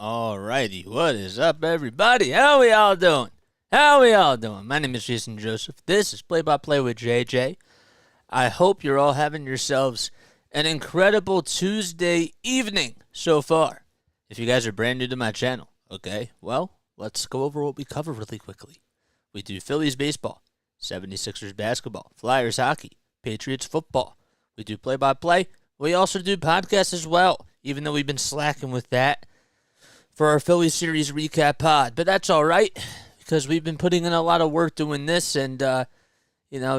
Alrighty, what is up, everybody? How we all doing? How we all doing? My name is Jason Joseph. This is Play by Play with JJ. I hope you're all having yourselves an incredible Tuesday evening so far. If you guys are brand new to my channel, okay, well, let's go over what we cover really quickly. We do Phillies baseball, 76ers basketball, Flyers hockey, Patriots football. We do play by play. We also do podcasts as well, even though we've been slacking with that for our Phillies series recap pod. But that's all right, because we've been putting in a lot of work doing this and,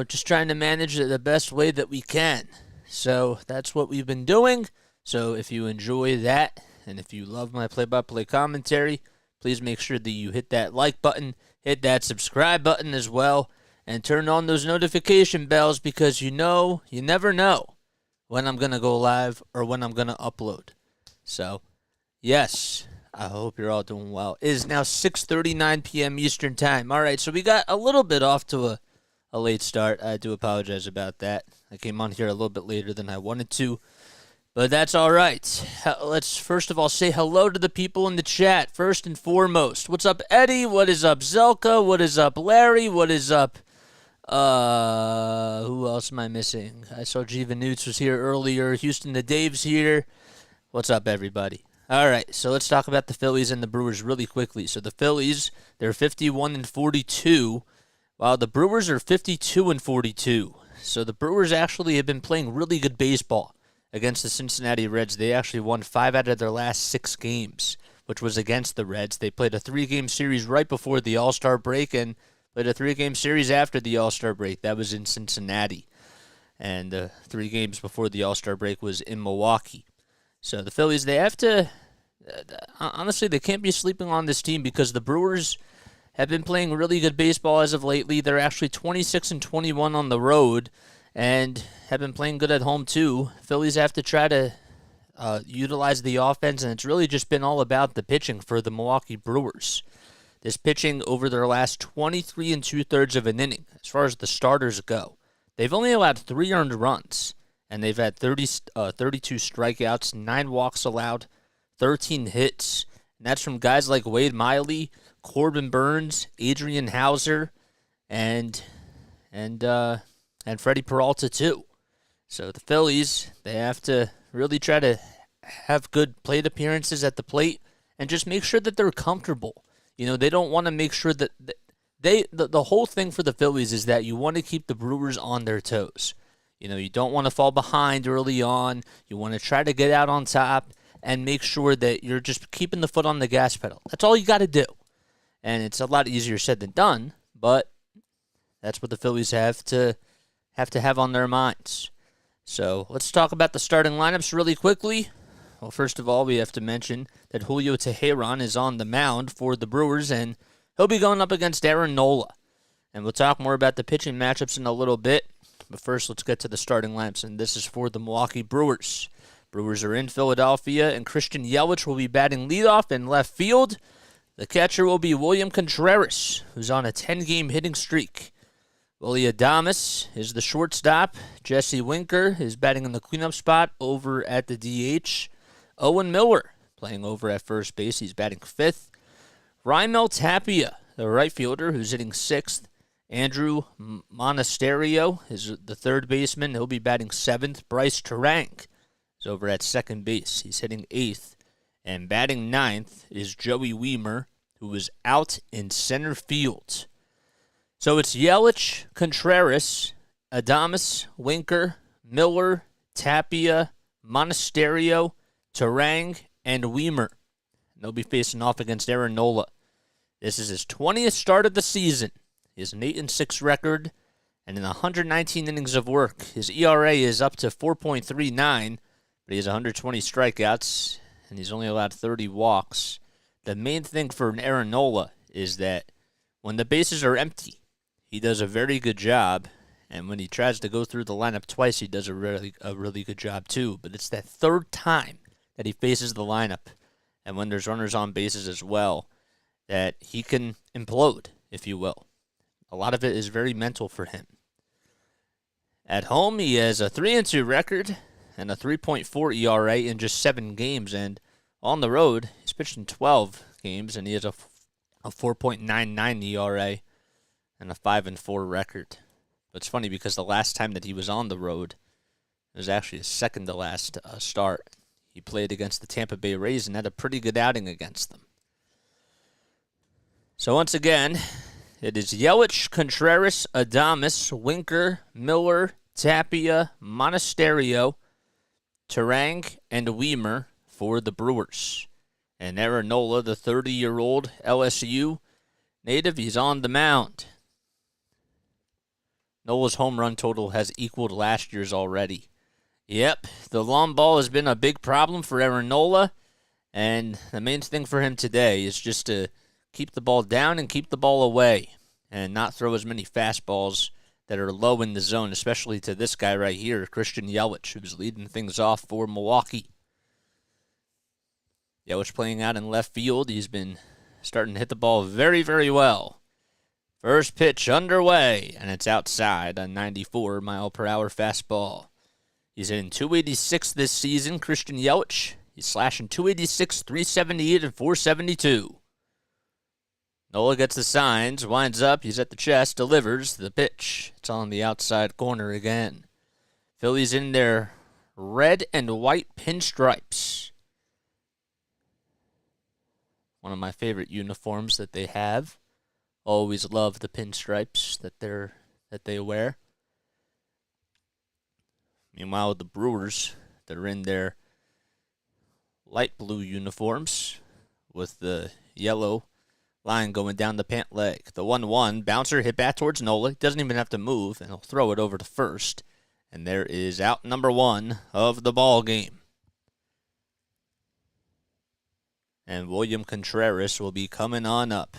just trying to manage it the best way that we can. So that's what we've been doing. So if you enjoy that, and if you love my play-by-play commentary, please make sure that you hit that like button, hit that subscribe button as well, and turn on those notification bells, because you never know when I'm going to go live or when I'm going to upload. So, yes, I hope you're all doing well. It is now 6:39 p.m. Eastern Time. All right, so we got a little bit off to a late start. I do apologize about that. I came on here a little bit later than I wanted to, but that's all right. Let's first of all say hello to the people in the chat, first and foremost. What's up, Eddie? What is up, Zelka? What is up, Larry? What is up? Who else am I missing? I saw Jiva Newts was here earlier. Houston the Dave's here. What's up, everybody? All right, so let's talk about the Phillies and the Brewers really quickly. So the Phillies, they're 51-42, while the Brewers are 52-42. So the Brewers actually have been playing really good baseball against the Cincinnati Reds. They actually won 5 out of their last 6 games, which was against the Reds. They played a 3-game series right before the All-Star break and played a 3-game series after the All-Star break. That was in Cincinnati. And 3 games before the All-Star break was in Milwaukee. So the Phillies, they have to, honestly, they can't be sleeping on this team, because the Brewers have been playing really good baseball as of lately. They're actually 26-21 on the road and have been playing good at home too. Phillies have to try to utilize the offense, and it's really just been all about the pitching for the Milwaukee Brewers. This pitching over their last 23 2/3 of an inning, as far as the starters go, they've only allowed 3 earned runs. And they've had 32 strikeouts, 9 walks allowed, 13 hits. And that's from guys like Wade Miley, Corbin Burns, Adrian Hauser, and Freddie Peralta too. So the Phillies, they have to really try to have good plate appearances at the plate and just make sure that they're comfortable. They don't want to make sure that the whole thing for the Phillies is that you want to keep the Brewers on their toes. You don't want to fall behind early on. You want to try to get out on top and make sure that you're just keeping the foot on the gas pedal. That's all you got to do. And it's a lot easier said than done, but that's what the Phillies have to have on their minds. So let's talk about the starting lineups really quickly. Well, first of all, we have to mention that Julio Teheran is on the mound for the Brewers, and he'll be going up against Aaron Nola. And we'll talk more about the pitching matchups in a little bit. But first, let's get to the starting lineups, and this is for the Milwaukee Brewers. Brewers are in Philadelphia, and Christian Yelich will be batting leadoff in left field. The catcher will be William Contreras, who's on a 10-game hitting streak. Willie Adames is the shortstop. Jesse Winker is batting in the cleanup spot over at the DH. Owen Miller playing over at first base. He's batting 5th. Raimel Tapia, the right fielder, who's hitting 6th. Andrew Monasterio is the third baseman. He'll be batting 7th. Bryce Terang is over at second base. He's hitting 8th. And batting 9th is Joey Wiemer, who is out in center field. So it's Yelich, Contreras, Adames, Winker, Miller, Tapia, Monasterio, Terang, and Wiemer. And they'll be facing off against Aaron Nola. This is his 20th start of the season. He has an 8-6 record, and in 119 innings of work, his ERA is up to 4.39, but he has 120 strikeouts, and he's only allowed 30 walks. The main thing for an Aaron Nola is that when the bases are empty, he does a very good job, and when he tries to go through the lineup twice, he does a really good job too. But it's that third time that he faces the lineup, and when there's runners on bases as well, that he can implode, if you will. A lot of it is very mental for him. At home, he has a 3-2 record and a 3.4 ERA in just 7 games, and on the road, he's He's pitched in 12 games, and he has a 4.99 ERA and a 5-4 record. But it's funny because the last time that he was on the road, it was actually his second to last start. He played against the Tampa Bay Rays and had a pretty good outing against them. So once again, it is Yelich, Contreras, Adames, Winker, Miller, Tapia, Monasterio, Terang, and Weimer for the Brewers. And Aaron Nola, the 30-year-old LSU native, he's on the mound. Nola's home run total has equaled last year's already. Yep, the long ball has been a big problem for Aaron Nola, and the main thing for him today is just to keep the ball down and keep the ball away and not throw as many fastballs that are low in the zone, especially to this guy right here, Christian Yelich, who's leading things off for Milwaukee. Yelich playing out in left field. He's been starting to hit the ball very, very well. First pitch underway, and it's outside, a 94-mile-per-hour fastball. He's hitting .286 this season, Christian Yelich. He's slashing .286, .378, and .472. Nola gets the signs, winds up, he's at the chest, delivers the pitch. It's on the outside corner again. Phillies in their red and white pinstripes. One of my favorite uniforms that they have. Always love the pinstripes that they wear. Meanwhile, the Brewers, they're in their light blue uniforms with the yellow line going down the pant leg. The 1-1 bouncer hit back towards Nola. He doesn't even have to move, and he'll throw it over to first. And there is out number 1 of the ball game. And William Contreras will be coming on up.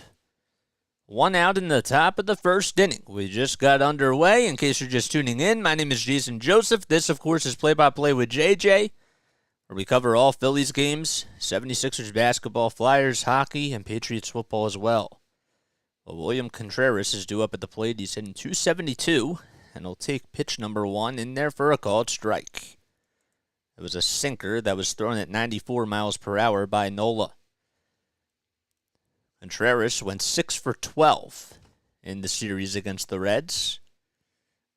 1 out in the top of the first inning. We just got underway. In case you're just tuning in, my name is Jason Joseph. This, of course, is Play-by-Play with JJ, where we cover all Phillies games, 76ers basketball, Flyers, hockey, and Patriots football as well. Well, William Contreras is due up at the plate. He's hitting .272, and he'll take pitch number 1 in there for a called strike. It was a sinker that was thrown at 94 miles per hour by Nola. Contreras went 6 for 12 in the series against the Reds.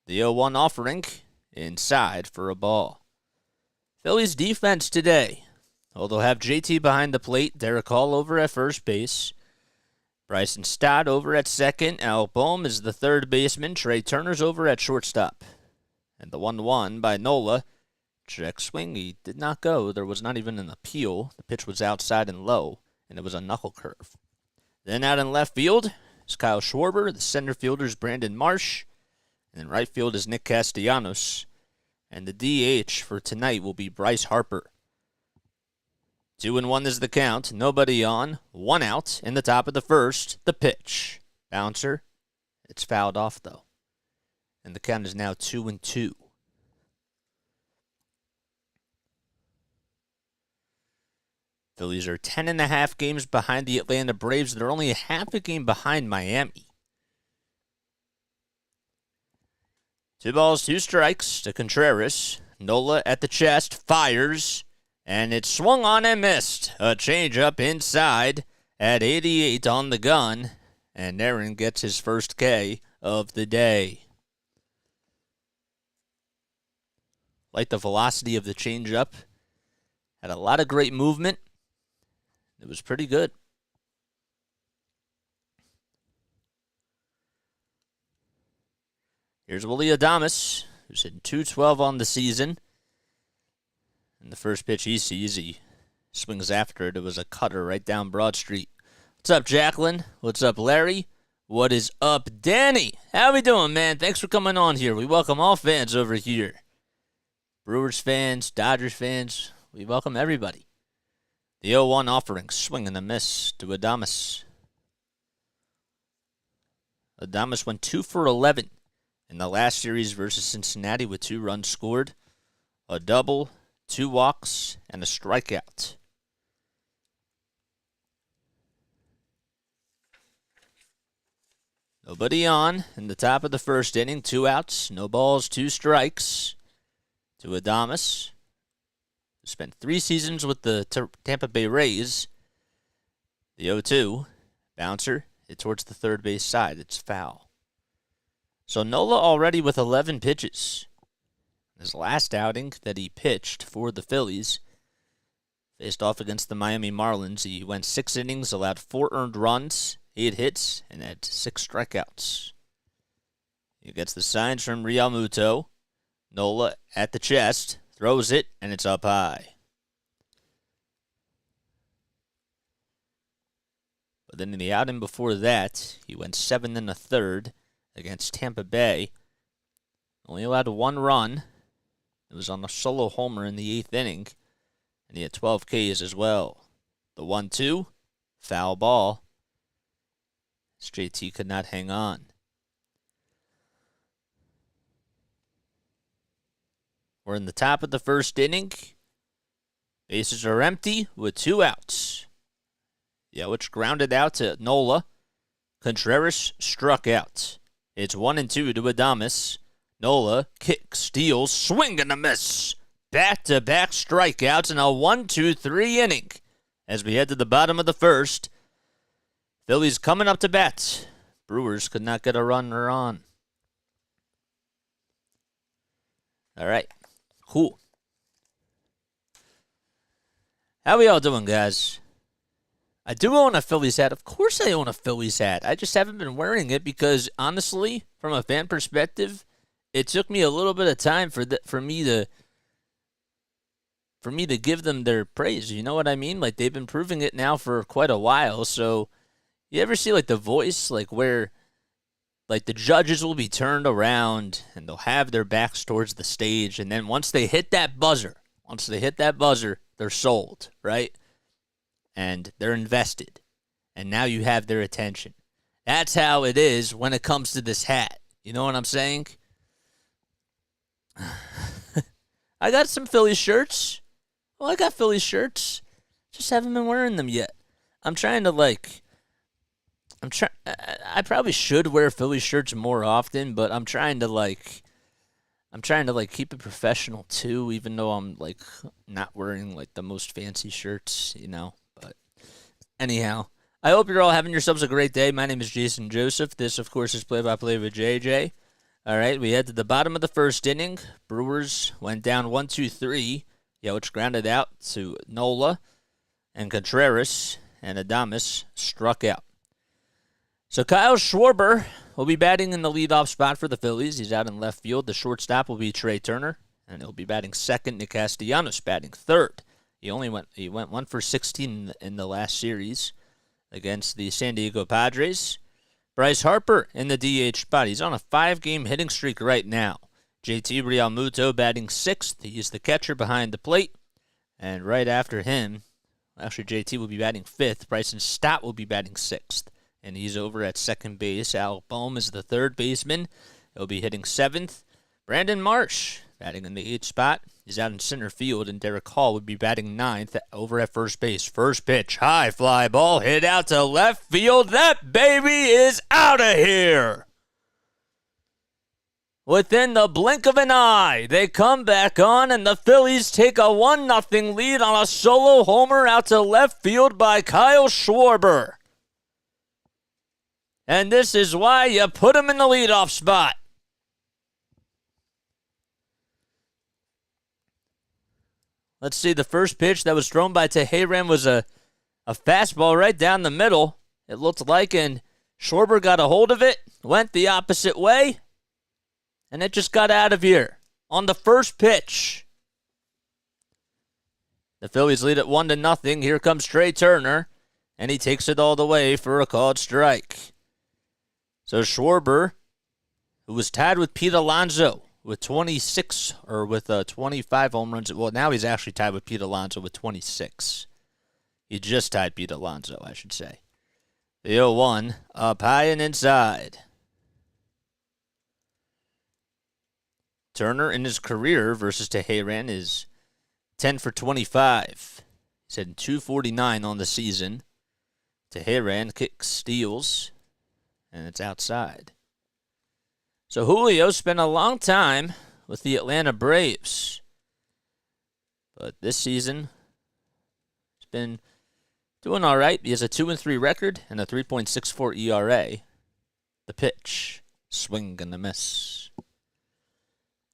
The 0-1 offering inside for a ball. Phillies defense today. Well, they'll have JT behind the plate, Derek Hall over at first base, Bryson Stott over at second, Al Bohm is the third baseman, Trey Turner's over at shortstop. And the 1-1 by Nola. Check swing, he did not go. There was not even an appeal. The pitch was outside and low, and it was a knuckle curve. Then out in left field is Kyle Schwarber. The center fielder is Brandon Marsh. And in right field is Nick Castellanos. And the DH for tonight will be Bryce Harper. 2-1 is the count. Nobody on. 1 out in the top of the first. The pitch. Bouncer. It's fouled off, though. And the count is now 2-2. Phillies are 10.5 games behind the Atlanta Braves. They're only a half a game behind Miami. 2 balls, 2 strikes to Contreras. Nola at the chest, fires, and it swung on and missed. A changeup inside at 88 on the gun, and Aaron gets his first K of the day. Like the velocity of the changeup. Had a lot of great movement. It was pretty good. Here's Willie Adames, who's hitting .212 on the season. And the first pitch he sees, he swings after it. It was a cutter right down Broad Street. What's up, Jacqueline? What's up, Larry? What is up, Danny? How we doing, man? Thanks for coming on here. We welcome all fans over here. Brewers fans, Dodgers fans, we welcome everybody. The 0-1 offering, swing and a miss to Adames. Adames went 2 for 11 in the last series versus Cincinnati with 2 runs scored, a double, 2 walks, and a strikeout. Nobody on in the top of the first inning, 2 outs, no balls, 2 strikes to Adames. Spent 3 seasons with the Tampa Bay Rays, The 0-2 bouncer hit towards the third base side. It's foul. So Nola already with 11 pitches. His last outing that he pitched for the Phillies faced off against the Miami Marlins. He went 6 innings, allowed 4 earned runs, 8 hits, and had 6 strikeouts. He gets the signs from Realmuto. Nola at the chest, throws it, and it's up high. But then in the outing before that, he went 7 1/3 against Tampa Bay. Only allowed 1 run. It was on a solo homer in the 8th inning, and he had 12 Ks as well. The 1-2, foul ball. JT could not hang on. We're in the top of the first inning. Bases are empty with 2 outs. Yelich grounded out to Nola. Contreras struck out. It's 1-2 to Adames. Nola kicks, steals, swing and a miss. Back-to-back strikeouts in a 1-2-3 inning. As we head to the bottom of the first, Phillies coming up to bat. Brewers could not get a runner on. All right. Cool. How we all doing, guys? I do own a Phillies hat. Of course I own a Phillies hat. I just haven't been wearing it because, honestly, from a fan perspective, it took me a little bit of time for me to give them their praise. You know what I mean? Like, they've been proving it now for quite a while. So, you ever see, like, The Voice, like, where, like, the judges will be turned around and they'll have their backs towards the stage, and then once they hit that buzzer, they're sold, right? And they're invested. And now you have their attention. That's how it is when it comes to this hat. You know what I'm saying? I got some Phillies shirts. Well, I got Phillies shirts. Just haven't been wearing them yet. I probably should wear Phillies shirts more often, but I'm trying to keep it professional too, even though I'm like not wearing like the most fancy shirts, you know. But anyhow, I hope you're all having yourselves a great day. My name is Jason Joseph. This, of course, is Play-by-Play with JJ. All right, we head to the bottom of the first inning. Brewers went down 1-2-3. Yelich grounded out to Nola and Contreras, and Adames struck out. So Kyle Schwarber will be batting in the leadoff spot for the Phillies. He's out in left field. The shortstop will be Trey Turner, and he'll be batting second. Nick Castellanos batting third. He went 1 for 16 in the last series against the San Diego Padres. Bryce Harper in the DH spot. He's on a 5-game hitting streak right now. JT Realmuto batting 6th. He's the catcher behind the plate. And right after him, actually JT will be batting 5th. Bryson Stott will be batting 6th. And he's over at second base. Al Bohm is the third baseman. He'll be hitting 7th. Brandon Marsh batting in the 8th spot. He's out in center field, and Derek Hall would be batting 9th over at first base. First pitch, high fly ball, hit out to left field. That baby is out of here. Within the blink of an eye, they come back on, and the Phillies take a 1-0 lead on a solo homer out to left field by Kyle Schwarber. And this is why you put him in the leadoff spot. Let's see, the first pitch that was thrown by Teheran was a fastball right down the middle, it looked like, and Schwarber got a hold of it, went the opposite way, and it just got out of here on the first pitch. The Phillies lead it 1-0. Here comes Trey Turner, and he takes it all the way for a called strike. So Schwarber, who was tied with Pete Alonso with 25 home runs. Well, now he's actually tied with Pete Alonso with 26. He just tied Pete Alonso, I should say. The 0-1, up high and inside. Turner in his career versus Teheran is 10 for 25. He's hitting .249 on the season. Teheran kicks, steals, and it's outside. So Julio spent a long time with the Atlanta Braves. But this season, it's been Doing all right. He has a 2-3 record and a 3.64 ERA. The pitch, swing and a miss.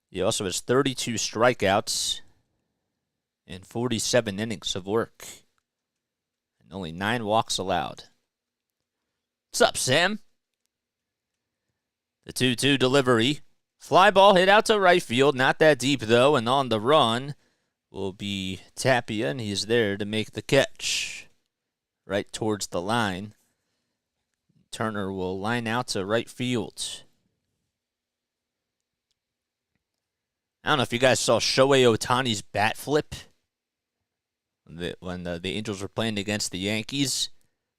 He also has 32 strikeouts in 47 innings of work. And only 9 walks allowed. What's up, Sam? The 2-2 delivery. Fly ball hit out to right field. Not that deep, though. And on the run will be Tapia, and he's there to make the catch. Right towards the line. Turner will line out to right field. I don't know if you guys saw Shohei Ohtani's bat flip when the Angels were playing against the Yankees.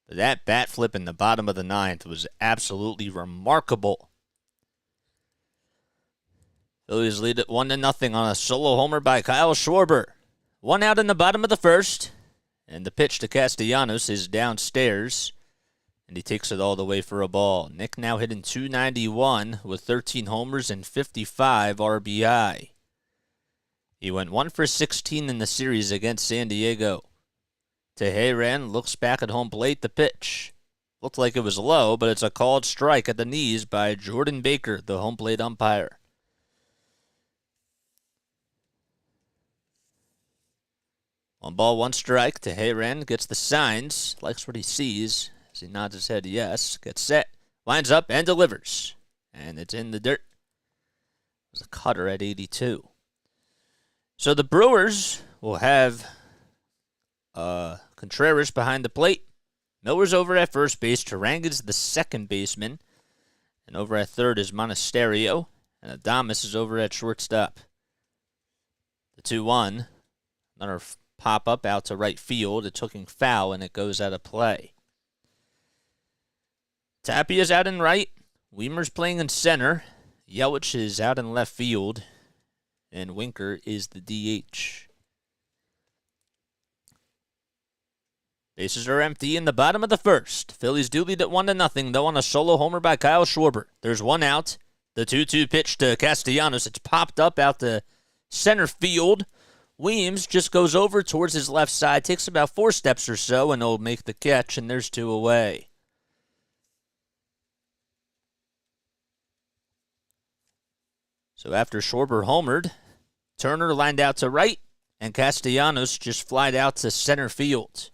But that bat flip in the bottom of the ninth was absolutely remarkable. Phillies lead it 1-0 on a solo homer by Kyle Schwarber. 1 out in the bottom of the first. And the pitch to Castellanos is downstairs. And he takes it all the way for a ball. Nick now hitting .291 with 13 homers and 55 RBI. He went 1 for 16 in the series against San Diego. Teheran looks back at home plate. The pitch looked like it was low, but it's a called strike at the knees by Jordan Baker, the home plate umpire. One ball, one strike. Teheran gets the signs, likes what he sees as he nods his head yes, gets set, lines up, and delivers. And it's in the dirt. It was a cutter at 82. So the Brewers will have Contreras behind the plate. Miller's over at first base. Taranga's the second baseman. And over at third is Monasterio. And Adames is over at shortstop. The 2-1. Another pop-up out to right field. It took him foul, and it goes out of play. Tapia's out in right. Weimer's playing in center. Yelich is out in left field. And Winker is the DH. Bases are empty in the bottom of the first. Phillies do lead at 1-0, though, on a solo homer by Kyle Schwarber. There's 1 out. The 2-2 pitch to Castellanos. It's popped up out to center field. Weems just goes over towards his left side, takes about 4 steps or so, and he'll make the catch, and there's 2 away. So after Schwarber homered, Turner lined out to right, and Castellanos just flied out to center field.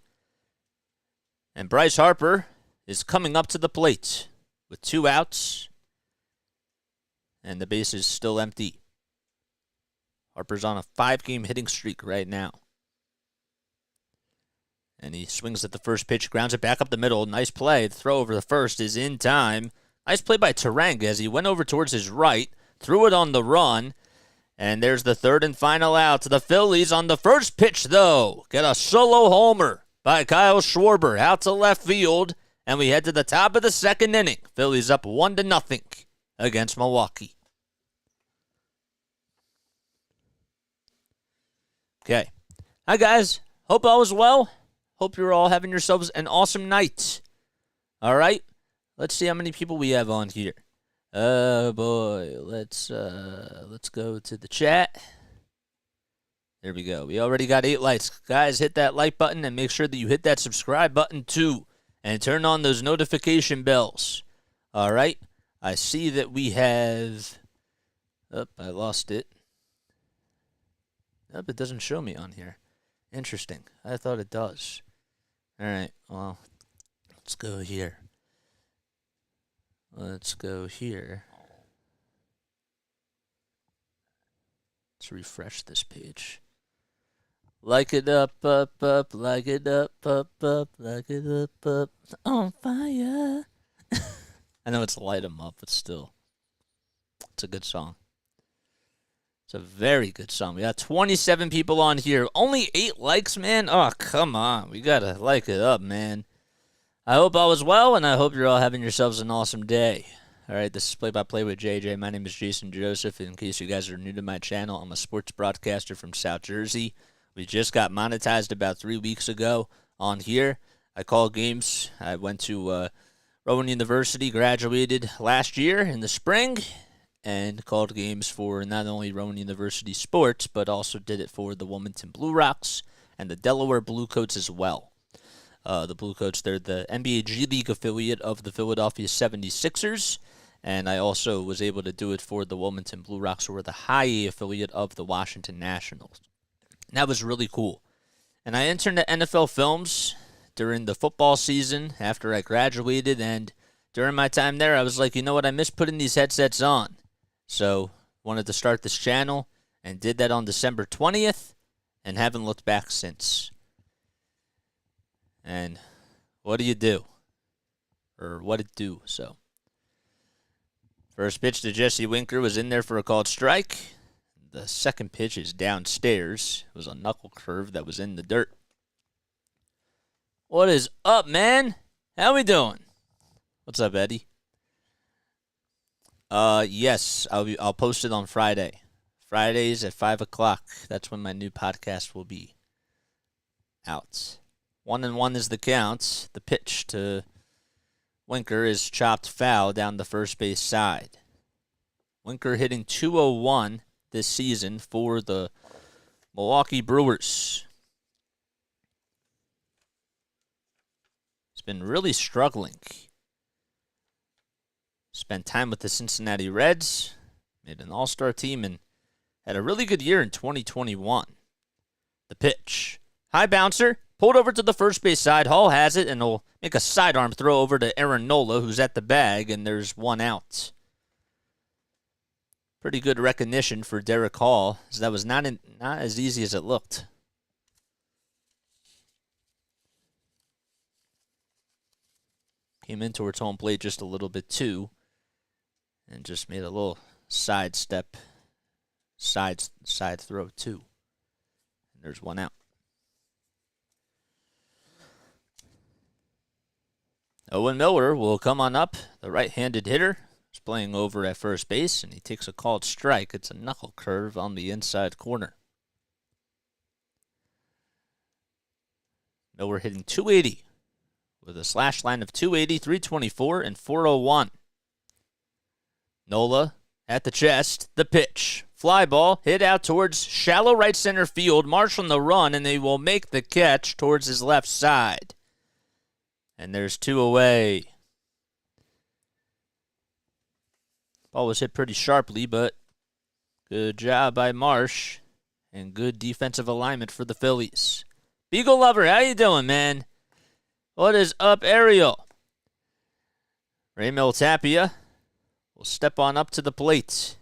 And Bryce Harper is coming up to the plate with 2 outs, and the base is still empty. Harper's on a 5-game hitting streak right now. And he swings at the first pitch, grounds it back up the middle. Nice play. The throw over the first is in time. Nice play by Teranga as he went over towards his right, threw it on the run, and there's the third and final out. The Phillies on the first pitch, though, get a solo homer by Kyle Schwarber out to left field, and we head to the top of the second inning. Phillies up 1-0 against Milwaukee. Okay. Hi, guys. Hope all is well. Hope you're all having yourselves an awesome night. All right. Let's see how many people we have on here. Oh, boy. Let's go to the chat. There we go. We already got 8 likes. Guys, hit that like button and make sure that you hit that subscribe button, too. And turn on those notification bells. All right. I see that we have... Oh, I lost it. Nope, it doesn't show me on here. Interesting. I thought it does. All right, well, let's go here. Let's refresh this page. Like it up, like it up, like it up, on fire. I know it's Light 'Em Up, but still, it's a good song. It's a very good song. We got 27 people on here. Only 8 likes, man? Oh, come on. We got to like it up, man. I hope all is well, and I hope you're all having yourselves an awesome day. All right, this is Play-by-Play with JJ. My name is Jason Joseph. In case you guys are new to my channel, I'm a sports broadcaster from South Jersey. We just got monetized about 3 weeks ago on here. I call games. I went to Rowan University, graduated last year in the spring, and called games for not only Rowan University sports, but also did it for the Wilmington Blue Rocks and the Delaware Blue Coats as well. The Bluecoats, they're the NBA G League affiliate of the Philadelphia 76ers. And I also was able to do it for the Wilmington Blue Rocks, who are the high A affiliate of the Washington Nationals. And that was really cool. And I interned at NFL Films during the football season after I graduated. And during my time there, I was like, you know what? I miss putting these headsets on. So wanted to start this channel and did that on December 20th and haven't looked back since. And what do you do? Or what it do, so. First pitch to Jesse Winker was in there for a called strike. The second pitch is downstairs. It was a knuckle curve that was in the dirt. What is up, man? How we doing? What's up, Eddie? Yes, I'll post it on Friday. Fridays at 5 o'clock. That's when my new podcast will be out. 1-1 is the count. The pitch to Winker is chopped foul down the first base side. Winker hitting .201 this season for the Milwaukee Brewers. He's been really struggling. Spent time with the Cincinnati Reds, made an all-star team, and had a really good year in 2021. The pitch. High bouncer, pulled over to the first base side. Hall has it, and will make a sidearm throw over to Aaron Nola, who's at the bag, and there's one out. Pretty good recognition for Derek Hall, as that was not as easy as it looked. Came in towards home plate just a little bit too, and just made a little side step, side throw too. And there's one out. Owen Miller will come on up, the right-handed hitter. He's playing over at first base, and he takes a called strike. It's a knuckle curve on the inside corner. Miller hitting .280 with a slash line of .280, .324, and .401. Nola at the chest, the pitch. Fly ball hit out towards shallow right center field. Marsh on the run, and they will make the catch towards his left side. And there's two away. Ball was hit pretty sharply, but good job by Marsh and good defensive alignment for the Phillies. Beagle Lover, how you doing, man? What is up, Ariel? Raymel Tapia will step on up to the plate.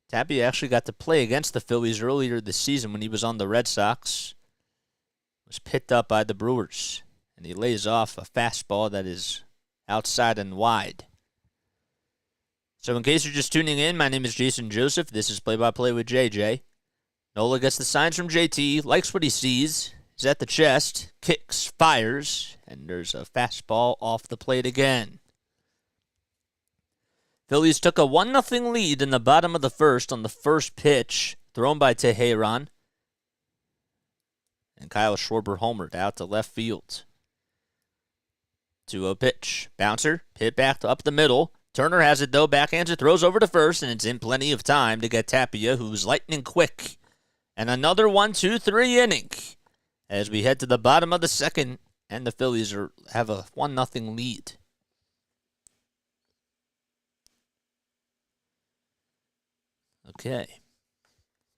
Tapia actually got to play against the Phillies earlier this season when he was on the Red Sox. Was picked up by the Brewers, and he lays off a fastball that is outside and wide. So in case you're just tuning in, my name is Jason Joseph. This is Play-by-Play with JJ. Nola gets the signs from JT, likes what he sees. He's at the chest, kicks, fires, and there's a fastball off the plate again. Phillies took a 1-0 lead in the bottom of the first on the first pitch, thrown by Teheran. And Kyle Schwarber homered out to left field. 2-0 pitch. Bouncer, hit back up the middle. Turner has it, though. Backhands it, throws over to first, and it's in plenty of time to get Tapia, who's lightning quick. And another 1-2-3 inning as we head to the bottom of the second, and the Phillies have a 1-0 lead. Okay.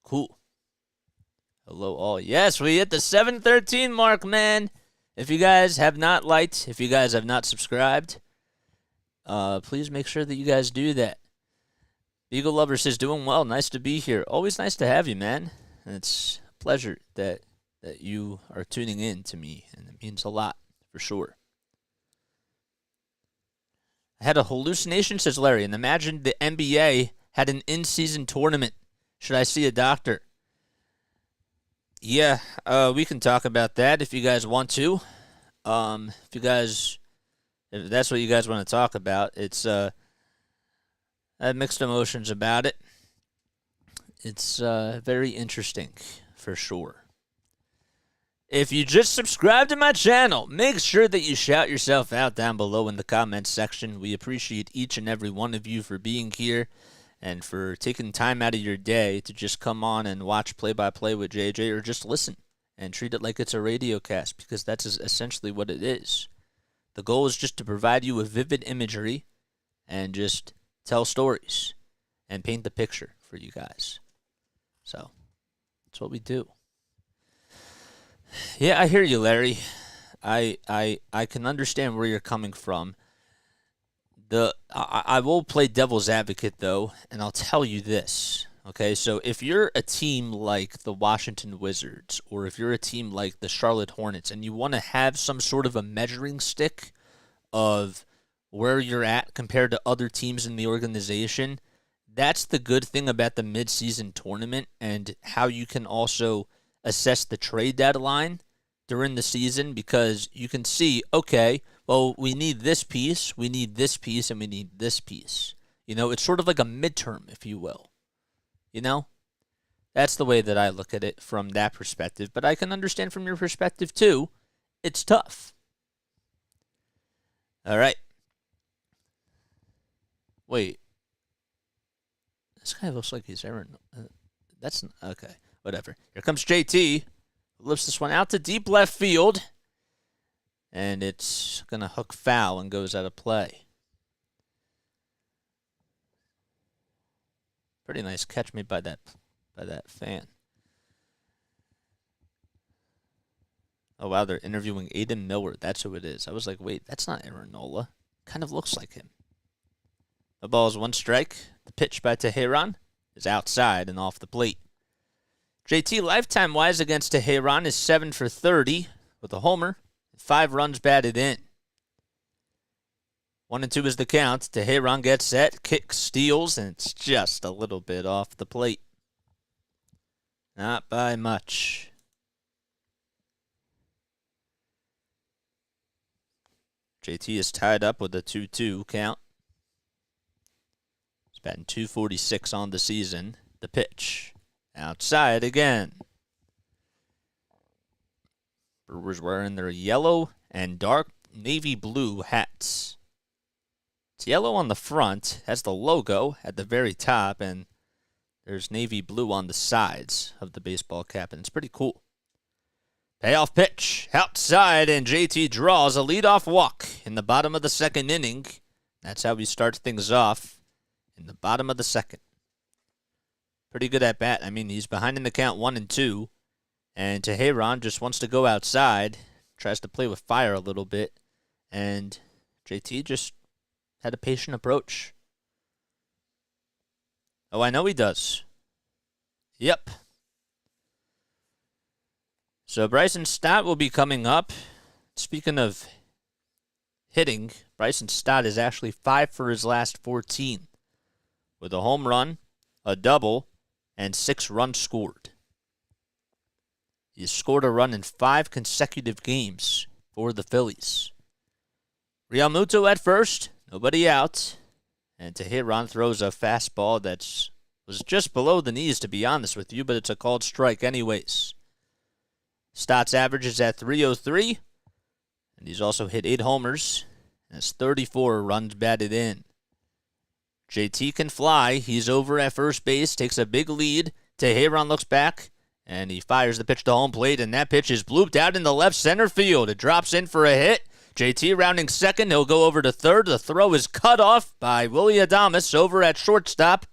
Cool. Hello all. Yes, we hit the 713 mark, man. If you guys have not liked, if you guys have not subscribed, please make sure that you guys do that. Beagle Lover says, doing well. Nice to be here. Always nice to have you, man. And it's a pleasure that you are tuning in to me, and it means a lot, for sure. I had a hallucination, says Larry, and imagine the NBA had an in-season tournament. Should I see a doctor? Yeah, we can talk about that if you guys want to. If that's what you guys want to talk about, it's I have mixed emotions about it. It's very interesting, for sure. If you just subscribe to my channel, make sure that you shout yourself out down below in the comments section. We appreciate each and every one of you for being here and for taking time out of your day to just come on and watch Play-by-Play with JJ or just listen and treat it like it's a radio cast, because that's essentially what it is. The goal is just to provide you with vivid imagery and just tell stories and paint the picture for you guys. So that's what we do. Yeah, I hear you, Larry. I can understand where you're coming from. I will play devil's advocate, though, and I'll tell you this. Okay, so if you're a team like the Washington Wizards, or if you're a team like the Charlotte Hornets, and you want to have some sort of a measuring stick of where you're at compared to other teams in the organization, that's the good thing about the midseason tournament, and how you can also assess the trade deadline during the season, because you can see, okay, well, we need this piece, we need this piece, and we need this piece. You know, it's sort of like a midterm, if you will. You know? That's the way that I look at it from that perspective. But I can understand from your perspective, too. It's tough. All right. Wait. This guy looks like he's Aaron. That's okay. Whatever. Here comes JT. Lifts this one out to deep left field. And it's going to hook foul and goes out of play. Pretty nice catch made by that fan. Oh, wow, they're interviewing Aiden Miller. That's who it is. I was like, wait, that's not Aaron Nola. Kind of looks like him. The ball is one strike. The pitch by Teheran is outside and off the plate. JT, lifetime-wise against Teheran, is 7 for 30 with a homer and 5 runs batted in. 1-2 is the count. Teheran gets set, kicks, steals, and it's just a little bit off the plate. Not by much. JT is tied up with a 2-2 count. He's batting .246 on the season. The pitch. Outside again. Brewers wearing their yellow and dark navy blue hats. It's yellow on the front, has the logo at the very top, and there's navy blue on the sides of the baseball cap, and it's pretty cool. Payoff pitch, outside, and JT draws a leadoff walk in the bottom of the second inning. That's how we start things off in the bottom of the second. Pretty good at bat. I mean, he's behind in the count 1-2, and Teheran just wants to go outside, tries to play with fire a little bit, and JT just had a patient approach. Oh, I know he does. Yep. So Bryson Stott will be coming up. Speaking of hitting, Bryson Stott is actually 5 for his last 14 with a home run, a double, and 6 runs scored. He's scored a run in 5 consecutive games for the Phillies. Real Muto at first, nobody out, and Teheran throws a fastball that was just below the knees, to be honest with you, but it's a called strike anyways. Stott's average is at .303, and he's also hit 8 homers, and has 34 runs batted in. JT can fly. He's over at first base, takes a big lead. Teheran looks back, and he fires the pitch to home plate, and that pitch is blooped out in the left center field. It drops in for a hit. JT rounding second. He'll go over to third. The throw is cut off by Willie Adames over at shortstop,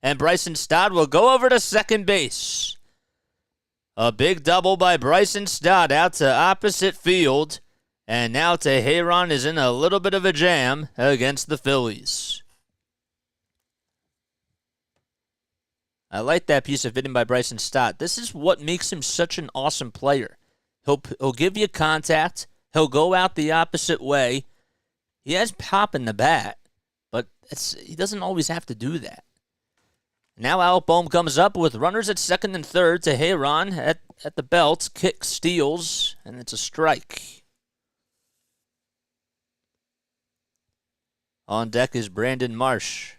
and Bryson Stott will go over to second base. A big double by Bryson Stott out to opposite field, and now Teheran is in a little bit of a jam against the Phillies. I like that piece of hitting by Bryson Stott. This is what makes him such an awesome player. He'll give you contact. He'll go out the opposite way. He has pop in the bat, but he doesn't always have to do that. Now Alec Bohm comes up with runners at second and third. Teheran at the belt, kick, steals, and it's a strike. On deck is Brandon Marsh.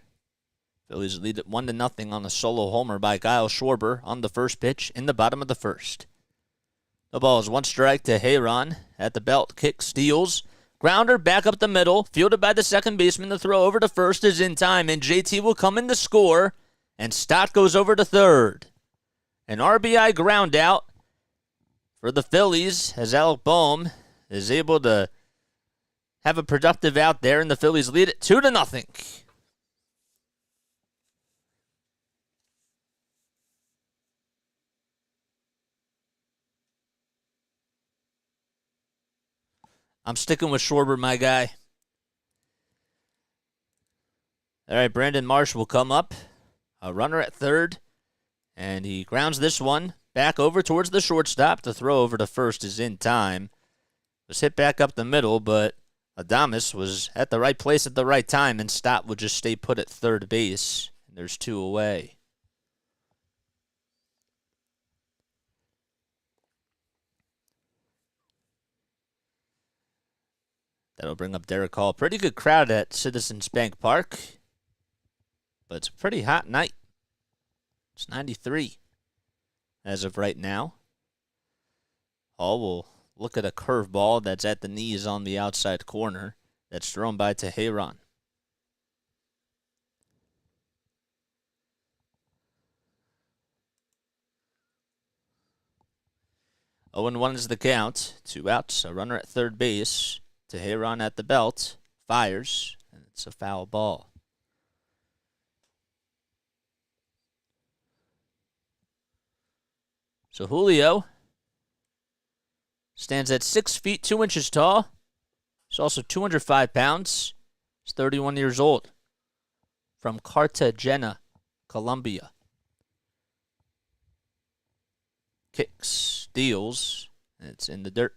Phillies lead at 1-0 on a solo homer by Kyle Schwarber on the first pitch in the bottom of the first. The ball is one strike to Teheran at the belt, kick, steals. Grounder back up the middle, fielded by the second baseman. The throw over to first is in time, and JT will come in to score, and Stott goes over to third. An RBI ground out for the Phillies as Alec Boehm is able to have a productive out there, and the Phillies lead it 2-0. I'm sticking with Schwarber, my guy. All right, Brandon Marsh will come up. A runner at third, and he grounds this one back over towards the shortstop. The throw over to first is in time. It was hit back up the middle, but Adames was at the right place at the right time, and Stott would just stay put at third base. And there's 2 away. That'll bring up Derek Hall. Pretty good crowd at Citizens Bank Park, but it's a pretty hot night. It's 93 as of right now. Hall will look at a curveball that's at the knees on the outside corner. That's thrown by Teheran. 0-1 is the count. 2 outs, a runner at third base. Teheran at the belt. Fires, and it's a foul ball. So Julio stands at 6 feet 2 inches tall. He's also 205 pounds. He's 31 years old. From Cartagena, Colombia. Kicks, steals, and it's in the dirt.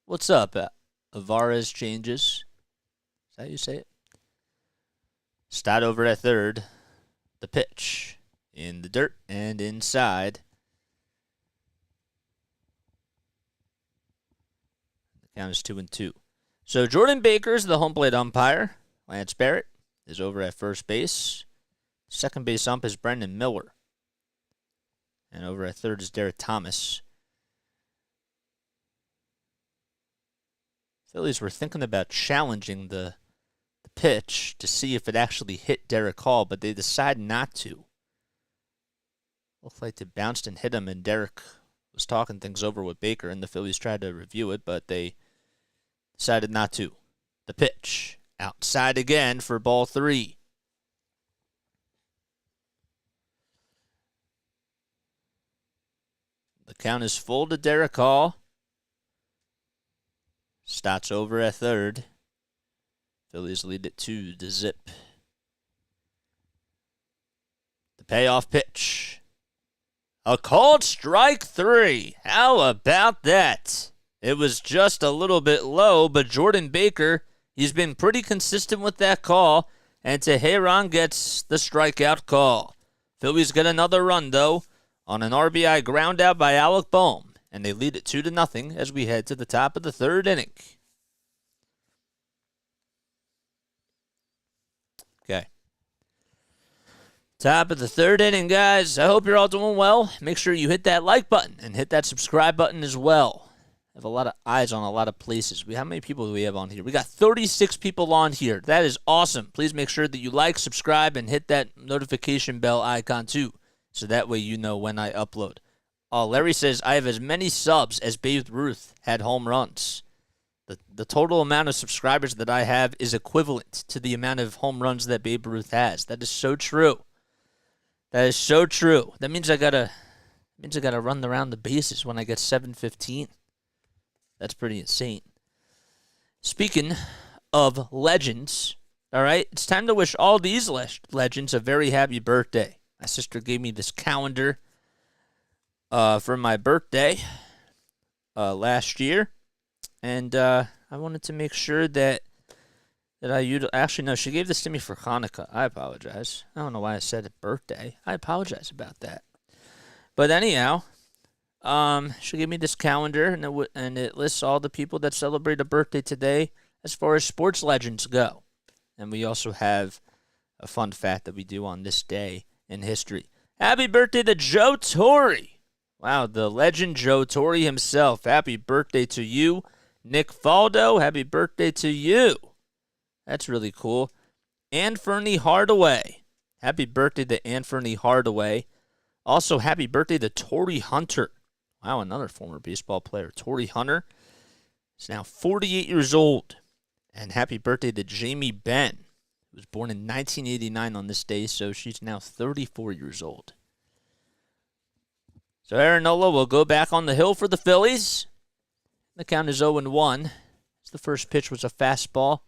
What's up? Alvarez changes. Is that how you say it? Stott over at third. The pitch in the dirt and inside. The count is 2-2. So Jordan Baker's the home plate umpire. Lance Barrett is over at first base. Second base ump is Brendan Miller. And over at third is Derek Thomas. Phillies were thinking about challenging the pitch to see if it actually hit Derek Hall, but they decided not to. Looked like it bounced and hit him, and Derek was talking things over with Baker, and the Phillies tried to review it, but they decided not to. The pitch, outside again for ball 3. The count is full to Derek Hall. Stott's over at third. Phillies lead it 2-0. The payoff pitch. A called strike 3. How about that? It was just a little bit low, but Jordan Baker, he's been pretty consistent with that call, and Teheran gets the strikeout call. Phillies get another run, though, on an RBI ground out by Alec Boehm, and they lead it 2-0 as we head to the top of the third inning. Okay. Top of the third inning, guys. I hope you're all doing well. Make sure you hit that like button and hit that subscribe button as well. I have a lot of eyes on a lot of places. How many people do we have on here? We got 36 people on here. That is awesome. Please make sure that you like, subscribe, and hit that notification bell icon too, so that way you know when I upload. Larry says, I have as many subs as Babe Ruth had home runs. The total amount of subscribers that I have is equivalent to the amount of home runs that Babe Ruth has. That is so true. That is so true. That means I gotta run around the bases when I get 715. That's pretty insane. Speaking of legends, all right, it's time to wish all these legends a very happy birthday. My sister gave me this calendar for my birthday last year, and I wanted to make sure that actually, no, she gave this to me for Hanukkah. I apologize. I don't know why I said birthday. I apologize about that. But anyhow, she gave me this calendar, and it lists all the people that celebrate a birthday today as far as sports legends go. And we also have a fun fact that we do on this day in history. Happy birthday to Joe Torre. Wow, the legend Joe Torre himself. Happy birthday to you. Nick Faldo, happy birthday to you. That's really cool. And Fernie Hardaway. Happy birthday to Anthony Hardaway. Also, happy birthday to Torrey Hunter. Wow, another former baseball player. Torrey Hunter is now 48 years old. And happy birthday to Jamie Benn, who was born in 1989 on this day, so she's now 34 years old. So Aaron Nola will go back on the hill for the Phillies. The count is 0-1. The first pitch was a fastball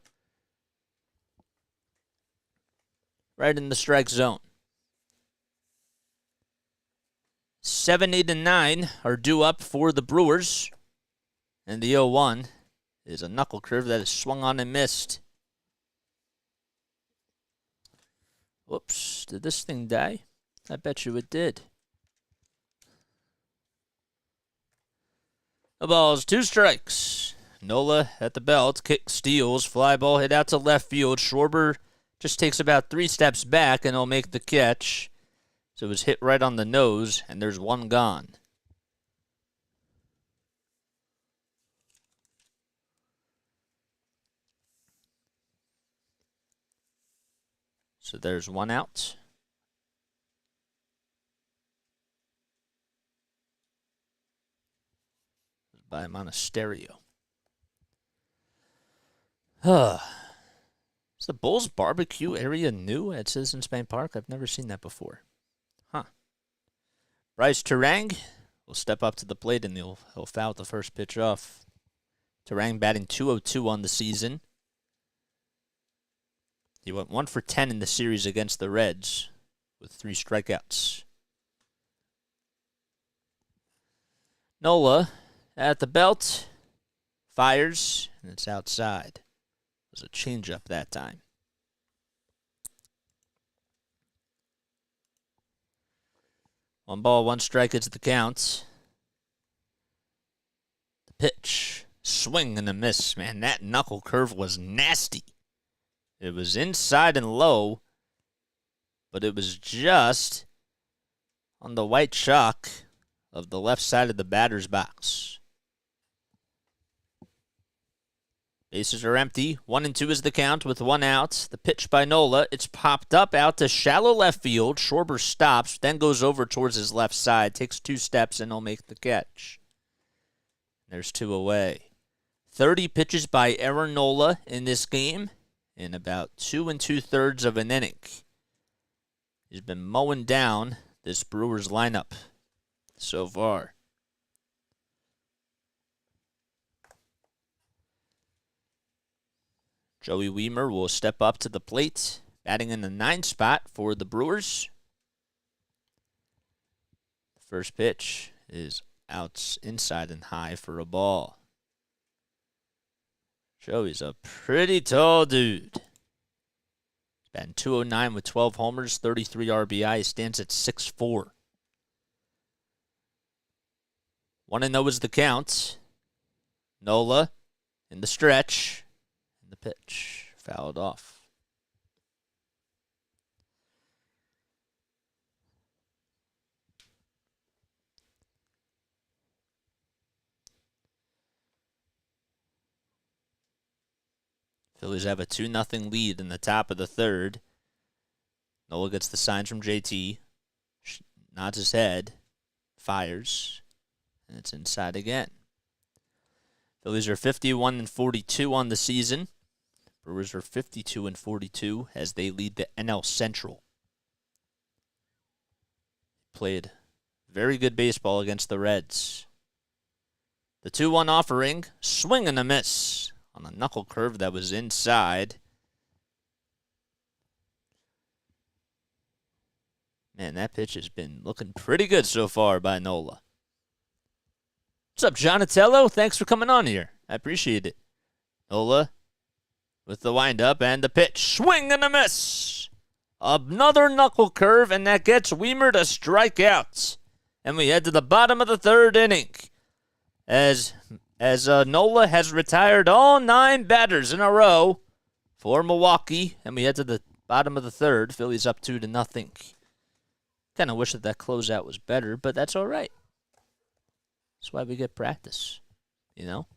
right in the strike zone. 7, 8, and 9 are due up for the Brewers. And the 0-1 is a knuckle curve that is swung on and missed. Whoops, did this thing die? I bet you it did. The ball's 2 strikes. Nola at the belt, kick steals, fly ball hit out to left field. Schwarber just takes about 3 steps back and he'll make the catch. So it was hit right on the nose, and there's 1 gone. So there's 1 out. By Monasterio. Is the Bulls barbecue area new at Citizens Bank Park? I've never seen that before. Bryce Terang will step up to the plate and he'll foul the first pitch off. Terang batting .202 on the season. He went 1 for 10 in the series against the Reds with 3 strikeouts. Nola at the belt, fires, and it's outside. It was a changeup that time. One ball, 1 strike is the count. The pitch, swing and a miss. Man, that knuckle curve was nasty. It was inside and low, but it was just on the white chalk of the left side of the batter's box. Bases are empty. 1-2 is the count with 1 out. The pitch by Nola. It's popped up out to shallow left field. Schwarber stops, then goes over towards his left side, takes 2 steps, and he'll make the catch. There's 2 away. 30 pitches by Aaron Nola in this game in about 2 2/3 of an inning. He's been mowing down this Brewers lineup so far. Joey Wiemer will step up to the plate, batting in the 9th spot for the Brewers. The first pitch is out inside and high for a ball. Joey's a pretty tall dude. He's batting .209 with 12 homers, 33 RBI. He stands at 6'4". 1-0 is the count. Nola in the stretch. The pitch fouled off. Phillies have a 2-0 lead in the top of the 3rd. Nola gets the signs from JT. Nods his head. Fires. And it's inside again. Phillies are 51-42 on the season. Brewers are 52-42 as they lead the NL Central. Played very good baseball against the Reds. The 2-1 offering, swing and a miss on a knuckle curve that was inside. Man, that pitch has been looking pretty good so far by Nola. What's up, Jonatello? Thanks for coming on here. I appreciate it. Nola with the windup and the pitch. Swing and a miss. Another knuckle curve, and that gets Wiemer to strike out. And we head to the bottom of the 3rd inning. As Nola has retired all 9 batters in a row for Milwaukee. And we head to the bottom of the 3rd. Phillies up 2-0. Kind of wish that closeout was better, but that's all right. That's why we get practice, you know?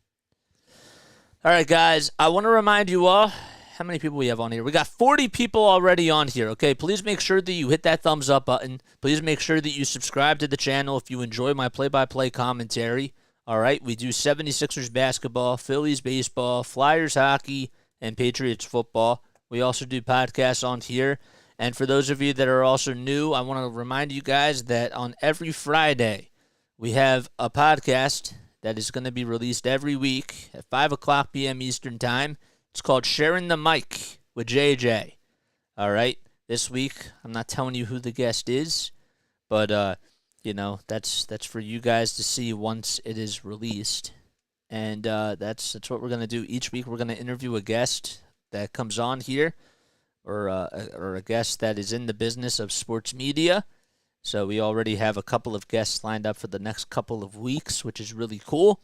All right, guys, I want to remind you all, how many people we have on here? We got 40 people already on here, okay? Please make sure that you hit that thumbs up button. Please make sure that you subscribe to the channel if you enjoy my play-by-play commentary. All right, we do 76ers basketball, Phillies baseball, Flyers hockey, and Patriots football. We also do podcasts on here. And for those of you that are also new, I want to remind you guys that on every Friday, we have a podcast that is going to be released every week at 5 o'clock p.m. Eastern Time. It's called Sharing the Mic with JJ. All right, this week, I'm not telling you who the guest is, but, that's for you guys to see once it is released. And that's what we're going to do each week. We're going to interview a guest that comes on here, or a guest that is in the business of sports media. So we already have a couple of guests lined up for the next couple of weeks, which is really cool.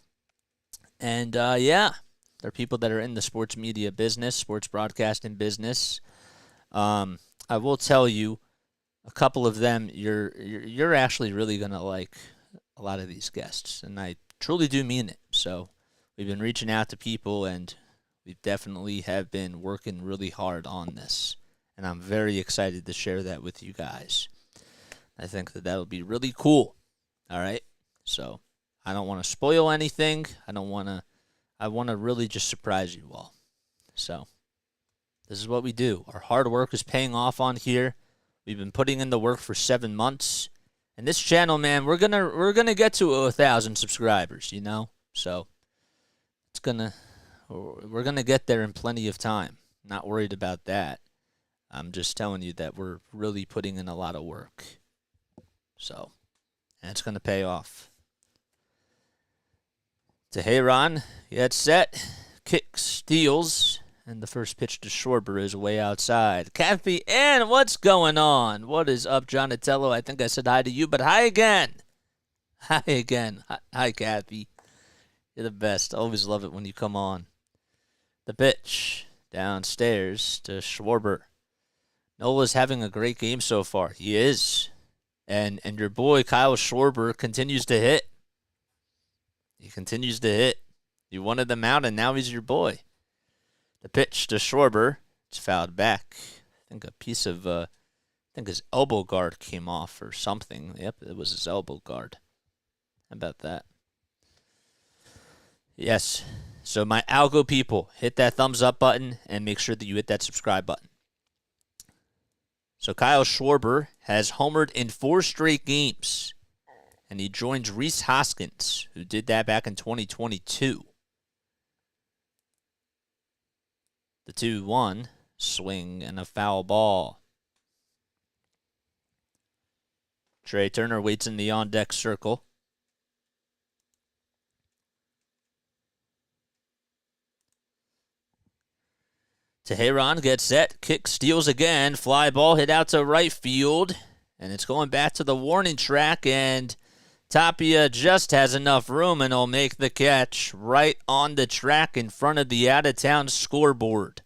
And they're people that are in the sports media business, sports broadcasting business. I will tell you, a couple of them, you're actually really gonna like a lot of these guests, and I truly do mean it. So we've been reaching out to people, and we definitely have been working really hard on this, and I'm very excited to share that with you guys. I think that will be really cool. All right, so I don't want to spoil anything. I want to really just surprise you all. So this is what we do. Our hard work is paying off on here. We've been putting in the work for 7 months, and this channel, man, we're gonna get to 1,000 subscribers. So we're gonna get there in plenty of time. Not worried about that. I'm just telling you that we're really putting in a lot of work. So, and it's gonna pay off. Teheran gets set, kicks, steals, and the first pitch to Schwarber is way outside. Kathy, and what's going on? What is up, Jonatello? I think I said hi to you, but hi again. Hi again. Hi, Kathy. You're the best. Always love it when you come on. The pitch downstairs to Schwarber. Nola's having a great game so far. He is. And your boy Kyle Schwarber continues to hit. He continues to hit. You wanted them out, and now he's your boy. The pitch to Schwarber. It's fouled back. I think a piece of, his elbow guard came off or something. Yep, it was his elbow guard. How about that? Yes. So my Algo people, hit that thumbs up button and make sure that you hit that subscribe button. So Kyle Schwarber has homered in 4 straight games, and he joins Rhys Hoskins, who did that back in 2022. The 2-1 swing and a foul ball. Trey Turner waits in the on-deck circle. Teheran gets set, kick, steals again, fly ball hit out to right field, and it's going back to the warning track, and Tapia just has enough room, and he'll make the catch right on the track in front of the out-of-town scoreboard.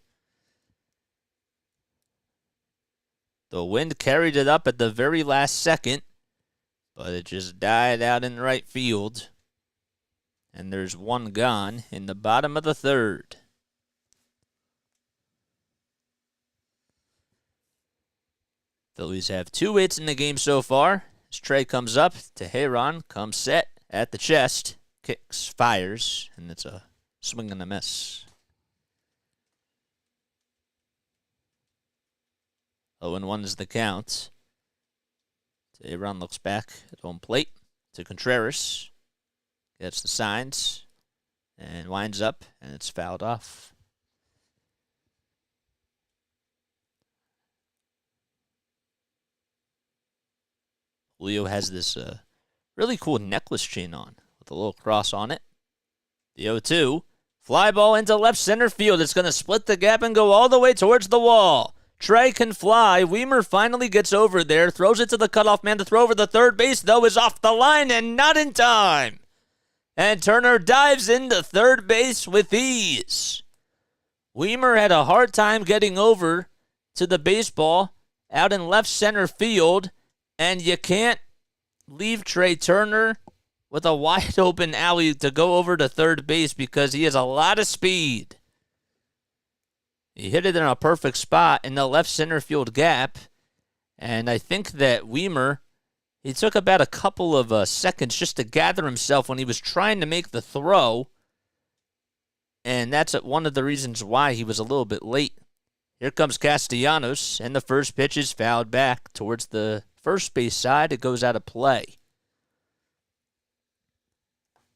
The wind carried it up at the very last second, but it just died out in right field, and there's one gone in the bottom of the third. Phillies have 2 hits in the game so far. As Trey comes up, Teheran comes set at the chest, kicks, fires, and it's a swing and a miss. 0-1 is the count. Teheran looks back at home plate to Contreras. Gets the signs and winds up, and it's fouled off. Julio has this really cool necklace chain on with a little cross on it. The 0-2. Fly ball into left center field. It's going to split the gap and go all the way towards the wall. Trey can fly. Weimer finally gets over there. Throws it to the cutoff man to throw over the third base, though, is off the line and not in time. And Turner dives into third base with ease. Weimer had a hard time getting over to the baseball out in left center field. And you can't leave Trey Turner with a wide open alley to go over to third base because he has a lot of speed. He hit it in a perfect spot in the left center field gap. And I think that Weimer, he took about a couple of seconds just to gather himself when he was trying to make the throw. And that's one of the reasons why he was a little bit late. Here comes Castellanos, and the first pitch is fouled back towards the first base side. It goes out of play.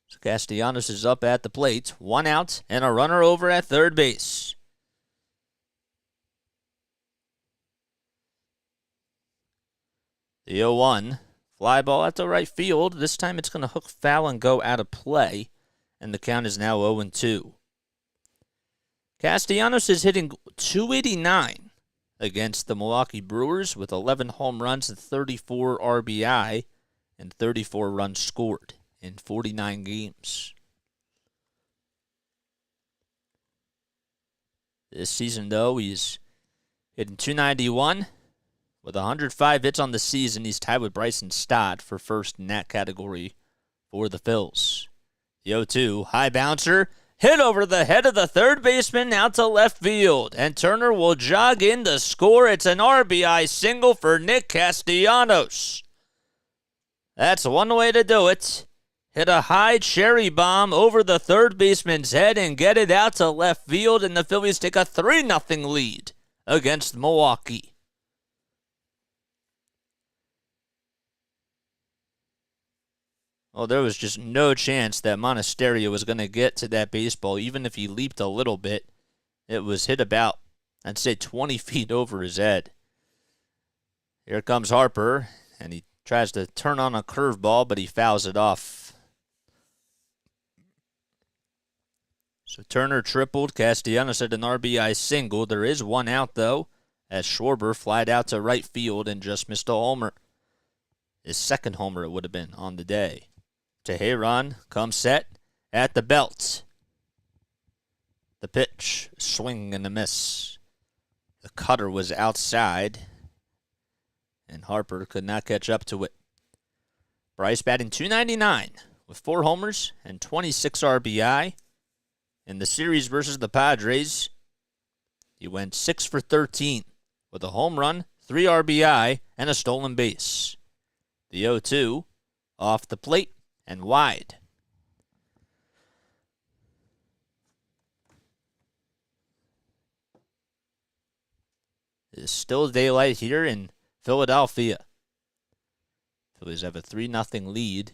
So Castellanos is up at the plate. 1 out and a runner over at third base. The 0-1. Fly ball at the right field. This time it's going to hook foul and go out of play. And the count is now 0-2. Castellanos is hitting .289 against the Milwaukee Brewers with 11 home runs and 34 RBI and 34 runs scored in 49 games. This season, though, he's hitting .291. With 105 hits on the season, he's tied with Bryson Stott for first in that category for the Phils. The 0-2, high bouncer, hit over the head of the third baseman out to left field, and Turner will jog in to score. It's an RBI single for Nick Castellanos. That's one way to do it. Hit a high cherry bomb over the third baseman's head and get it out to left field, and the Phillies take a 3-0 lead against Milwaukee. Well, there was just no chance that Monasterio was going to get to that baseball, even if he leaped a little bit. It was hit about, I'd say, 20 feet over his head. Here comes Harper, and he tries to turn on a curveball, but he fouls it off. So Turner tripled. Castellanos had an RBI single. There is 1 out, though, as Schwarber flied out to right field and just missed a homer. His second homer it would have been on the day. Teheran comes set at the belt. The pitch, swing and a miss. The cutter was outside, and Harper could not catch up to it. Bryce batting .299 with 4 homers and 26 RBI. In the series versus the Padres, he went 6 for 13 with a home run, 3 RBI, and a stolen base. The 0-2 off the plate and wide. It is still daylight here in Philadelphia. Phillies have a 3-0 lead.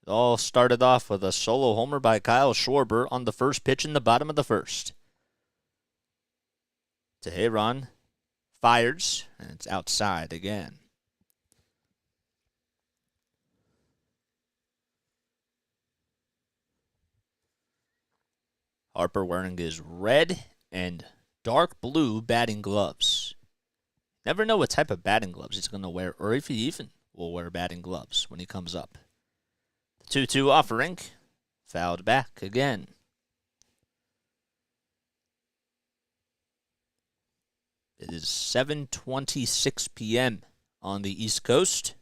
It all started off with a solo homer by Kyle Schwarber on the first pitch in the bottom of the first. Teheran fires, and it's outside again. Harper wearing his red and dark blue batting gloves. Never know what type of batting gloves he's going to wear, or if he even will wear batting gloves when he comes up. The 2-2 offering, fouled back again. It is 7:26 p.m. on the East Coast.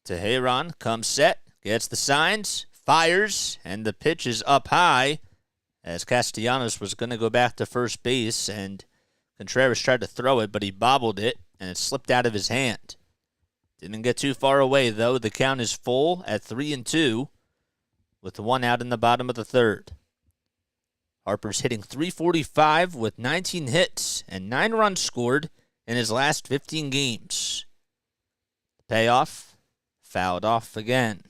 Teheran comes set, gets the signs, fires, and the pitch is up high as Castellanos was going to go back to first base, and Contreras tried to throw it, but he bobbled it, and it slipped out of his hand. Didn't get too far away, though. The count is full at 3-2 with 1 out in the bottom of the third. Harper's hitting .345 with 19 hits and 9 runs scored in his last 15 games. The payoff, fouled off again.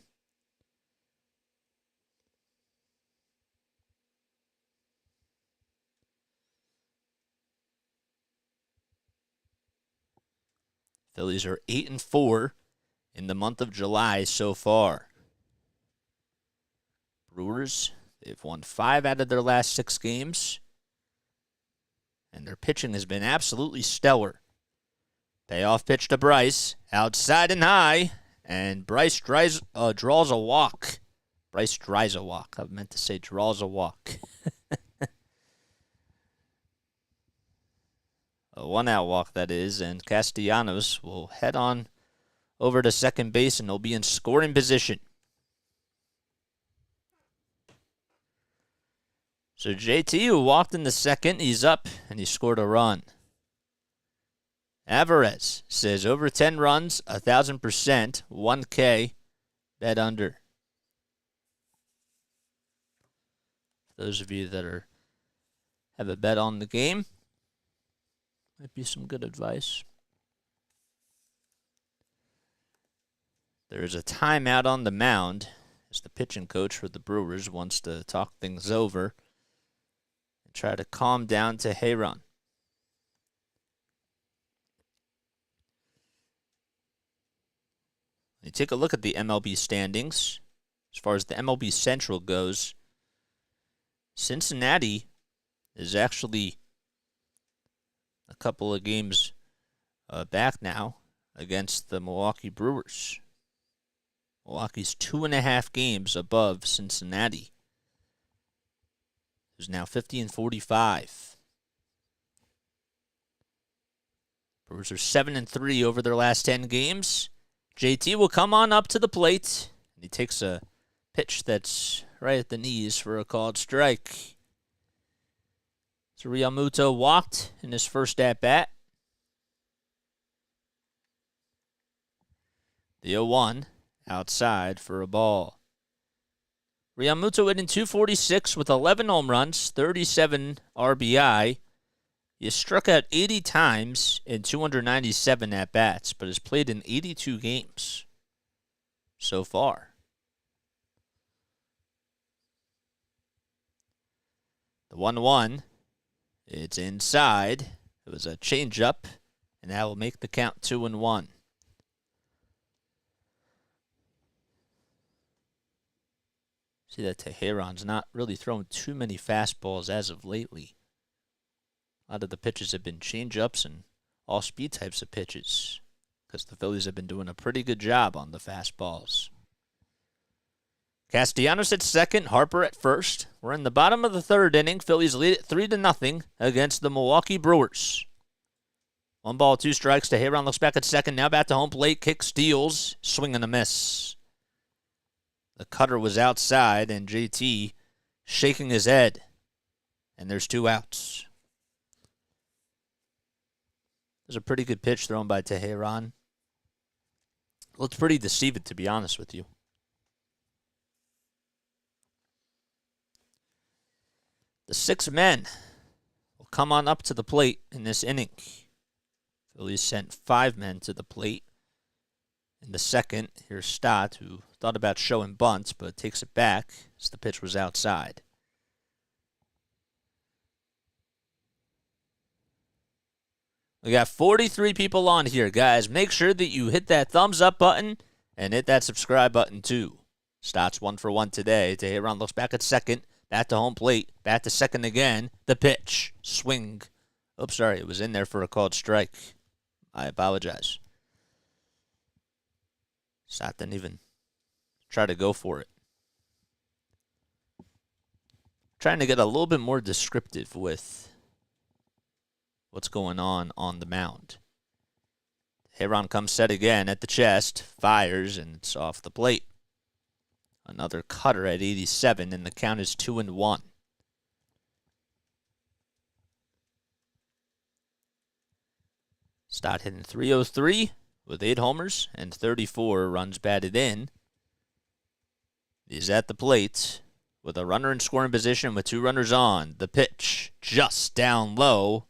Phillies are 8-4 in the month of July so far. Brewers, they've won 5 out of their last 6 games, and their pitching has been absolutely stellar. Payoff pitch to Bryce, outside and high, and Bryce draws a walk. Bryce drives a walk. I meant to say draws a walk. A 1-out walk, that is, and Castellanos will head on over to second base, and he'll be in scoring position. So JT, who walked in the second, he's up, and he scored a run. Alvarez says over 10 runs, 1,000%, 1K, bet under. Those of you that have a bet on the game, might be some good advice. There is a timeout on the mound as the pitching coach for the Brewers wants to talk things over and try to calm down Teheran. You take a look at the MLB standings. As far as the MLB Central goes, Cincinnati is actually a couple of games back now against the Milwaukee Brewers. Milwaukee's 2.5 games above Cincinnati, who's now 50-45. Brewers are 7-3 over their last 10 games. JT will come on up to the plate, and he takes a pitch that's right at the knees for a called strike. So Realmuto walked in his first at-bat. The 0-1 outside for a ball. Realmuto hitting .246 with 11 home runs, 37 RBI. He struck out 80 times in 297 at-bats, but has played in 82 games so far. The 1-1, it's inside. It was a changeup, and that will make the count 2-1. See that Teheran's not really throwing too many fastballs as of lately. A lot of the pitches have been change-ups and all-speed types of pitches because the Phillies have been doing a pretty good job on the fastballs. Castellanos at second, Harper at first. We're in the bottom of the third inning. Phillies lead it 3-0 against the Milwaukee Brewers. 1 ball, 2 strikes. Teheran looks back at second. Now back to home plate. Kick, steals. Swing and a miss. The cutter was outside, and JT shaking his head. And there's 2 outs. It was a pretty good pitch thrown by Teheran. Looked pretty deceiving, to be honest with you. The 6 men will come on up to the plate in this inning. Phillies sent 5 men to the plate. In the second, here's Stott, who thought about showing bunts, but takes it back as the pitch was outside. We got 43 people on here, guys. Make sure that you hit that thumbs up button and hit that subscribe button, too. Stott's 1 for 1 today. Teheran looks back at second. Back to home plate. Back to second again. The pitch. Swing. Oops, sorry. It was in there for a called strike. I apologize. Stott didn't even try to go for it. Trying to get a little bit more descriptive with what's going on the mound. Teheran comes set again at the chest. Fires, and it's off the plate. Another cutter at 87, and the count is 2-1. Stott hitting .303 with 8 homers and 34 runs batted in. He's at the plate with a runner in scoring position with 2 runners on. The pitch just down low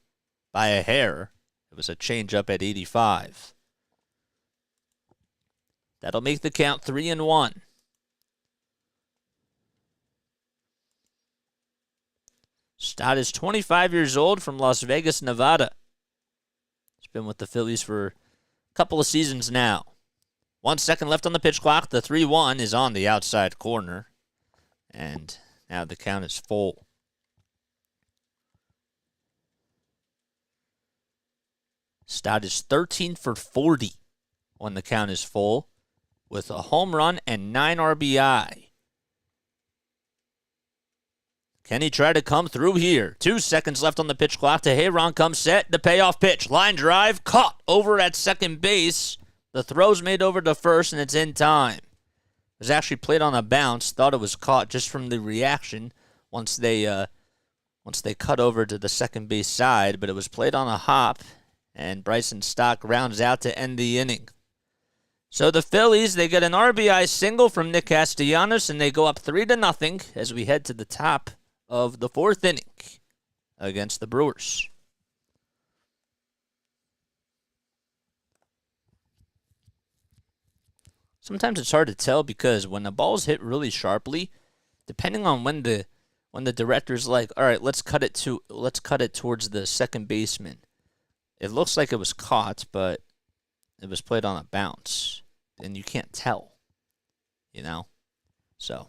by a hair. It was a changeup at 85. That'll make the count 3-1. Stott is 25 years old from Las Vegas, Nevada. He's been with the Phillies for a couple of seasons now. 1 second left on the pitch clock. The 3-1 is on the outside corner. And now the count is full. Stott is 13 for 40 when the count is full, with a home run and 9 RBI. Can he try to come through here? 2 seconds left on the pitch clock. Teheran comes set. The payoff pitch. Line drive. Caught over at second base The throw's made over to first, and it's in time. It was actually played on a bounce. Thought it was caught just from the reaction once they cut over to the second base side, but it was played on a hop, and Bryson Stott rounds out to end the inning. So the Phillies, they get an RBI single from Nick Castellanos, and they go up 3-0 as we head to the top of the fourth inning against the Brewers. Sometimes it's hard to tell because when the ball's hit really sharply, depending on when the director's like, all right, let's cut it towards the second baseman. It looks like it was caught, but it was played on a bounce, and you can't tell, So,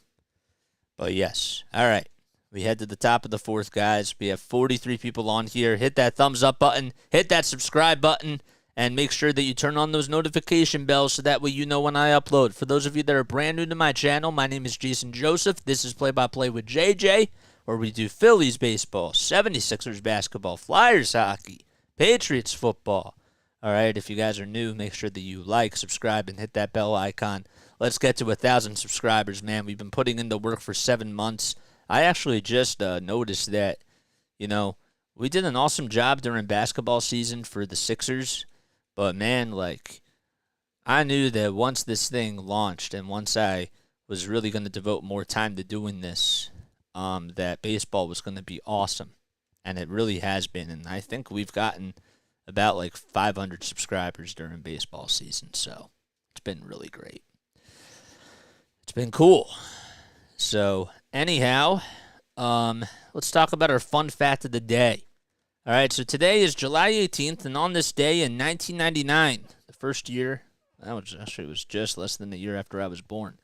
but yes, all right. We head to the top of the fourth, guys. We have 43 people on here. Hit that thumbs up button, hit that subscribe button, and make sure that you turn on those notification bells so that way you know when I upload. For those of you that are brand new to my channel, my name is Jason Joseph. This is Play-by-Play with JJ, where we do Phillies baseball, 76ers basketball, Flyers hockey, Patriots football. All right, if you guys are new, make sure that you like, subscribe, and hit that bell icon. Let's get to 1,000 subscribers, man. We've been putting in the work for 7 months. I actually just noticed that, we did an awesome job during basketball season for the Sixers. But, man, I knew that once this thing launched and once I was really going to devote more time to doing this, that baseball was going to be awesome. And it really has been. And I think we've gotten about 500 subscribers during baseball season. So it's been really great. It's been cool. So anyhow, let's talk about our fun fact of the day. All right, so today is July 18th, and on this day in 1999, the first year, it was just less than a year after I was born,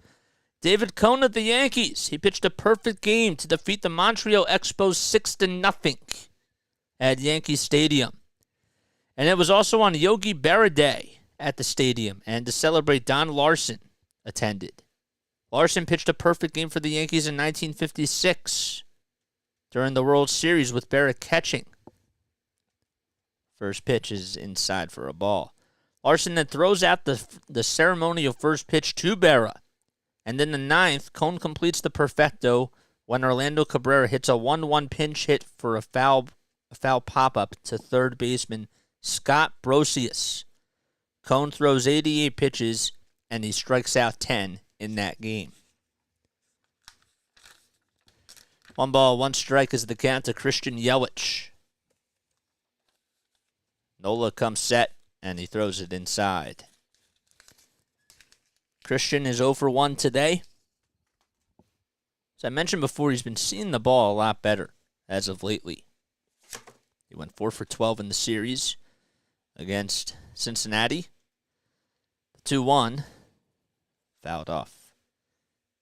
David Cone of the Yankees, he pitched a perfect game to defeat the Montreal Expos 6-0 at Yankee Stadium. And it was also on Yogi Berra Day at the stadium, and to celebrate, Don Larson attended. Larson pitched a perfect game for the Yankees in 1956 during the World Series with Berra catching. First pitch is inside for a ball. Larson then throws out the ceremonial first pitch to Berra. And then the ninth, Cone completes the perfecto when Orlando Cabrera hits a 1-1 pinch hit for a foul pop-up to third baseman Scott Brosius. Cone throws 88 pitches, and he strikes out 10 in that game. 1 ball, 1 strike is the count to Christian Yelich. Nola comes set, and he throws it inside. Christian is 0 for 1 today. As I mentioned before, he's been seeing the ball a lot better as of lately. He went 4 for 12 in the series against Cincinnati. The 2-1 fouled off.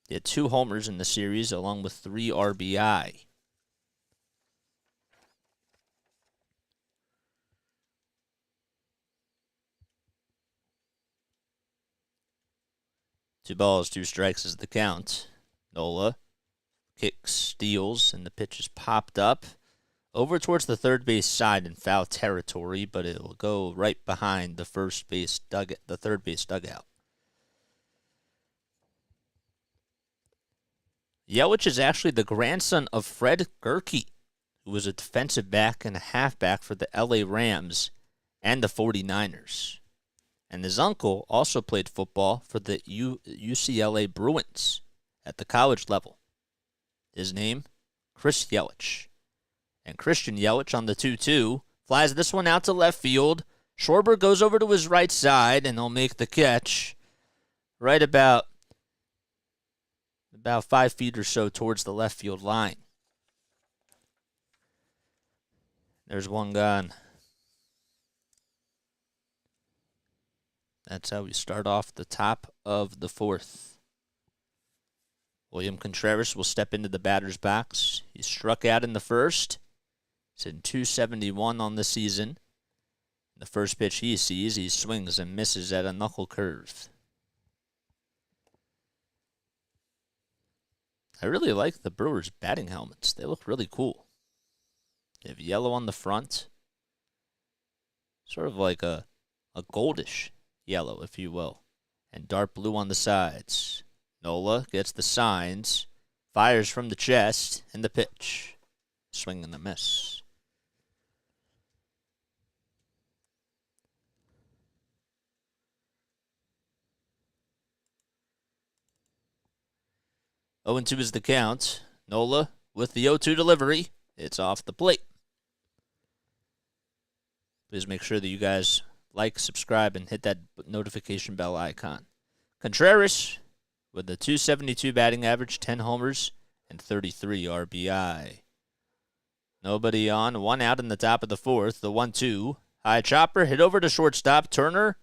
He had 2 homers in the series along with 3 RBI. Two balls, 2 strikes is the count. Nola kicks, steals, and the pitch is popped up over towards the third base side in foul territory, but it will go right behind the third base dugout. Yelich is actually the grandson of Fred Gerke, who was a defensive back and a halfback for the LA Rams and the 49ers. And his uncle also played football for the UCLA Bruins at the college level. His name, Chris Yelich. And Christian Yelich on the 2-2 flies this one out to left field. Schwarber goes over to his right side, and he'll make the catch right about 5 feet or so towards the left field line. There's one gone. That's how we start off the top of the fourth. William Contreras will step into the batter's box. He struck out in the first. He's in .271 on the season. The first pitch he sees, he swings and misses at a knuckle curve. I really like the Brewers' batting helmets. They look really cool. They have yellow on the front. Sort of like a goldish yellow, if you will, and dark blue on the sides. Nola gets the signs, fires from the chest, and the pitch. Swing and a miss. Oh, 0-2 is the count. Nola with the 0-2 delivery. It's off the plate. Please make sure that you guys like, subscribe, and hit that notification bell icon. Contreras with the .272 batting average, 10 homers, and 33 RBI. Nobody on, 1 out in the top of the 4th. The 1-2. High chopper, hit over to shortstop. Turner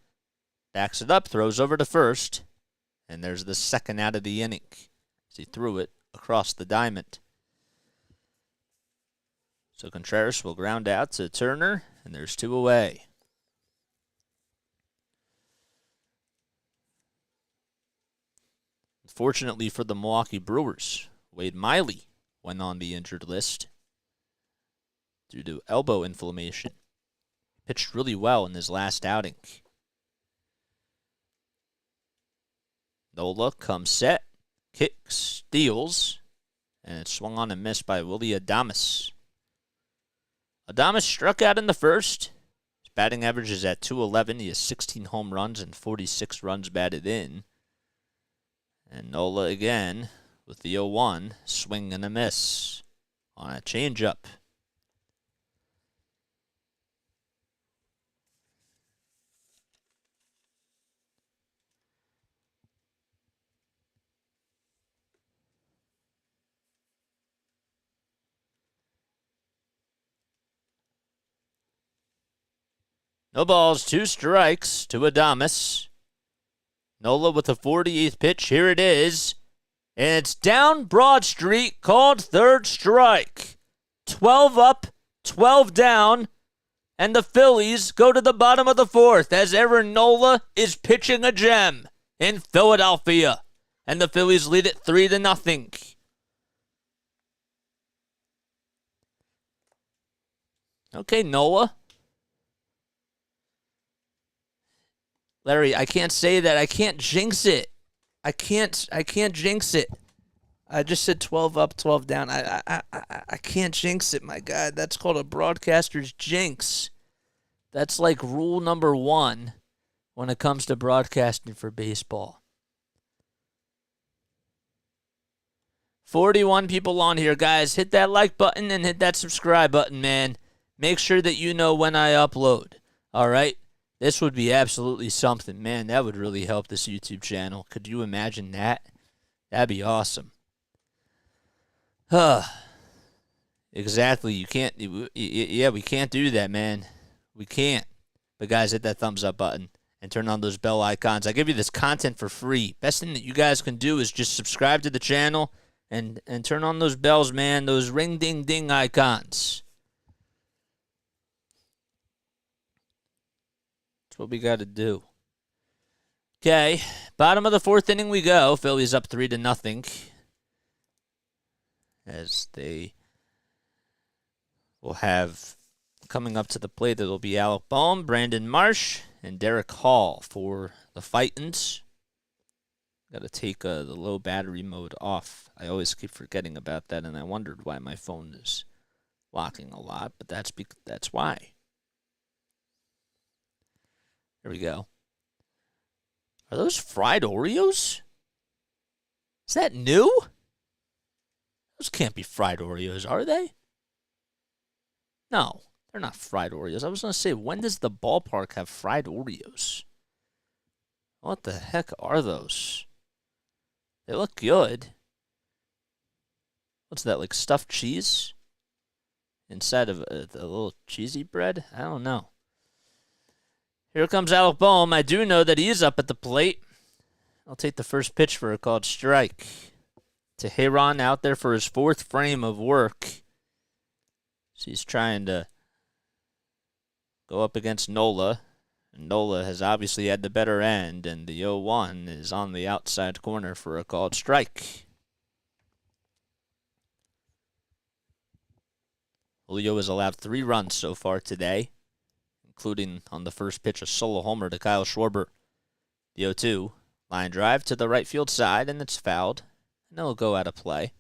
backs it up, throws over to first. And there's the 2nd out of the inning as he threw it across the diamond. So Contreras will ground out to Turner, and there's 2 away. Unfortunately for the Milwaukee Brewers, Wade Miley went on the injured list due to elbow inflammation. Pitched really well in his last outing. Nola comes set, kicks, steals, and it's swung on and missed by Willie Adames. Adames struck out in the first. His batting average is at .211. He has 16 home runs and 46 runs batted in. And Nola again with the 0-1, swing and a miss on a changeup. No balls, 2 strikes to Adames. Nola with the 48th pitch. Here it is. And it's down Broad Street, called 3rd strike. 12 up, 12 down. And the Phillies go to the bottom of the 4th as Aaron Nola is pitching a gem in Philadelphia. And the Phillies lead it 3-0. Okay, Nola. Larry, I can't say that. I can't jinx it. I can't jinx it. I just said 12 up, 12 down. I can't jinx it, my God. That's called a broadcaster's jinx. That's like rule number 1 when it comes to broadcasting for baseball. 41 people on here, guys. Hit that like button and hit that subscribe button, man. Make sure that you know when I upload. All right? This would be absolutely something. Man, that would really help this YouTube channel. Could you imagine that? That'd be awesome. Exactly. You can't. Yeah, we can't do that, man. We can't. But guys, hit that thumbs up button and turn on those bell icons. I give you this content for free. Best thing that you guys can do is just subscribe to the channel and turn on those bells, man. Those ring ding ding icons. What we got to do. Okay, bottom of the 4th inning we go. Phillies up 3-0. As they will have coming up to the plate, it'll be Alec Bohm, Brandon Marsh, and Derek Hall for the Fightins. Got to take the low battery mode off. I always keep forgetting about that, and I wondered why my phone is locking a lot, but that's why. There we go. Are those fried Oreos? Is that new? Those can't be fried Oreos, are they? No, they're not fried Oreos. I was going to say, when does the ballpark have fried Oreos? What the heck are those? They look good. What's that, like stuffed cheese? Inside of a little cheesy bread? I don't know. Here comes Alec Bohm. I do know that he is up at the plate. I'll take the first pitch for a called strike. Teheran out there for his 4th frame of work. So he's trying to go up against Nola. And Nola has obviously had the better end, and the 0-1 is on the outside corner for a called strike. Julio has allowed 3 runs so far today, including on the first pitch a solo homer to Kyle Schwarber. The 0-2. Line drive to the right field side, and it's fouled. And it'll go out of play.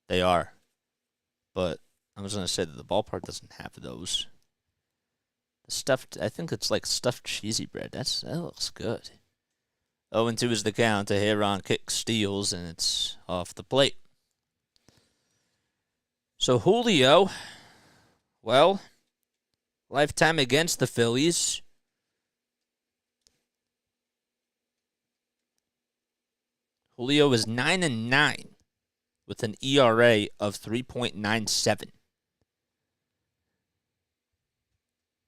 They are. But I was going to say that the ballpark doesn't have those. The stuffed, I think it's like stuffed cheesy bread. That looks good. 0-2 is the count. Teheran kicks, steals, and it's off the plate. So Julio, well, lifetime against the Phillies. Julio is 9-9 with an ERA of 3.97.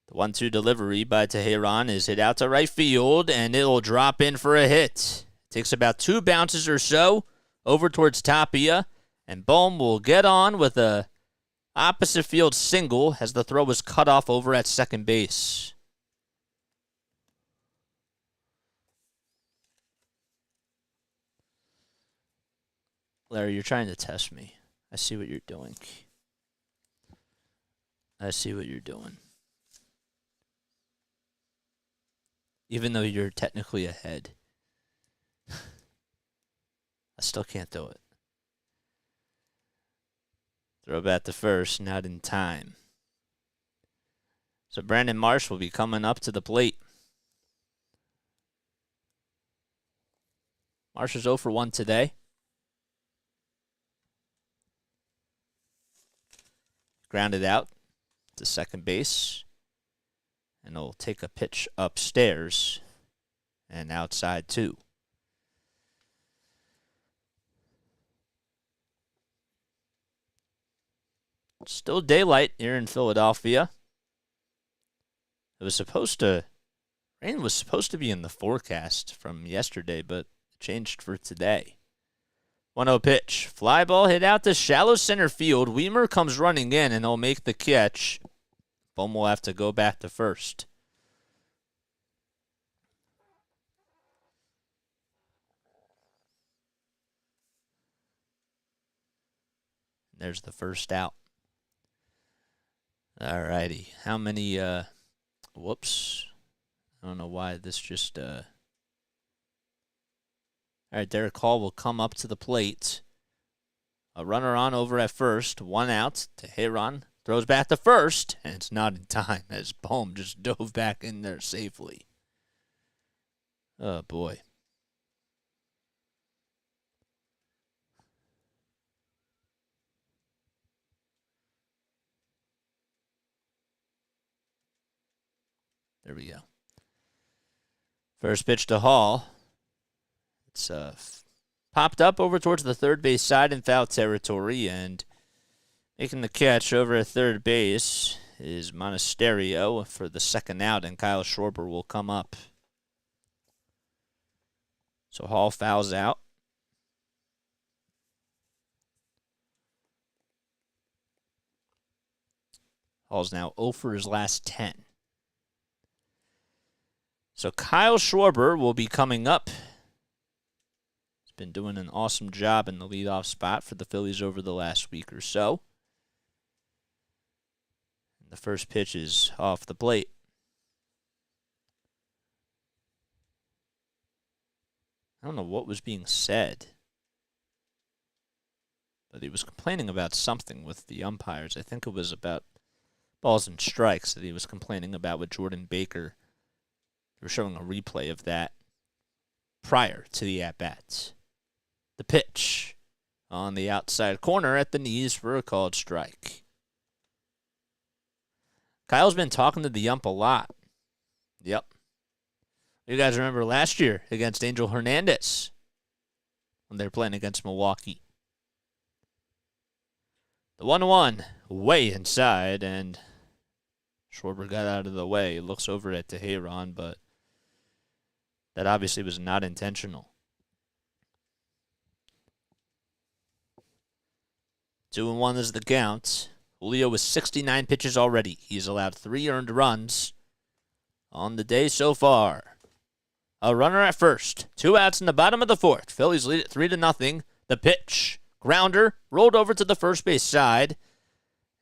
The 1-2 delivery by Teheran is hit out to right field, and it'll drop in for a hit. Takes about 2 bounces or so over towards Tapia, and Bohm will get on with a opposite field single as the throw was cut off over at second base. Larry, you're trying to test me. I see what you're doing. I see what you're doing. Even though you're technically ahead, I still can't do it. Throw back to first, not in time. So Brandon Marsh will be coming up to the plate. Marsh is 0 for 1 today. Grounded out to second base. And he'll take a pitch upstairs and outside too. Still daylight here in Philadelphia. Rain was supposed to be in the forecast from yesterday, but it changed for today. 1-0 pitch. Fly ball hit out to shallow center field. Weimer comes running in, and he'll make the catch. Bohm will have to go back to first. There's the first out. All righty. How many, whoops. I don't know why this just, all right, Derek Hall will come up to the plate. A runner on over at first. 1 out. Teheran throws back to first, and it's not in time as Bohm just dove back in there safely. Oh, boy. There we go. First pitch to Hall. It's popped up over towards the third base side in foul territory, and making the catch over at third base is Monasterio for the second out, and Kyle Schwarber will come up. So Hall fouls out. Hall's now 0 for his last 10. So Kyle Schwarber will be coming up. He's been doing an awesome job in the leadoff spot for the Phillies over the last week or so. And the first pitch is off the plate. I don't know what was being said, but he was complaining about something with the umpires. I think it was about balls and strikes that he was complaining about with Jordan Baker. They were showing a replay of that prior to the at-bats. The pitch on the outside corner at the knees for a called strike. Kyle's been talking to the ump a lot. Yep. You guys remember last year against Angel Hernandez when they were playing against Milwaukee. The 1-1 way inside, and Schwarber got out of the way. He looks over at Teheran, but that obviously was not intentional. 2-1 is the count. Julio with 69 pitches already. He's allowed 3 earned runs on the day so far. A runner at first. 2 outs in the bottom of the 4th. Phillies lead it 3-0. The pitch. Grounder rolled over to the first base side.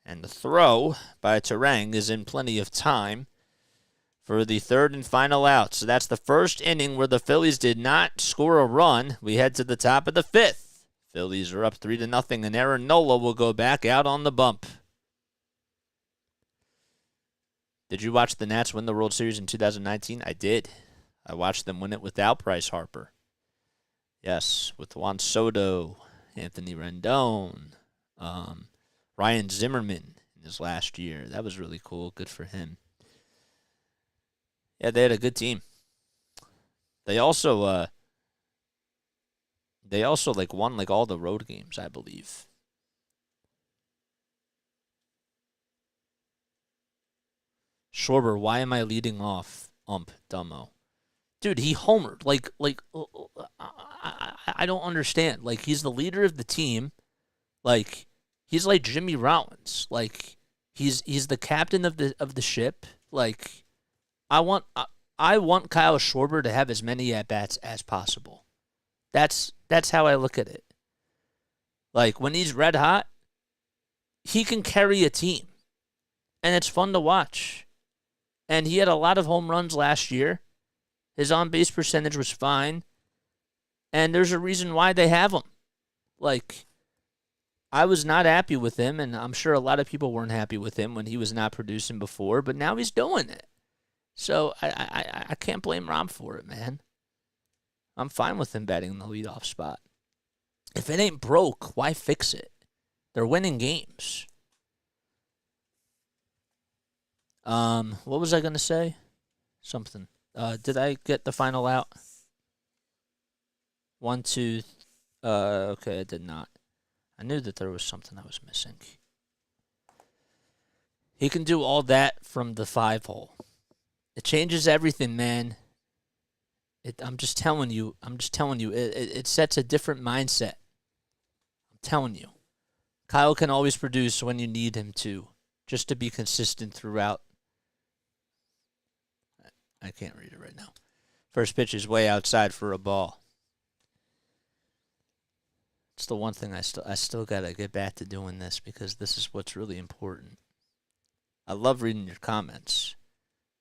And the throw by Teheran is in plenty of time. for the third and final out. So that's the first inning where the Phillies did not score a run. We head to the top of the fifth. Phillies are up 3-0, and Aaron Nola will go back out on the bump. Did you watch the Nats win the World Series in 2019? I did. I watched them win it without Bryce Harper. Yes, with Juan Soto, Anthony Rendon, Ryan Zimmerman in his last year. That was really cool. Good for him. Yeah, they had a good team. They also won all the road games, I believe. Schwarber, why am I leading off? Dumbo. Dude, he homered. I don't understand. He's the leader of the team. He's like Jimmy Rollins. He's the captain of the ship. I want Kyle Schwarber to have as many at-bats as possible. That's how I look at it. When he's red hot, he can carry a team. And it's fun to watch. And he had a lot of home runs last year. His on-base percentage was fine. And there's a reason why they have him. I was not happy with him, and I'm sure a lot of people weren't happy with him when he was not producing before, but now he's doing it. So I can't blame Rob for it, man. I'm fine with him batting in the leadoff spot. If it ain't broke, why fix it? They're winning games. What was I going to say? Something. Did I get the final out? 1, 2. Okay, I did not. I knew that there was something I was missing. He can do all that from the 5-hole. It changes everything, man. I'm just telling you. It sets a different mindset. I'm telling you. Kyle can always produce when you need him to, just to be consistent throughout. I can't read it right now. First pitch is way outside for a ball. It's the one thing I still got to get back to doing this, because this is what's really important. I love reading your comments,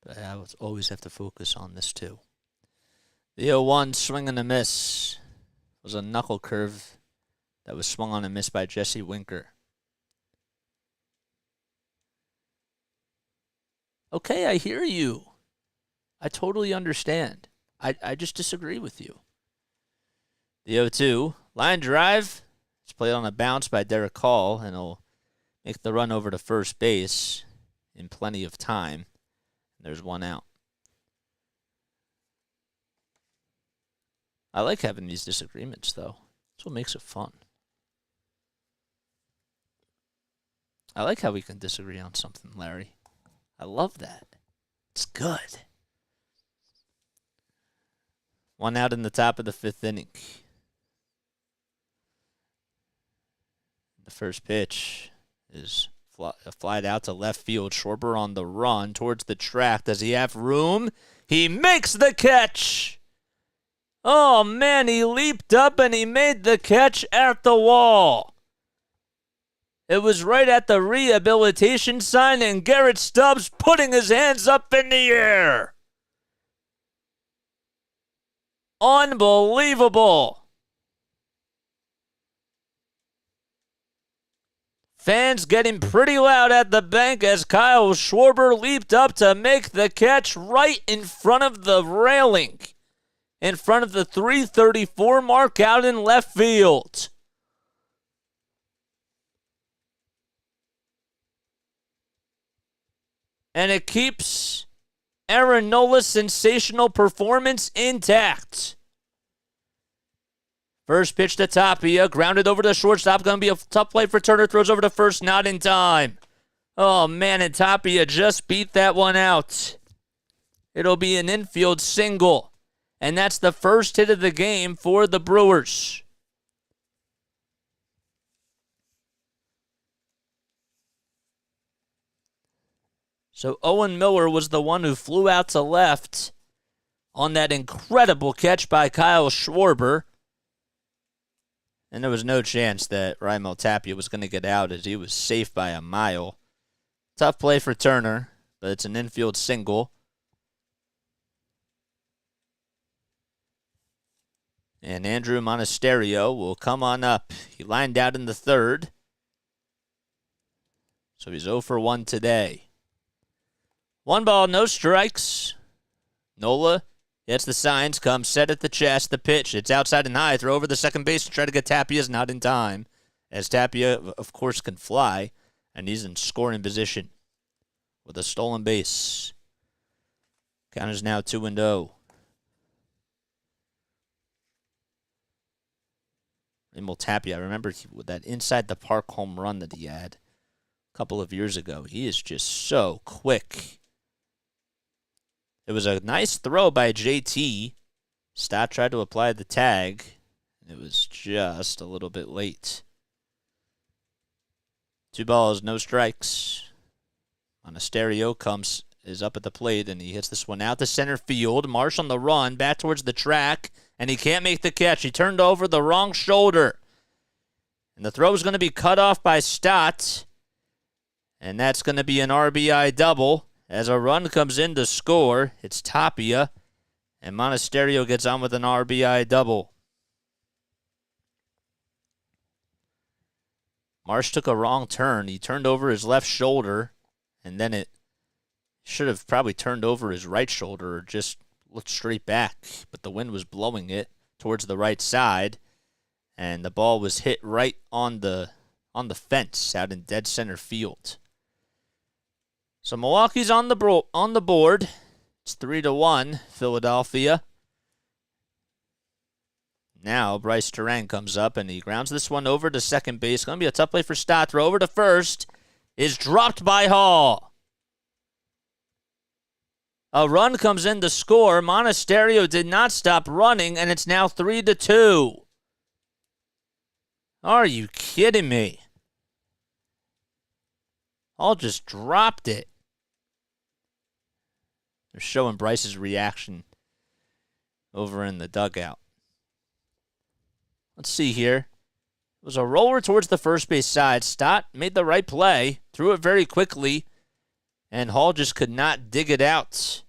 but I always have to focus on this too. The 0-1 swing and a miss was a knuckle curve that was swung on and missed by Jesse Winker. Okay, I hear you. I totally understand. I just disagree with you. The 0-2 line drive. It's played on a bounce by Derek Hall, and he'll make the run over to first base in plenty of time. There's one out. I like having these disagreements, though. That's what makes it fun. I like how we can disagree on something, Larry. I love that. It's good. One out in the top of the 5th inning. The first pitch is flied out to left field. Schwarber on the run towards the track. Does he have room? He makes the catch. Oh, man, he leaped up and he made the catch at the wall. It was right at the rehabilitation sign, and Garrett Stubbs putting his hands up in the air. Unbelievable. Fans getting pretty loud at the bank as Kyle Schwarber leaped up to make the catch right in front of the railing, in front of the 334 mark out in left field. And it keeps Aaron Nola's sensational performance intact. First pitch to Tapia, grounded over to shortstop. Going to be a tough play for Turner. Throws over to first, not in time. Oh, man, and Tapia just beat that one out. It'll be an infield single. And that's the first hit of the game for the Brewers. So Owen Miller was the one who flew out to left on that incredible catch by Kyle Schwarber. And there was no chance that Raimel Tapia was going to get out, as he was safe by a mile. Tough play for Turner, but it's an infield single. And Andrew Monasterio will come on up. He lined out in the third. So he's 0 for 1 today. 1 ball, no strikes. Nola gets the signs, comes set at the chest, the pitch. It's outside and high. Throw over the second base to try to get Tapia's not in time. As Tapia, of course, can fly. And he's in scoring position with a stolen base. Count is now 2-0. Emil Tapia, I remember with that inside the park home run that he had a couple of years ago. He is just so quick. It was a nice throw by JT. Stott tried to apply the tag. It was just a little bit late. 2 balls, no strikes. Monasterio is up at the plate, and he hits this one out to center field. Marsh on the run, back towards the track, and he can't make the catch. He turned over the wrong shoulder. And the throw is going to be cut off by Stott. And that's going to be an RBI double. As a run comes in to score, it's Tapia. And Monasterio gets on with an RBI double. Marsh took a wrong turn. He turned over his left shoulder, and then it should have probably turned over his right shoulder or just looked straight back. But the wind was blowing it towards the right side, and the ball was hit right on the fence out in dead center field. So Milwaukee's on the board. It's 3-1, Philadelphia. Now Bryce Teheran comes up, and he grounds this one over to second base. Going to be a tough play for Stott. Throw over to first is dropped by Hall. A run comes in to score. Monasterio did not stop running, and it's now 3-2. Are you kidding me? Hall just dropped it. They're showing Bryce's reaction over in the dugout. Let's see here. It was a roller towards the first base side. Stott made the right play, threw it very quickly, and Hall just could not dig it out.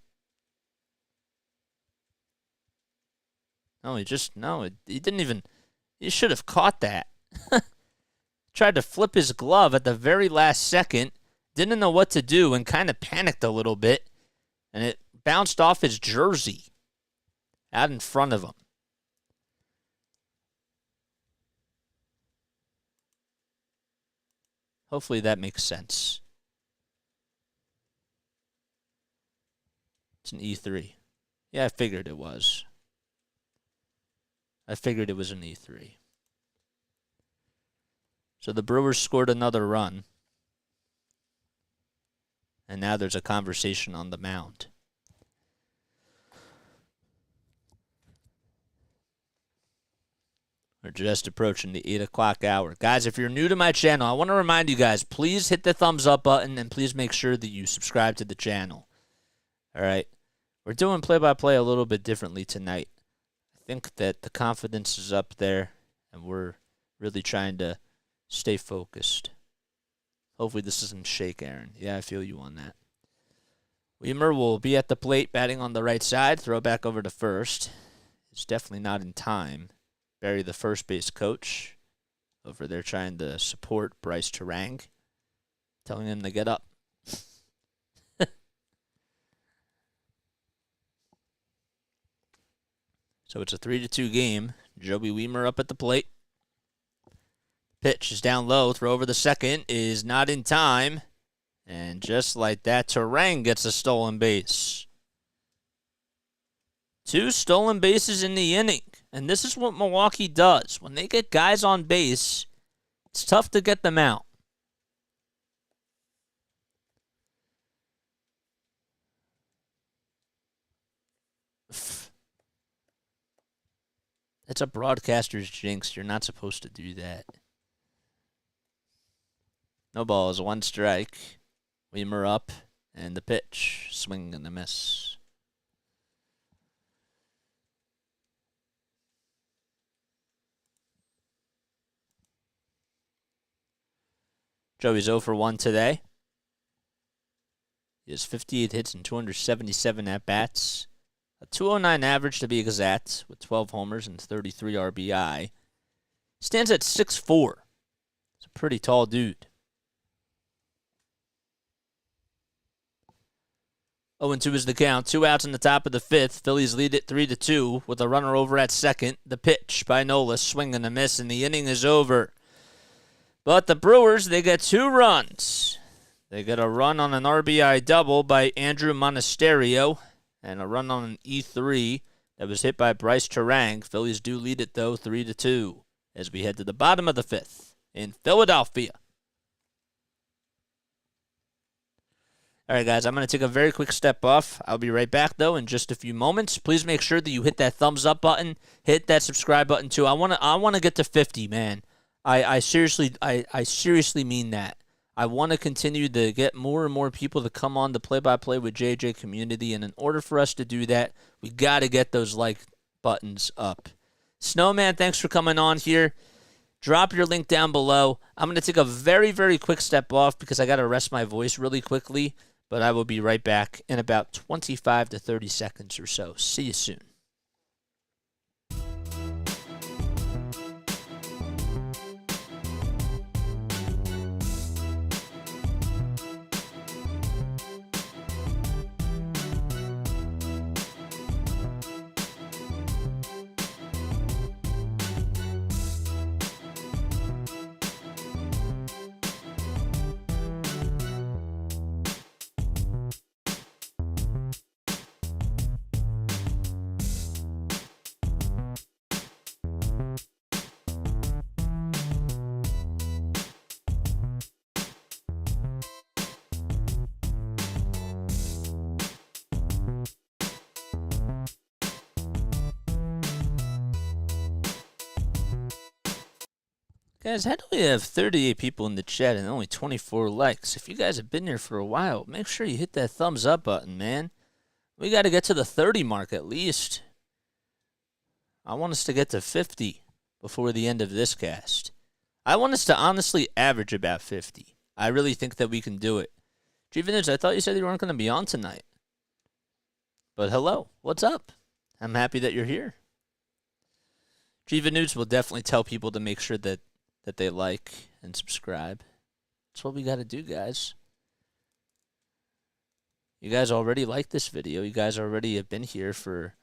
He didn't even, he should have caught that. Tried to flip his glove at the very last second, didn't know what to do, and kind of panicked a little bit, and it bounced off his jersey out in front of him. Hopefully that makes sense. It's an E3. Yeah, I figured it was. I figured it was an E3. So the Brewers scored another run. And now there's a conversation on the mound. We're just approaching the 8 o'clock hour. Guys, if you're new to my channel, I want to remind you guys, please hit the thumbs up button and please make sure that you subscribe to the channel. All right? We're doing play-by-play a little bit differently tonight. I think that the confidence is up there, and we're really trying to stay focused. Hopefully this doesn't shake, Aaron. Yeah, I feel you on that. Weimer will be at the plate, batting on the right side. Throw back over to first. It's definitely not in time. Barry, the first base coach, over there trying to support Bryce Teheran, telling him to get up. So it's a 3-2 game. Joey Weimer up at the plate. Pitch is down low. Throw over the second is not in time. And just like that, Teheran gets a stolen base. 2 stolen bases in the inning. And this is what Milwaukee does. When they get guys on base, it's tough to get them out. It's a broadcaster's jinx. You're not supposed to do that. No balls, 1 strike. Weimer up, and the pitch. Swing and a miss. Joey's 0 for 1 today. He has 58 hits and 277 at-bats. A 209 average to be exact, with 12 homers and 33 RBI. Stands at 6'4". He's a pretty tall dude. 0-2 is the count. 2 outs in the top of the fifth. Phillies lead it 3-2 with a runner over at second. The pitch by Nola, swing and a miss, and the inning is over. But the Brewers, they get 2 runs. They get a run on an RBI double by Andrew Monasterio and a run on an E3 that was hit by Bryce Teheran. Phillies do lead it, though, 3-2 as we head to the bottom of the fifth in Philadelphia. All right, guys, I'm going to take a very quick step off. I'll be right back, though, in just a few moments. Please make sure that you hit that thumbs up button, hit that subscribe button, too. I want to get to 50, man. I seriously mean that. I want to continue to get more and more people to come on the play-by-play with JJ community, and in order for us to do that, we got to get those like buttons up. Snowman, thanks for coming on here. Drop your link down below. I'm going to take a very, very quick step off because I got to rest my voice really quickly. But I will be right back in about 25 to 30 seconds or so. See you soon. Guys, how do we have 38 people in the chat and only 24 likes? If you guys have been here for a while, make sure you hit that thumbs up button, man. We got to get to the 30 mark at least. I want us to get to 50 before the end of this cast. I want us to honestly average about 50. I really think that we can do it. Juvenage, I thought you said you weren't going to be on tonight. But hello, what's up? I'm happy that you're here. Juvenage will definitely tell people to make sure that they like and subscribe. That's what we got to do, guys. You guys already like this video. You guys already have been here for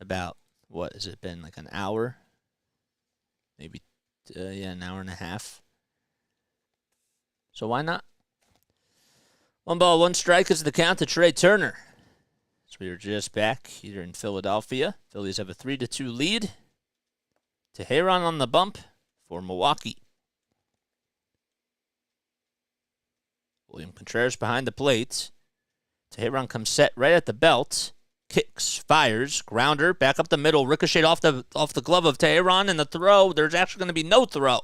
about, what has it been, like an hour? Maybe, an hour and a half. So why not? 1 ball, 1 strike is the count to Trey Turner. So we are just back here in Philadelphia. Phillies have a 3-2 lead. Teheran on the bump for Milwaukee. William Contreras behind the plate. Teheran comes set right at the belt. Kicks, fires, grounder, back up the middle, ricocheted off the glove of Teheran, and the throw, there's actually going to be no throw.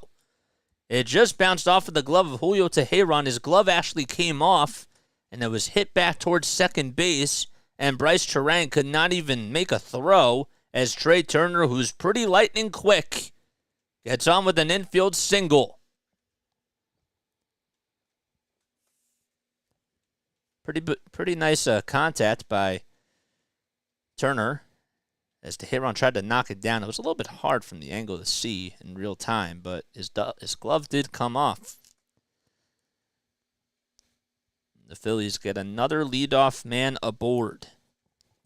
It just bounced off of the glove of Julio Teheran. His glove actually came off, and it was hit back towards second base, and Bryce Teheran could not even make a throw as Trey Turner, who's pretty lightning quick, gets on with an infield single. Pretty nice contact by Turner as Teheran tried to knock it down. It was a little bit hard from the angle to see in real time, but his glove did come off. The Phillies get another leadoff man aboard.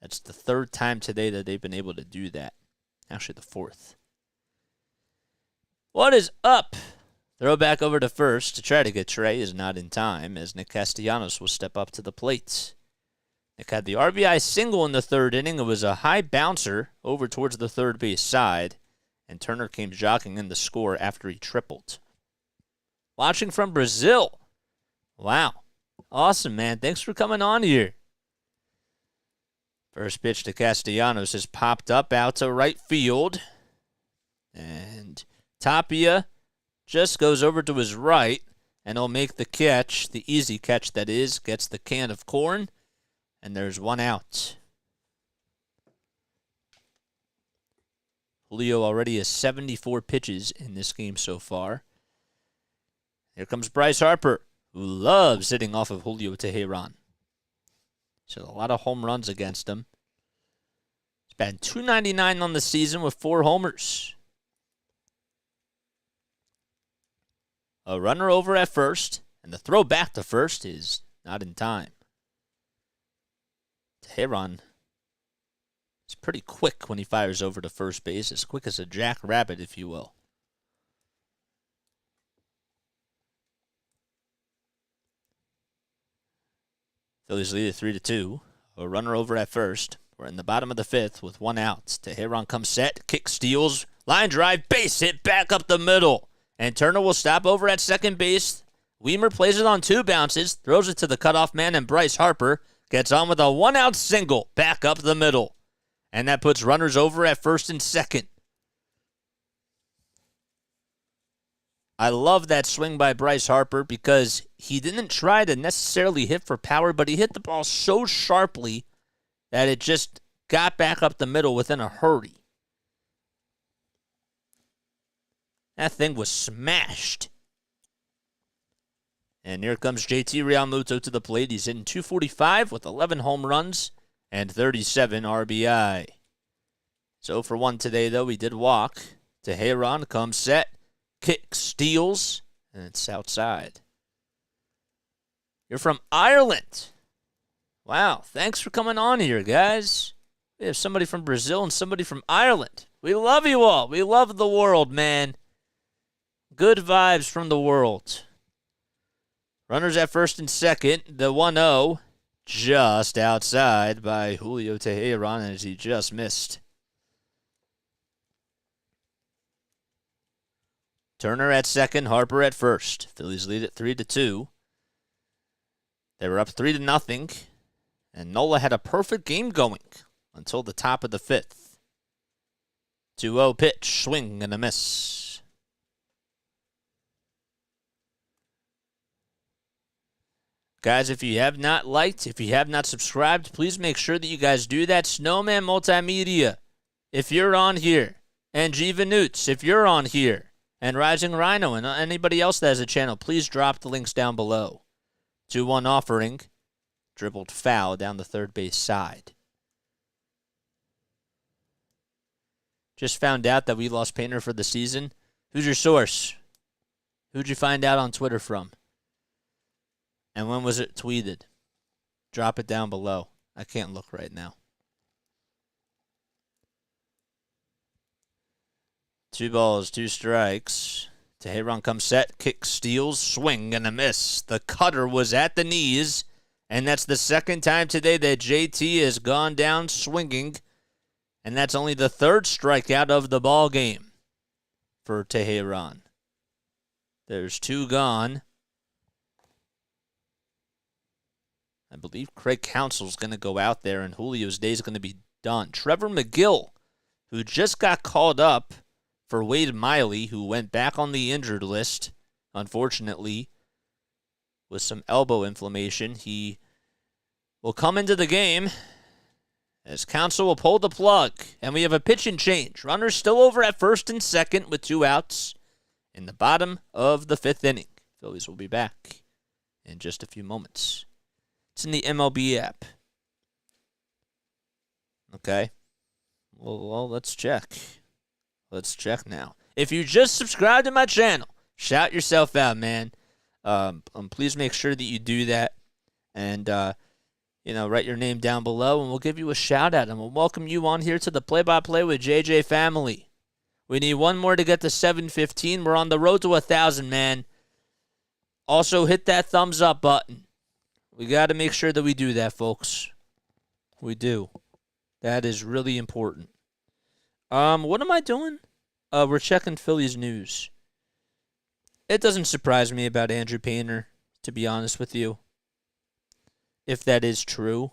That's the 3rd time today that they've been able to do that. Actually, the 4th. What is up? Throw back over to first to try to get Trey is not in time as Nick Castellanos will step up to the plate. Nick had the RBI single in the 3rd inning. It was a high bouncer over towards the third base side, and Turner came jogging in the score after he tripled. Watching from Brazil. Wow. Awesome, man. Thanks for coming on here. First pitch to Castellanos has popped up out to right field. And Tapia just goes over to his right, and he'll make the catch, the easy catch that is, gets the can of corn, and there's 1 out. Julio already has 74 pitches in this game so far. Here comes Bryce Harper, who loves hitting off of Julio Teheran. So a lot of home runs against him. He's batting .299 on the season with 4 homers. A runner over at first, and the throw back to first is not in time. Teheran is pretty quick when he fires over to first base, as quick as a jackrabbit, if you will. Phillies lead it 3-2. A runner over at first. We're in the bottom of the 5th with 1 out. Teheran comes set, kick steals, line drive, base hit back up the middle. And Turner will stop over at second base. Weimer plays it on 2 bounces, throws it to the cutoff man, and Bryce Harper gets on with a 1-out single back up the middle. And that puts runners over at first and second. I love that swing by Bryce Harper because he didn't try to necessarily hit for power, but he hit the ball so sharply that it just got back up the middle within a hurry. That thing was smashed. And here comes JT Realmuto to the plate. He's hitting .245 with 11 home runs and 37 RBI. So for 1 today, though, he did walk. Teheran comes set, kick, steals, and it's outside. You're from Ireland. Wow, thanks for coming on here, guys. We have somebody from Brazil and somebody from Ireland. We love you all. We love the world, man. Good vibes from the world. Runners at first and second. The 1-0 just outside by Julio Teheran as he just missed. Turner at second, Harper at first. Phillies lead it 3-2. They were up 3-0, and Nola had a perfect game going until the top of the 5th. 2-0 pitch, swing and a miss. Guys, if you have not liked, if you have not subscribed, please make sure that you guys do that. Snowman Multimedia, if you're on here, and Jiva Newts, if you're on here, and Rising Rhino, and anybody else that has a channel, please drop the links down below. 2-1 offering, dribbled foul down the third base side. Just found out that we lost Painter for the season. Who's your source? Who'd you find out on Twitter from? And when was it tweeted? Drop it down below. I can't look right now. 2 balls, 2 strikes. Teheran comes set, kick, steals, swing, and a miss. The cutter was at the knees, and that's the second time today that JT has gone down swinging, and that's only the 3rd strikeout of the ball game for Teheran. There's 2 gone. I believe Craig Counsell's going to go out there, and Julio's day is going to be done. Trevor McGill, who just got called up for Wade Miley, who went back on the injured list, unfortunately, with some elbow inflammation. He will come into the game as Counsell will pull the plug, and we have a pitching change. Runners still over at first and second with 2 outs in the bottom of the 5th inning. Phillies will be back in just a few moments. It's in the MLB app. Okay. Well, let's check. Let's check now. If you just subscribed to my channel, shout yourself out, man. Please make sure that you do that. And, write your name down below, and we'll give you a shout out. And we'll welcome you on here to the Play-by-Play with JJ family. We need 1 more to get to 715. We're on the road to 1,000, man. Also, hit that thumbs up button. We got to make sure that we do that, folks. We do. That is really important. What am I doing? We're checking Phillies news. It doesn't surprise me about Andrew Painter, to be honest with you, if that is true.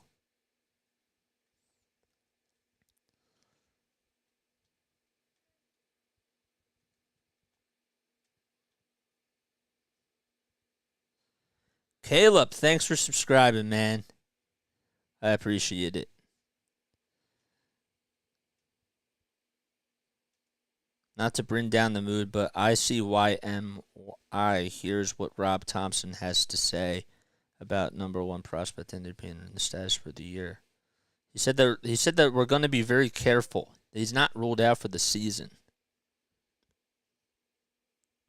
Caleb, thanks for subscribing, man. I appreciate it. Not to bring down the mood, but ICYMI, here's what Rob Thompson has to say about number 1 prospect Andrew Painter and the status for the year. He said that we're going to be very careful. He's not ruled out for the season.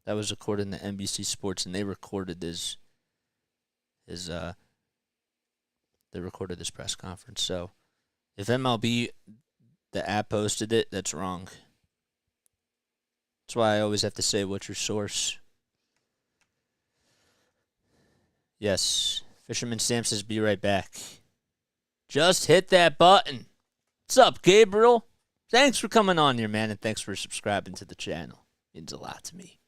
That was according to NBC Sports, and they recorded his press conference. So if MLB, the app posted it, that's wrong. That's why I always have to say, what's your source? Yes, Fisherman Sam says, be right back. Just hit that button. What's up, Gabriel? Thanks for coming on here, man, and thanks for subscribing to the channel. It means a lot to me.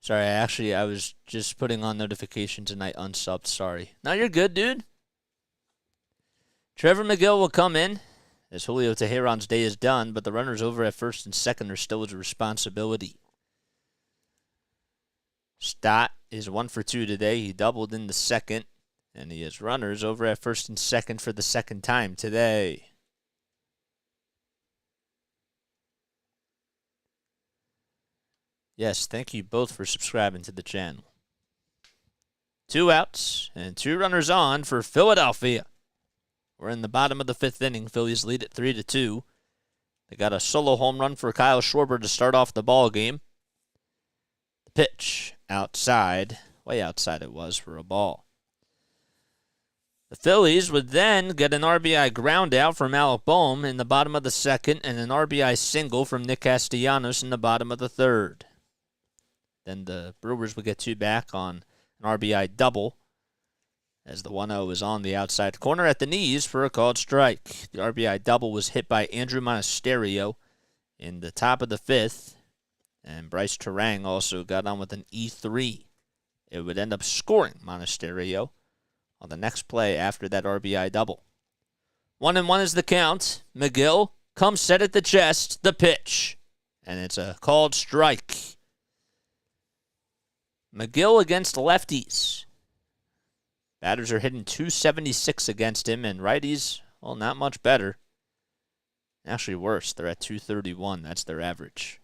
Sorry, I was just putting on notifications and I unsubbed. Sorry. No, you're good, dude. Trevor McGill will come in as Julio Teheran's day is done, but the runners over at first and second are still his responsibility. Stott is 1 for 2 today. He doubled in the second, and he has runners over at first and second for the second time today. Yes, thank you both for subscribing to the channel. 2 outs and 2 runners on for Philadelphia. We're in the bottom of the 5th inning. Phillies lead at 3-2. They got a solo home run for Kyle Schwarber to start off the ball game. The pitch outside, way outside it was for a ball. The Phillies would then get an RBI ground out from Alec Boehm in the bottom of the 2nd and an RBI single from Nick Castellanos in the bottom of the 3rd. Then the Brewers would get 2 back on an RBI double as the 1-0 is on the outside corner at the knees for a called strike. The RBI double was hit by Andrew Monasterio in the top of the 5th, and Bryce Terang also got on with an E3. It would end up scoring Monasterio on the next play after that RBI double. 1-1 is the count. McGill comes set at the chest, the pitch, and it's a called strike. McGill against lefties. Batters are hitting .276 against him, and righties, well, not much better. Actually worse. They're at .231. That's their average.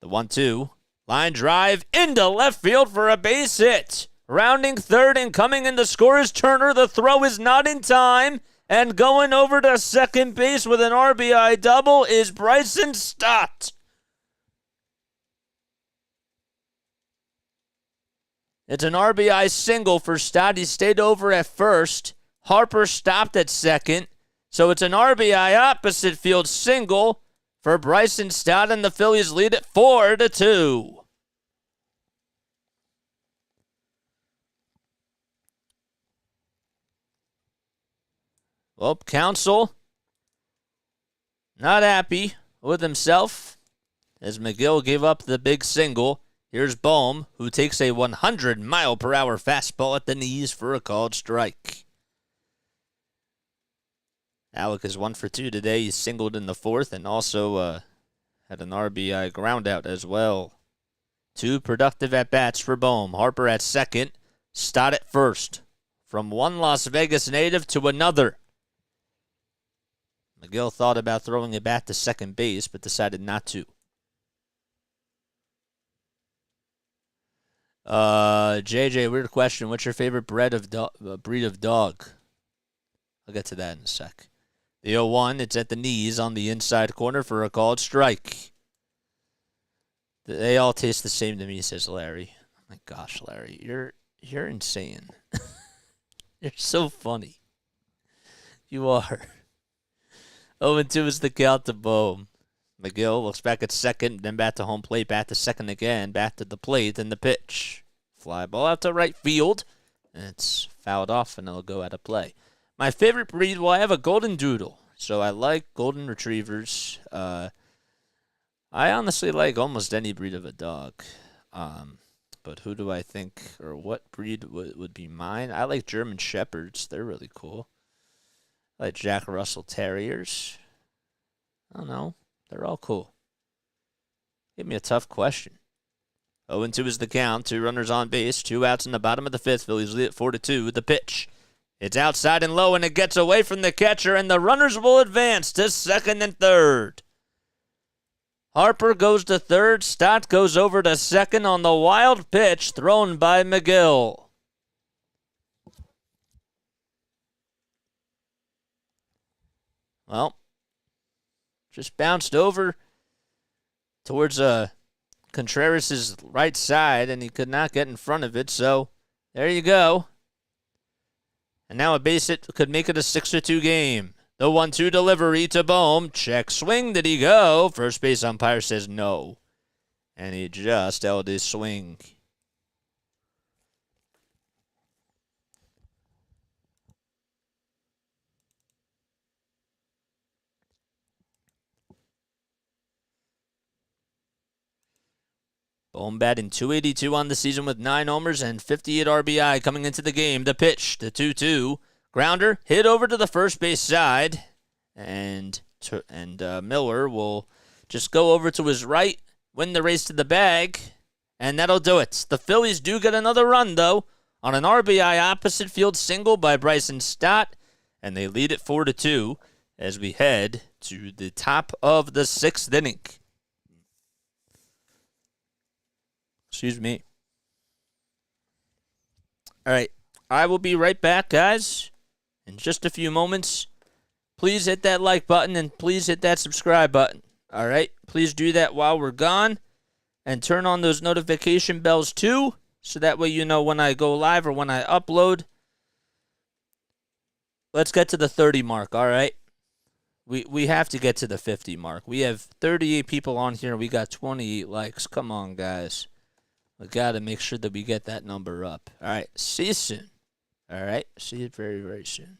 The 1-2. Line drive into left field for a base hit. Rounding third and coming in to score is Turner. The throw is not in time. And going over to second base with an RBI double is Bryson Stott. It's an RBI single for Stott. He stayed over at first. Harper stopped at second. So it's an RBI opposite field single for Bryson Stott, and the Phillies lead it 4-2. Well, Counsell not happy with himself as McGill gave up the big single. Here's Boehm, who takes a 100-mile-per-hour fastball at the knees for a called strike. Alec is 1 for 2 today. He singled in the 4th and also had an RBI groundout as well. 2 productive at-bats for Boehm. Harper at second, Stott at first. From one Las Vegas native to another. McGill thought about throwing it back to second base, but decided not to. JJ, weird question. What's your favorite breed of dog? I'll get to that in a sec. The 0-1, it's at the knees on the inside corner for a called strike. They all taste the same to me, says Larry. Oh my gosh, Larry, you're insane. You're so funny. You are. 0-2 is the count to Boehm. McGill looks back at second, then back to home plate, back to second again, back to the plate, then the pitch. Fly ball out to right field, and it's fouled off, and it'll go out of play. My favorite breed, well, I have a golden doodle, so I like golden retrievers. I honestly like almost any breed of a dog. But who do I think, or what breed would be mine? I like German Shepherds. They're really cool. I like Jack Russell Terriers. I don't know. They're all cool. Give me a tough question. 0-2 is the count. 2 runners on base. 2 outs in the bottom of the 5th. Phillies lead at 4-2. The pitch. It's outside and low, and it gets away from the catcher, and the runners will advance to second and third. Harper goes to third. Stott goes over to second on the wild pitch thrown by McGill. Well, just bounced over towards Contreras' right side, and he could not get in front of it. So there you go. And now a base hit could make it a 6-2 game. The 1-2 delivery to Bohm. Check swing. Did he go? First base umpire says no. And he just held his swing. Bohm batting .282 on the season with 9 homers and 58 RBI coming into the game. The pitch, the 2-2. Grounder hit over to the first base side. And Miller will just go over to his right, win the race to the bag, and that'll do it. The Phillies do get another run, though, on an RBI opposite field single by Bryson Stott, and they lead it 4-2 as we head to the top of the 6th inning. Excuse me. All right, I will be right back, guys, in just a few moments. Please hit that like button and please hit that subscribe button. All right, please do that while we're gone, and turn on those notification bells too, so that way you know when I go live or when I upload. Let's get to the 30 mark, all right? We have to get to the 50 mark. We have 38 people on here. We got 28 likes. Come on, guys. We got to make sure that we get that number up. All right, see you soon. All right, see you very, very soon.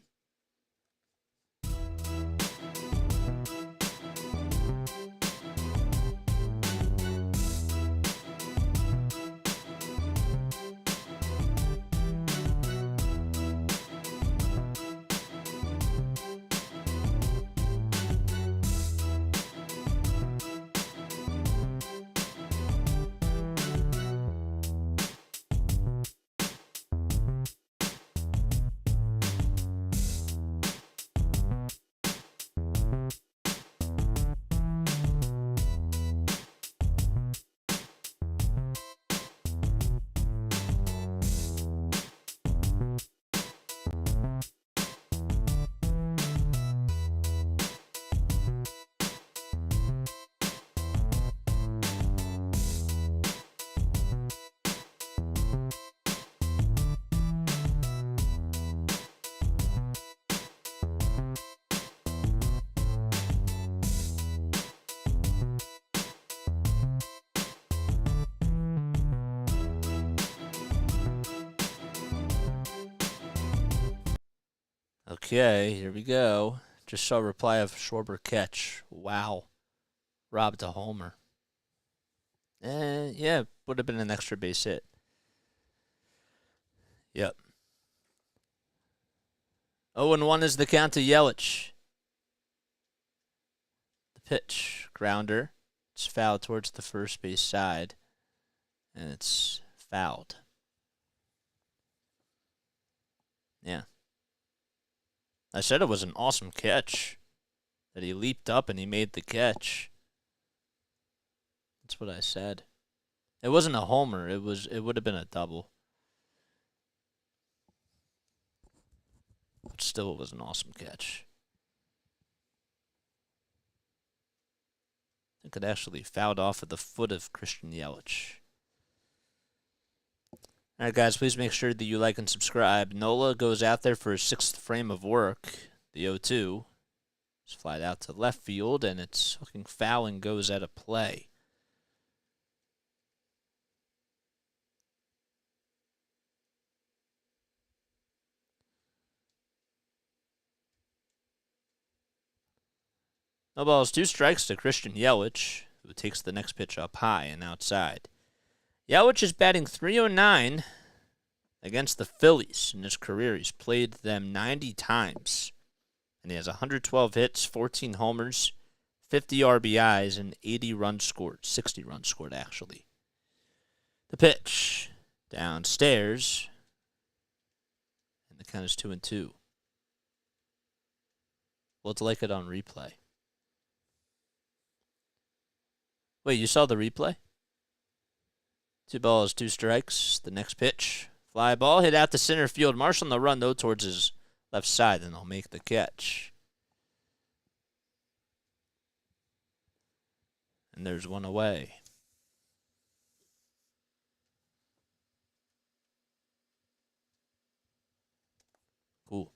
Okay, here we go. Just saw a reply of Schwarber catch. Wow. Robbed a homer. Yeah, would have been an extra base hit. Yep. 0-1 is the count to Yelich. The pitch. Grounder. It's fouled towards the first base side. And it's fouled. Yeah. I said it was an awesome catch. That he leaped up and he made the catch. That's what I said. It wasn't a homer. It would have been a double. But still, it was an awesome catch. I think it actually fouled off at the foot of Christian Yelich. All right, guys, please make sure that you like and subscribe. Nola goes out there for his 6th frame of work. The 0-2 is flied out to left field, and it's looking foul and goes out of play. No balls, 2 strikes to Christian Yelich, who takes the next pitch up high and outside. Yelich is batting .309 against the Phillies in his career. He's played them 90 times. And he has 112 hits, 14 homers, 50 RBIs, and 80 runs scored. 60 runs scored, actually. The pitch. Downstairs. And the count is 2-2. Let's like it on replay. Wait, you saw the replay? 2 balls, 2 strikes. The next pitch. Fly ball hit out to center field. Marshall on the run, though, towards his left side, and they'll make the catch. And there's one away. Cool.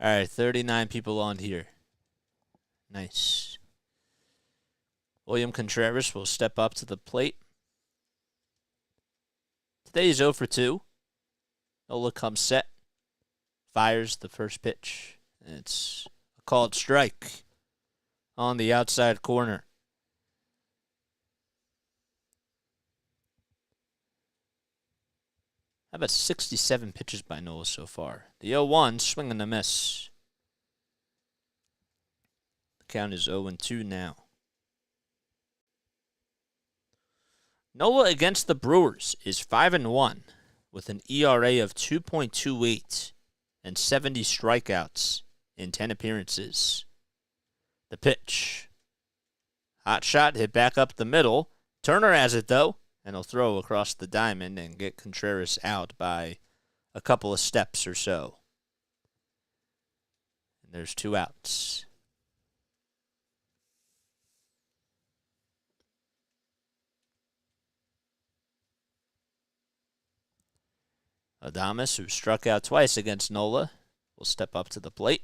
All right, 39 people on here. Nice. William Contreras will step up to the plate. Today he's 0 for 2. Nola comes set. Fires the first pitch. It's a called strike on the outside corner. How about 67 pitches by Nola so far? The 0-1, swing and a miss. The count is 0-2 now. Nola against the Brewers is 5-1 with an ERA of 2.28 and 70 strikeouts in 10 appearances. The pitch. Hot shot hit back up the middle. Turner has it though, and he'll throw across the diamond and get Contreras out by a couple of steps or so. And there's 2 outs. Adames, who struck out twice against Nola, will step up to the plate.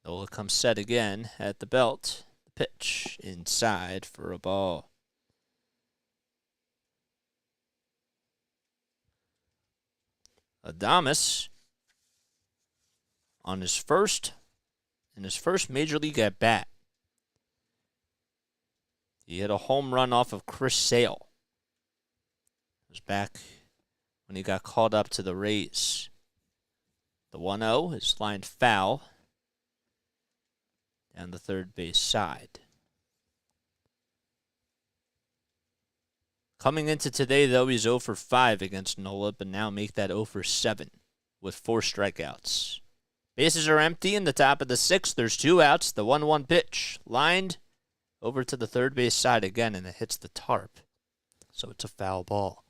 Nola comes set again at the belt. The pitch inside for a ball. Adames in his first major league at bat. He hit a home run off of Chris Sale. It was back when he got called up to the Rays. The 1-0 is lined foul down the third base side. Coming into today, though, he's 0 for 5 against Nola, but now make that 0 for 7 with 4 strikeouts. Bases are empty in the top of the 6th. There's 2 outs. The 1-1 pitch lined over to the third base side again, and it hits the tarp. So it's a foul ball.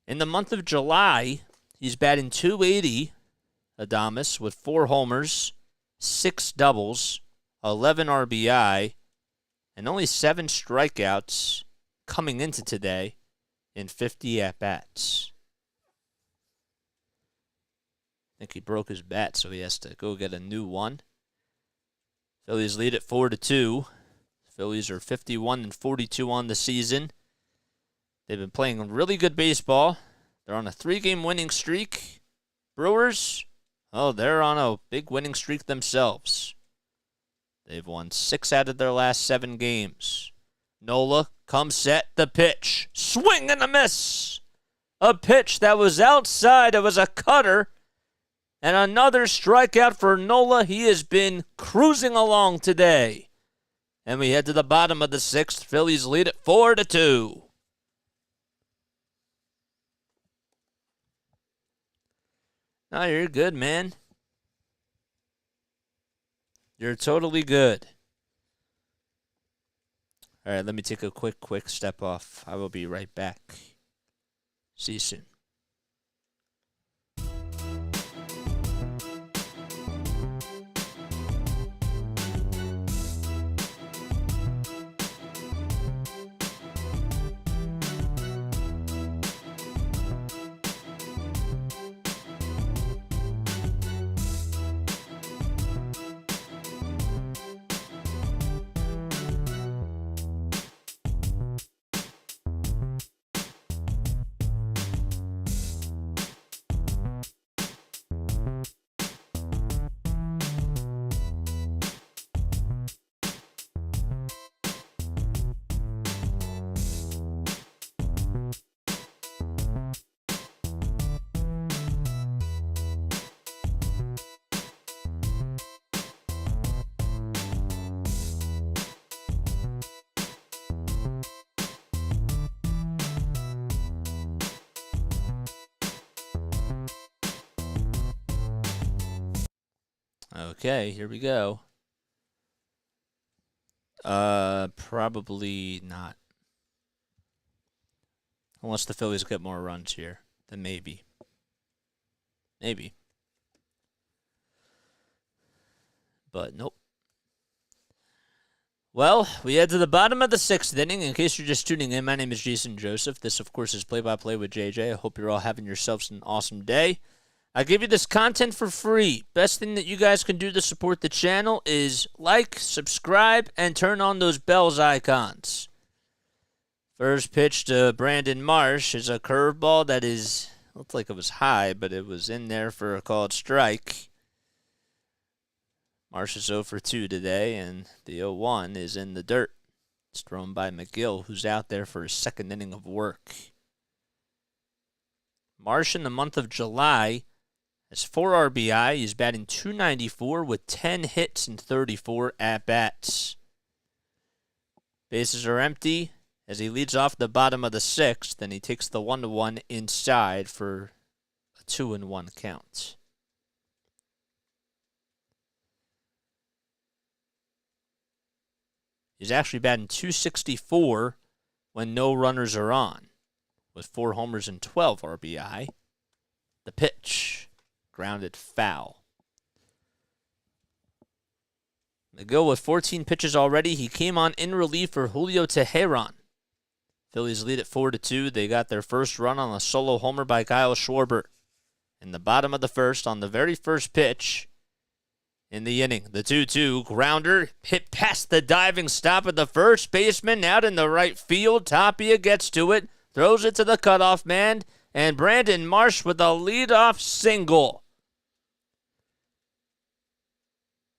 In the month of July, he's batting .280, Adames, with 4 homers, 6 doubles, 11 RBI, and only 7 strikeouts coming into today in 50 at-bats. I think he broke his bat, so he has to go get a new one. Phillies lead at 4-2. Phillies are 51-42 on the season. They've been playing really good baseball. They're on a 3-game winning streak. Brewers, they're on a big winning streak themselves. They've won 6 out of their last 7 games. Nola comes set, the pitch. Swing and a miss. A pitch that was outside. It was a cutter. And another strikeout for Nola. He has been cruising along today. And we head to the bottom of the 6th. Phillies lead at 4-2. No, you're good, man. You're totally good. All right, let me take a quick step off. I will be right back. See you soon. Okay, here we go. Probably not. Unless the Phillies get more runs here, then maybe. Maybe. But nope. Well, we head to the bottom of the 6th inning. In case you're just tuning in, my name is Jason Joseph. This, of course, is Play-by-Play with JJ. I hope you're all having yourselves an awesome day. I give you this content for free. Best thing that you guys can do to support the channel is like, subscribe, and turn on those bells icons. First pitch to Brandon Marsh is a curveball that looked like it was high, but it was in there for a called strike. Marsh is 0 for 2 today, and the 0-1 is in the dirt. It's thrown by McGill, who's out there for his 2nd inning of work. Marsh in the month of July has 4 RBI. He's batting .294 with 10 hits and 34 at-bats. Bases are empty as he leads off the bottom of the 6th, and he takes the 1-1 inside for a 2-1 count. He's actually batting .264 when no runners are on, with 4 homers and 12 RBI. The pitch, grounded foul. McGill with 14 pitches already. He came on in relief for Julio Teheran. Phillies lead at 4-2. They got their first run on a solo homer by Kyle Schwarber. In the bottom of the 1st, on the very first pitch in the inning, the 2-2 grounder hit past the diving stop of the first baseman out in the right field. Tapia gets to it, throws it to the cutoff man, and Brandon Marsh with a leadoff single.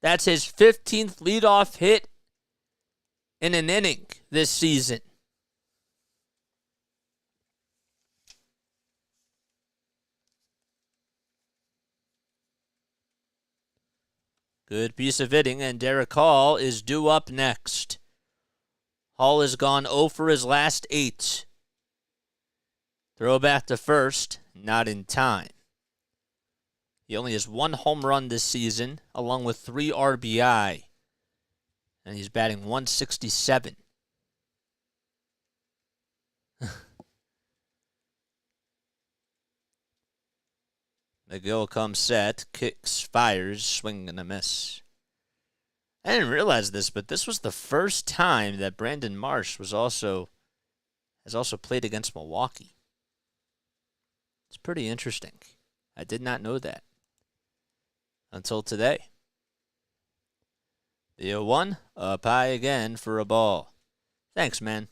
That's his 15th leadoff hit in an inning this season. Good piece of hitting, and Derek Hall is due up next. Hall has gone 0 for his last 8. Throw back to first, not in time. He only has 1 home run this season, along with 3 RBI. And he's batting .167. McGill comes set, kicks, fires, swing and a miss. I didn't realize this, but this was the first time that Brandon Marsh has also played against Milwaukee. It's pretty interesting. I did not know that until today. The 0-1, up high again for a ball. Thanks, man.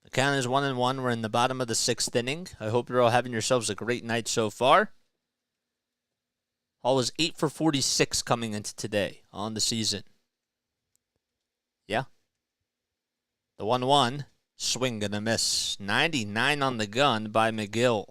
The count is 1-1. We're in the bottom of the 6th inning. I hope you're all having yourselves a great night so far. Hall is 8 for 46 coming into today on the season. Yeah. The 1-1, swing and a miss. 99 on the gun by McGill.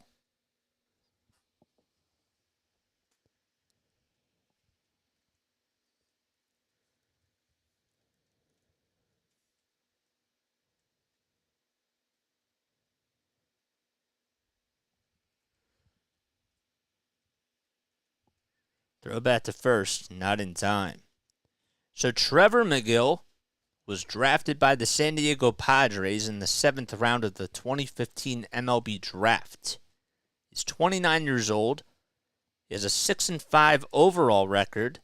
Throw back to first, not in time. So Trevor McGill was drafted by the San Diego Padres in the 7th round of the 2015 MLB Draft. He's 29 years old. He has a 6-5 overall record.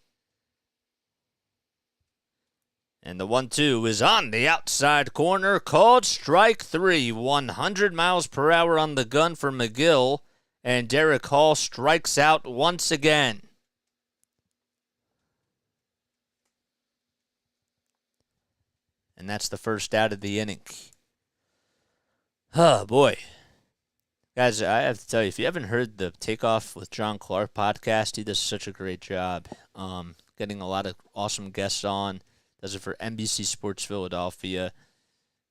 And the 1-2 is on the outside corner, called strike 3. 100 miles per hour on the gun for McGill, and Derek Hall strikes out once again. And that's the first out of the inning. Oh, boy. Guys, I have to tell you, if you haven't heard the Takeoff with John Clark podcast, he does such a great job. Getting a lot of awesome guests on. Does it for NBC Sports Philadelphia.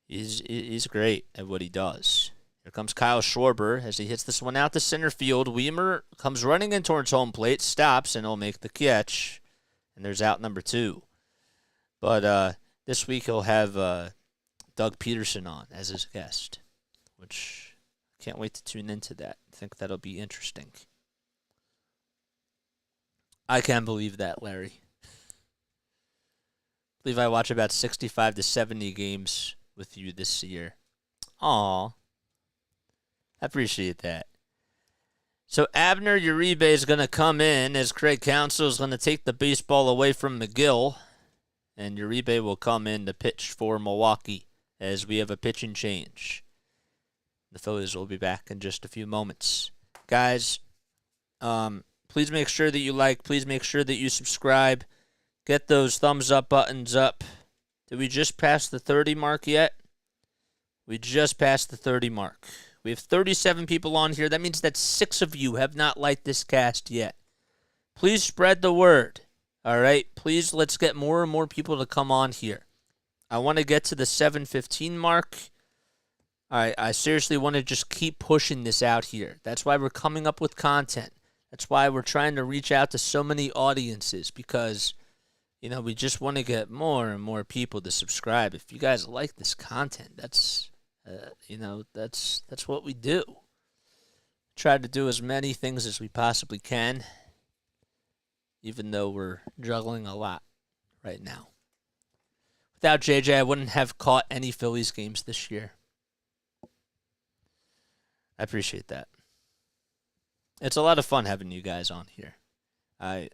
He's great at what he does. Here comes Kyle Schwarber as he hits this one out to center field. Weimer comes running in towards home plate, stops, and he'll make the catch. And there's out number 2. But this week he'll have Doug Peterson on as his guest, which I can't wait to tune into that. I think that'll be interesting. I can't believe that, Larry. I believe I watch about 65 to 70 games with you this year. Aw. I appreciate that. So Abner Uribe is going to come in as Craig Counsell is going to take the baseball away from McGill. And Uribe will come in to pitch for Milwaukee as we have a pitching change. The Phillies will be back in just a few moments. Guys, please make sure that you like. Please make sure that you subscribe. Get those thumbs up buttons up. Did we just pass the 30 mark yet? We just passed the 30 mark. We have 37 people on here. That means that 6 of you have not liked this cast yet. Please spread the word. All right? Please, let's get more and more people to come on here. I want to get to the 7:15 mark. I seriously want to just keep pushing this out here. That's why we're coming up with content. That's why we're trying to reach out to so many audiences because, you know, we just want to get more and more people to subscribe. If you guys like this content, that's what we do. Try to do as many things as we possibly can, even though we're juggling a lot right now. Without JJ, I wouldn't have caught any Phillies games this year. I appreciate that. It's a lot of fun having you guys on here. I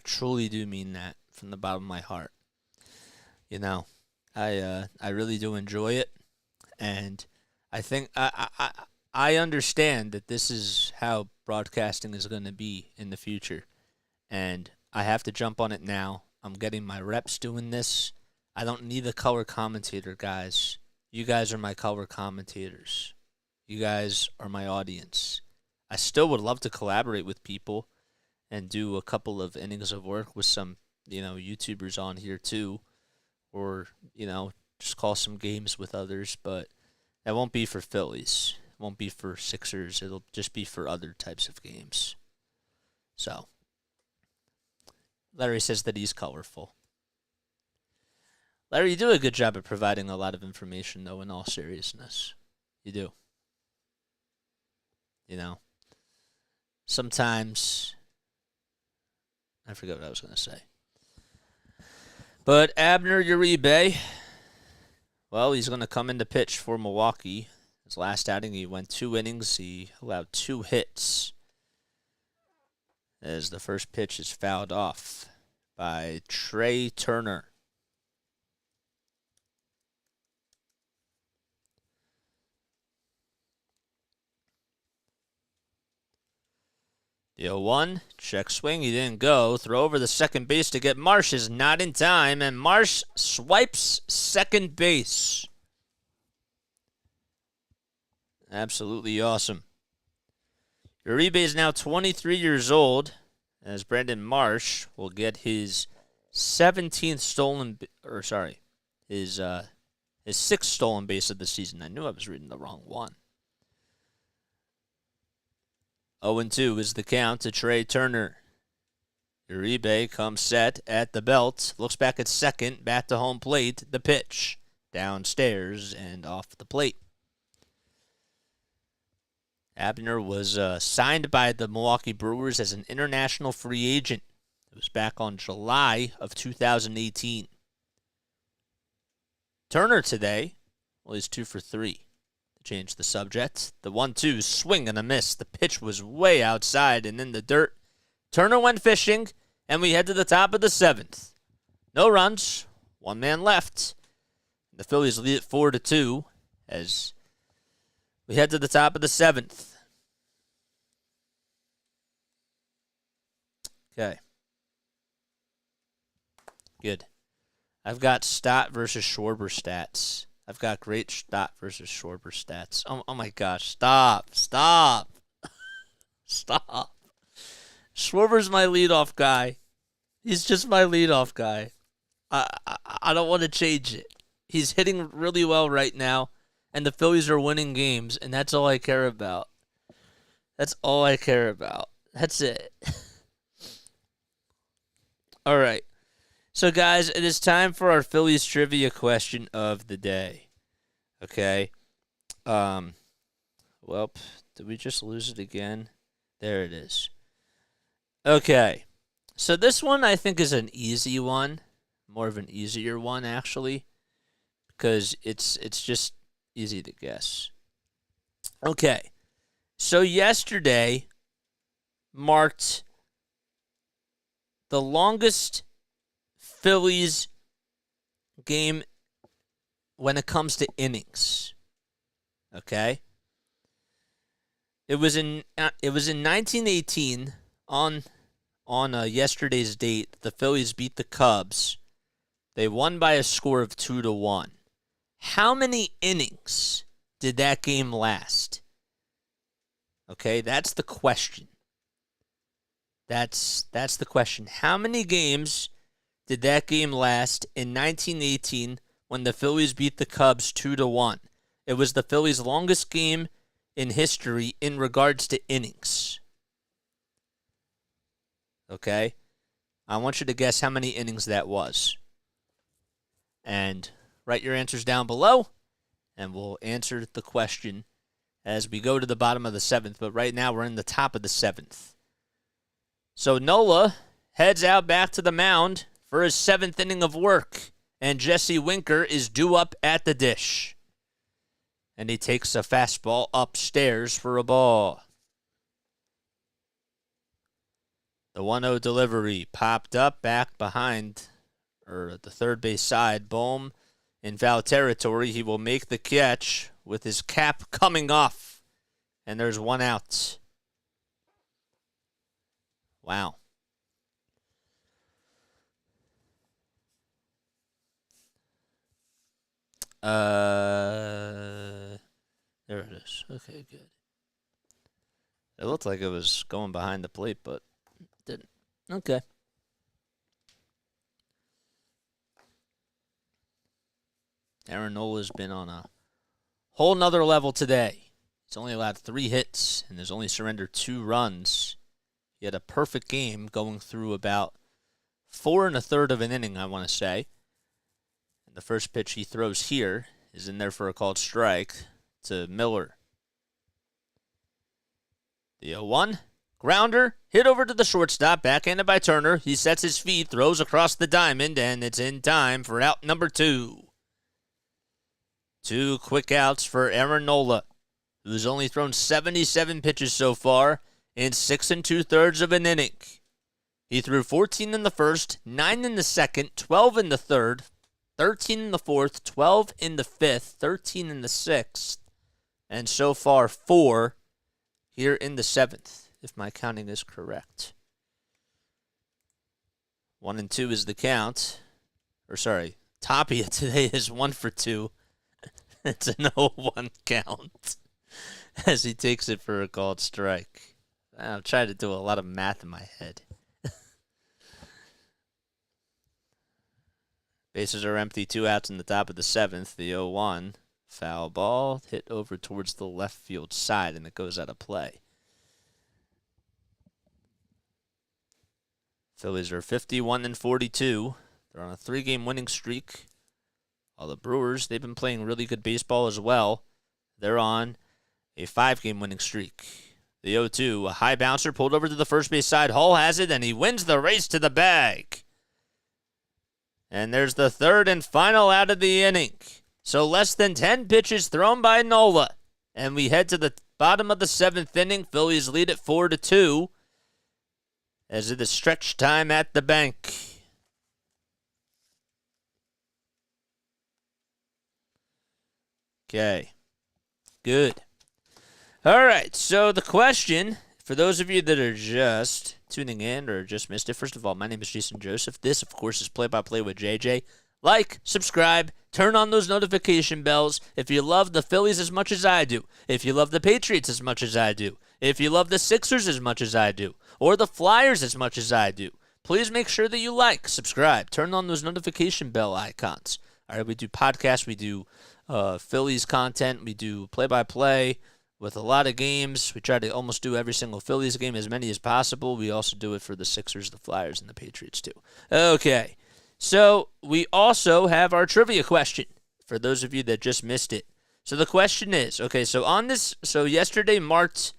truly do mean that from the bottom of my heart. You know, I really do enjoy it, and I think I understand that this is how broadcasting is going to be in the future, and I have to jump on it now. I'm getting my reps doing this. I don't need a color commentator, guys. You guys are my color commentators. You guys are my audience. I still would love to collaborate with people and do a couple of innings of work with some, YouTubers on here too, or, just call some games with others, but that won't be for Phillies. It won't be for Sixers. It'll just be for other types of games. So, Larry says that he's colorful. Larry, you do a good job at providing a lot of information, though, in all seriousness. You do. Sometimes, I forget what I was going to say. But Abner Uribe, well, he's going to come in to pitch for Milwaukee. His last outing, he went 2 innings. He allowed 2 hits as the first pitch is fouled off by Trey Turner. The 0-1, check swing, he didn't go. Throw over the second base to get Marsh is not in time, and Marsh swipes second base. Absolutely awesome. Uribe is now 23 years old, as Brandon Marsh will get his 17th his 6th stolen base of the season. I knew I was reading the wrong one. 0-2 is the count to Trey Turner. Uribe comes set at the belt, looks back at second, back to home plate, the pitch, downstairs and off the plate. Abner was signed by the Milwaukee Brewers as an international free agent. It was back on July of 2018. Turner today, well, he's 2 for 3. Change the subject. The 1-2 swing and a miss. The pitch was way outside and in the dirt. Turner went fishing, and we head to the top of the 7th. No runs, 1 man left. The Phillies lead it 4-2 as we head to the top of the 7th. Okay. Good. I've got Stott versus Schwarber stats. I've got great Stott versus Schwarber stats. Oh my gosh. Stop. Schwarber's my leadoff guy. He's just my leadoff guy. I don't want to change it. He's hitting really well right now, and the Phillies are winning games, and that's all I care about. That's it. All right. So, guys, it is time for our Phillies trivia question of the day. Okay. Well, did we just lose it again? There it is. Okay. So this one I think is an easy one. More of an easier one, actually. Because it's just easy to guess. Okay. So yesterday marked the longest Phillies game when it comes to innings. Okay? It was in 1918 on yesterday's date. The Phillies beat the Cubs. They won by a score of 2-1. How many innings did that game last? Okay, that's the question. That's the question. How many games did that game last in 1918 when the Phillies beat the Cubs 2-1? It was the Phillies' longest game in history in regards to innings. Okay? I want you to guess how many innings that was. And write your answers down below, and we'll answer the question as we go to the bottom of the 7th. But right now we're in the top of the 7th. So Nola heads out back to the mound for his 7th inning of work, and Jesse Winker is due up at the dish. And he takes a fastball upstairs for a ball. The 1-0 delivery popped up back behind, or the third base side. Bohm in foul territory. He will make the catch with his cap coming off. And there's one out. Wow. There it is. Okay, good. It looked like it was going behind the plate, but it didn't. Okay. Aaron Nola has been on a whole nother level today. He's only allowed 3 hits and has only surrendered 2 runs. He had a perfect game going through about 4 1/3 of an inning, I want to say. And the first pitch he throws here is in there for a called strike to Miller. The 0-1. Grounder, hit over to the shortstop, backhanded by Turner. He sets his feet, throws across the diamond, and it's in time for out number 2. 2 quick outs for Aaron Nola, who's only thrown 77 pitches so far in 6 2/3 of an inning. He threw 14 in the first, 9 in the second, 12 in the third, 13 in the fourth, 12 in the fifth, 13 in the sixth, and so far 4 here in the 7th, if my counting is correct. 1 and 2 is the count. Tapia today is 1 for 2. It's an 0-1 count as he takes it for a called strike. I'm trying to do a lot of math in my head. Bases are empty, 2 outs in the top of the 7th. The 0-1 foul ball hit over towards the left field side, and it goes out of play. Phillies are 51-42. They're on a 3-game winning streak. While the Brewers, they've been playing really good baseball as well. They're on a 5-game winning streak. The 0-2, a high bouncer pulled over to the first base side. Hall has it, and he wins the race to the bag. And there's the 3rd and final out of the inning. So less than 10 pitches thrown by Nola. And we head to the bottom of the 7th inning. Phillies lead it 4-2 as it is stretch time at the bank. Okay, good. All right, so the question, for those of you that are just tuning in or just missed it, first of all, my name is Jason Joseph. This, of course, is Play-by-Play with JJ. Like, subscribe, turn on those notification bells if you love the Phillies as much as I do, if you love the Patriots as much as I do, if you love the Sixers as much as I do, or the Flyers as much as I do. Please make sure that you like, subscribe, turn on those notification bell icons. All right, we do podcasts, we do Phillies content, we do play-by-play with a lot of games. We try to almost do every single Phillies game, as many as possible. We also do it for the Sixers, the Flyers, and the Patriots too. Okay, so we also have our trivia question for those of you that just missed it. So the question is, okay, so yesterday marked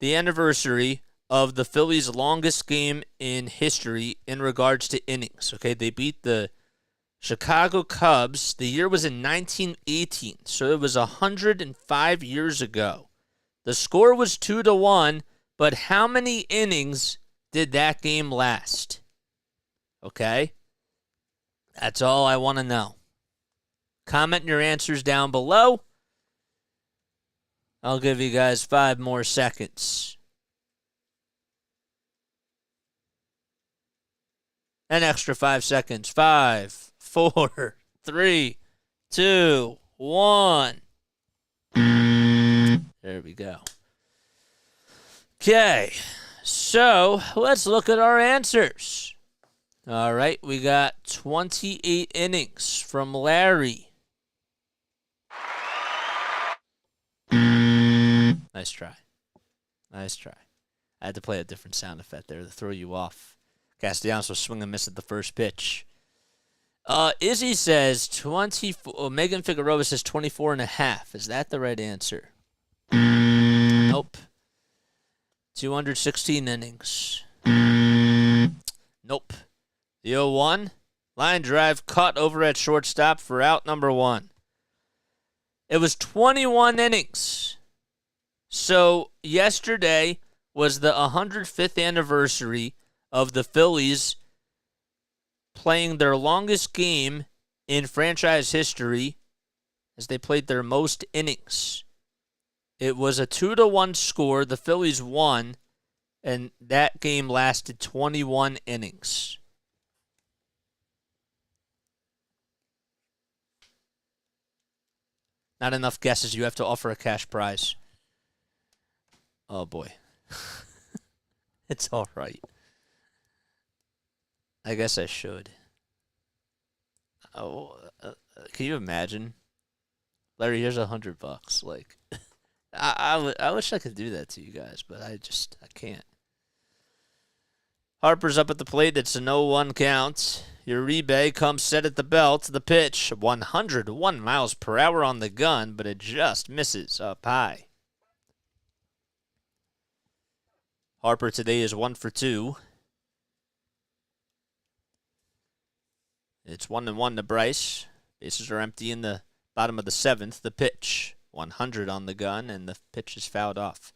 the anniversary of the Phillies' longest game in history in regards to innings. Okay, they beat the Chicago Cubs, the year was in 1918, so it was 105 years ago. The score was 2-1, but how many innings did that game last? Okay? That's all I want to know. Comment your answers down below. I'll give you guys 5 more seconds. An extra 5 seconds. 5, 4, 3, 2, 1. There we go. Okay, so let's look at our answers. All right, we got 28 innings from Larry. Nice try. Nice try. I had to play a different sound effect there to throw you off. Castellanos was swing and miss at the first pitch. Izzy says 24. Megan Figueroa says 24.5. Is that the right answer? Nope. 216 innings. Nope. The 0-1. Line drive caught over at shortstop for out number 1. It was 21 innings. So yesterday was the 105th anniversary of the Phillies playing their longest game in franchise history as they played their most innings. It was a 2-1 score. The Phillies won, and that game lasted 21 innings. Not enough guesses. You have to offer a cash prize. Oh, boy. It's all right. I guess I should. Oh, can you imagine? Larry, here's $100. Like, I wish I could do that to you guys, but I can't. Harper's up at the plate. It's an 0-1 count. Uribe comes set at the belt. The pitch, 101 miles per hour on the gun, but it just misses up high. Harper today is 1 for 2. It's 1-1 to Bryce. Bases are empty in the bottom of the 7th. The pitch, 100 on the gun, and the pitch is fouled off.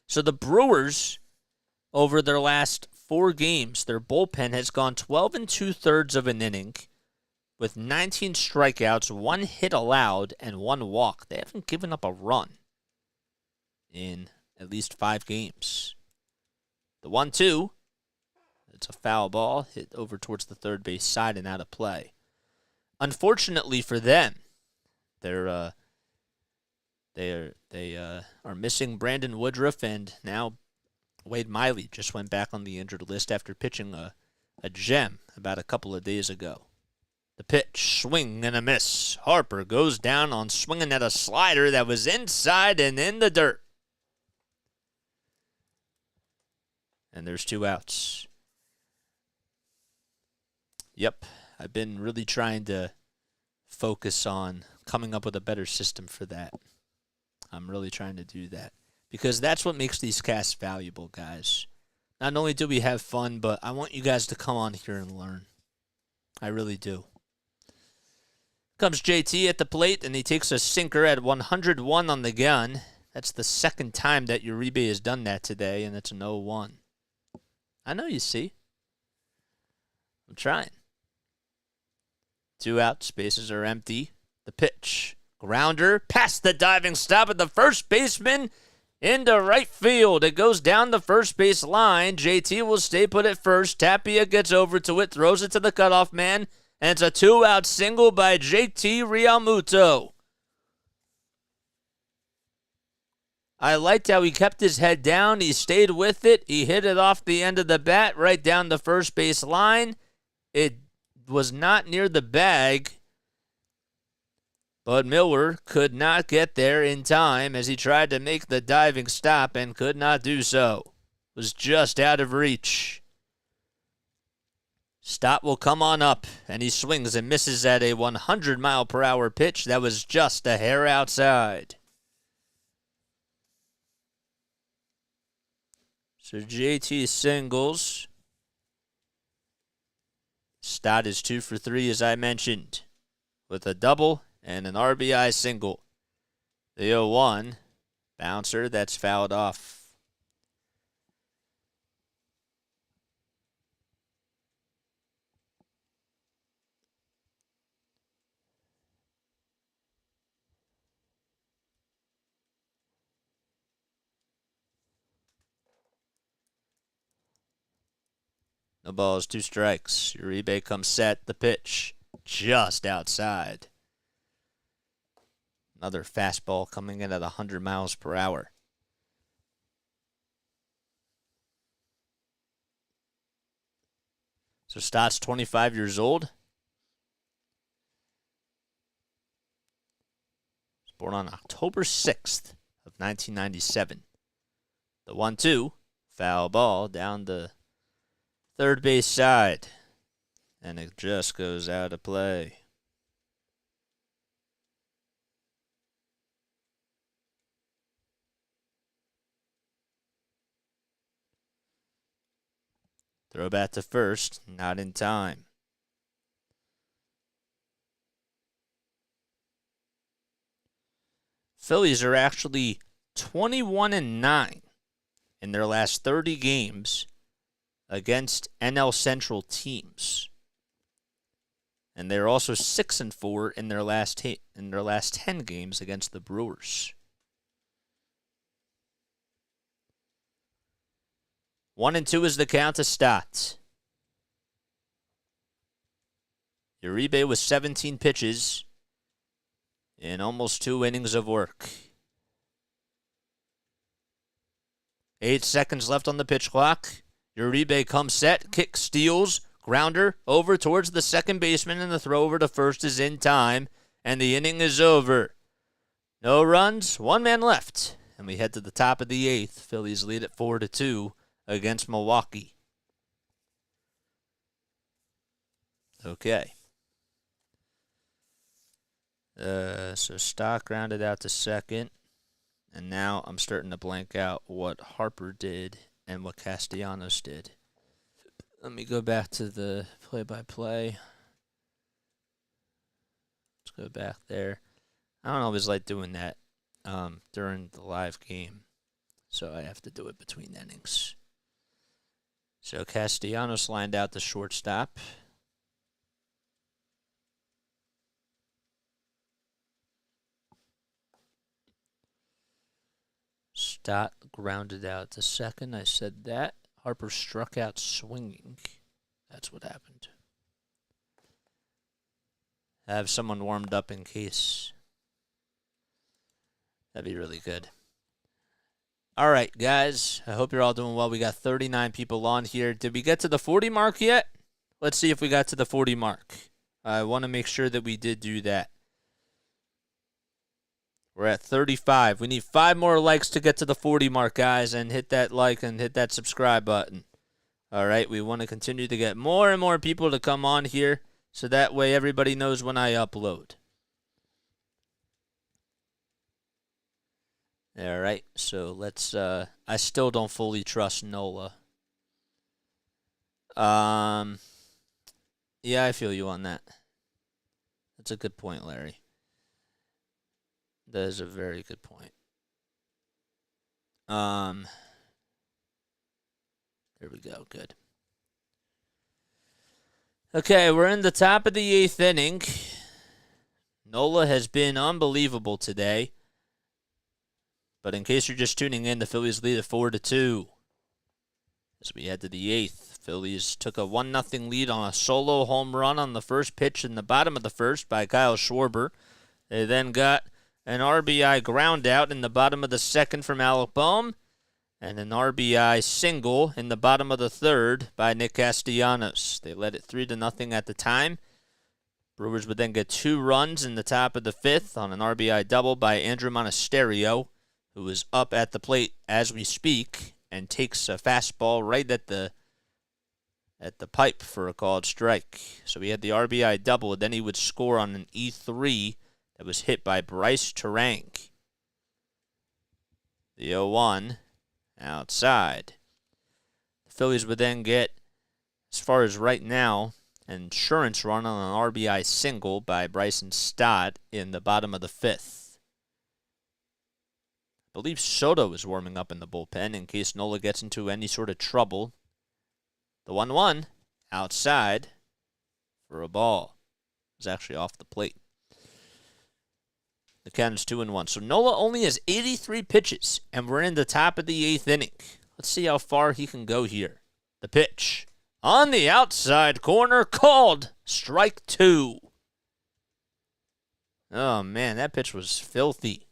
So the Brewers, over their last 4 games, their bullpen has gone 12 2/3 of an inning with 19 strikeouts, 1 hit allowed, and 1 walk. They haven't given up a run in at least 5 games. The 1-2. It's a foul ball hit over towards the third base side and out of play. Unfortunately for them, they are missing Brandon Woodruff, and now Wade Miley just went back on the injured list after pitching a gem about a couple of days ago. The pitch, swing and a miss. Harper goes down on swinging at a slider that was inside and in the dirt. And there's 2 outs. Yep, I've been really trying to focus on coming up with a better system for that. I'm really trying to do that because that's what makes these casts valuable, guys. Not only do we have fun, but I want you guys to come on here and learn. I really do. Comes JT at the plate, and he takes a sinker at 101 on the gun. That's the second time that Uribe has done that today, and it's an 0-1. I know you see. I'm trying. 2 outs, bases are empty. The pitch, grounder, past the diving stop of the first baseman into right field. It goes down the first base line. JT will stay put at first. Tapia gets over to it, throws it to the cutoff man, and it's a 2-out single by JT Realmuto. I liked how he kept his head down. He stayed with it. He hit it off the end of the bat right down the first base line. It was not near the bag, but Miller could not get there in time as he tried to make the diving stop and could not do so. Was just out of reach. Stott will come on up, and he swings and misses at a 100-mile-per-hour pitch that was just a hair outside. So JT singles. Stott is 2 for 3, as I mentioned, with a double and an RBI single. The 0-1 bouncer that's fouled off. No balls, 2 strikes. Uribe comes set. The pitch just outside. Another fastball coming in at 100 miles per hour. So Stott's 25 years old. He was born on October 6th of 1997. The 1-2, foul ball down the third base side. And it just goes out of play. Throw back to first, not in time. Phillies are actually 21-9 in their last 30 games against NL Central teams. And they're also 6-4 in their last 10 games against the Brewers. 1-2 is the count to Stott. Uribe with 17 pitches in almost 2 innings of work. 8 seconds left on the pitch clock. Uribe comes set, kick, steals, grounder over towards the second baseman, and the throw over to first is in time, and the inning is over. No runs, 1 man left, and we head to the top of the 8th. Phillies lead at 4-2 against Milwaukee. Okay. So Stock grounded out to second, and now I'm starting to blank out what Harper did and what Castellanos did. Let me go back to the play-by-play. Let's go back there. I don't always like doing that during the live game, so I have to do it between innings. So Castellanos lined out the shortstop. Stott grounded out to second. I said that. Harper struck out swinging. That's what happened. I have someone warmed up in case. That'd be really good. All right, guys. I hope you're all doing well. We got 39 people on here. Did we get to the 40 mark yet? Let's see if we got to the 40 mark. I want to make sure that we did do that. We're at 35. We need 5 more likes to get to the 40 mark, guys, and hit that like and hit that subscribe button. All right, we want to continue to get more and more people to come on here so that way everybody knows when I upload. All right, so let's, I still don't fully trust Nola. Yeah, I feel you on that. That's a good point, Larry. That is a very good point. There we go, good. Okay, we're in the top of the 8th inning. Nola has been unbelievable today. But in case you're just tuning in, the Phillies lead at 4-2. As we head to the 8th, Phillies took a 1-0 lead on a solo home run on the first pitch in the bottom of the first by Kyle Schwarber. They then got an RBI ground out in the bottom of the second from Alec Boehm, and an RBI single in the bottom of the third by Nick Castellanos. They led it 3-0 at the time. Brewers would then get 2 runs in the top of the 5th on an RBI double by Andrew Monasterio, who is up at the plate as we speak and takes a fastball right at the pipe for a called strike. So he had the RBI double, and then he would score on an E3 that was hit by Bryce Terang. The 0-1 outside. The Phillies would then get, as far as right now, insurance run on an RBI single by Bryson Stott in the bottom of the 5th. I believe Soto is warming up in the bullpen in case Nola gets into any sort of trouble. The 1-1 outside for a ball. It was actually off the plate. The count is 2-1. So Nola only has 83 pitches, and we're in the top of the 8th inning. Let's see how far he can go here. The pitch on the outside corner, called strike 2. Oh, man, that pitch was filthy.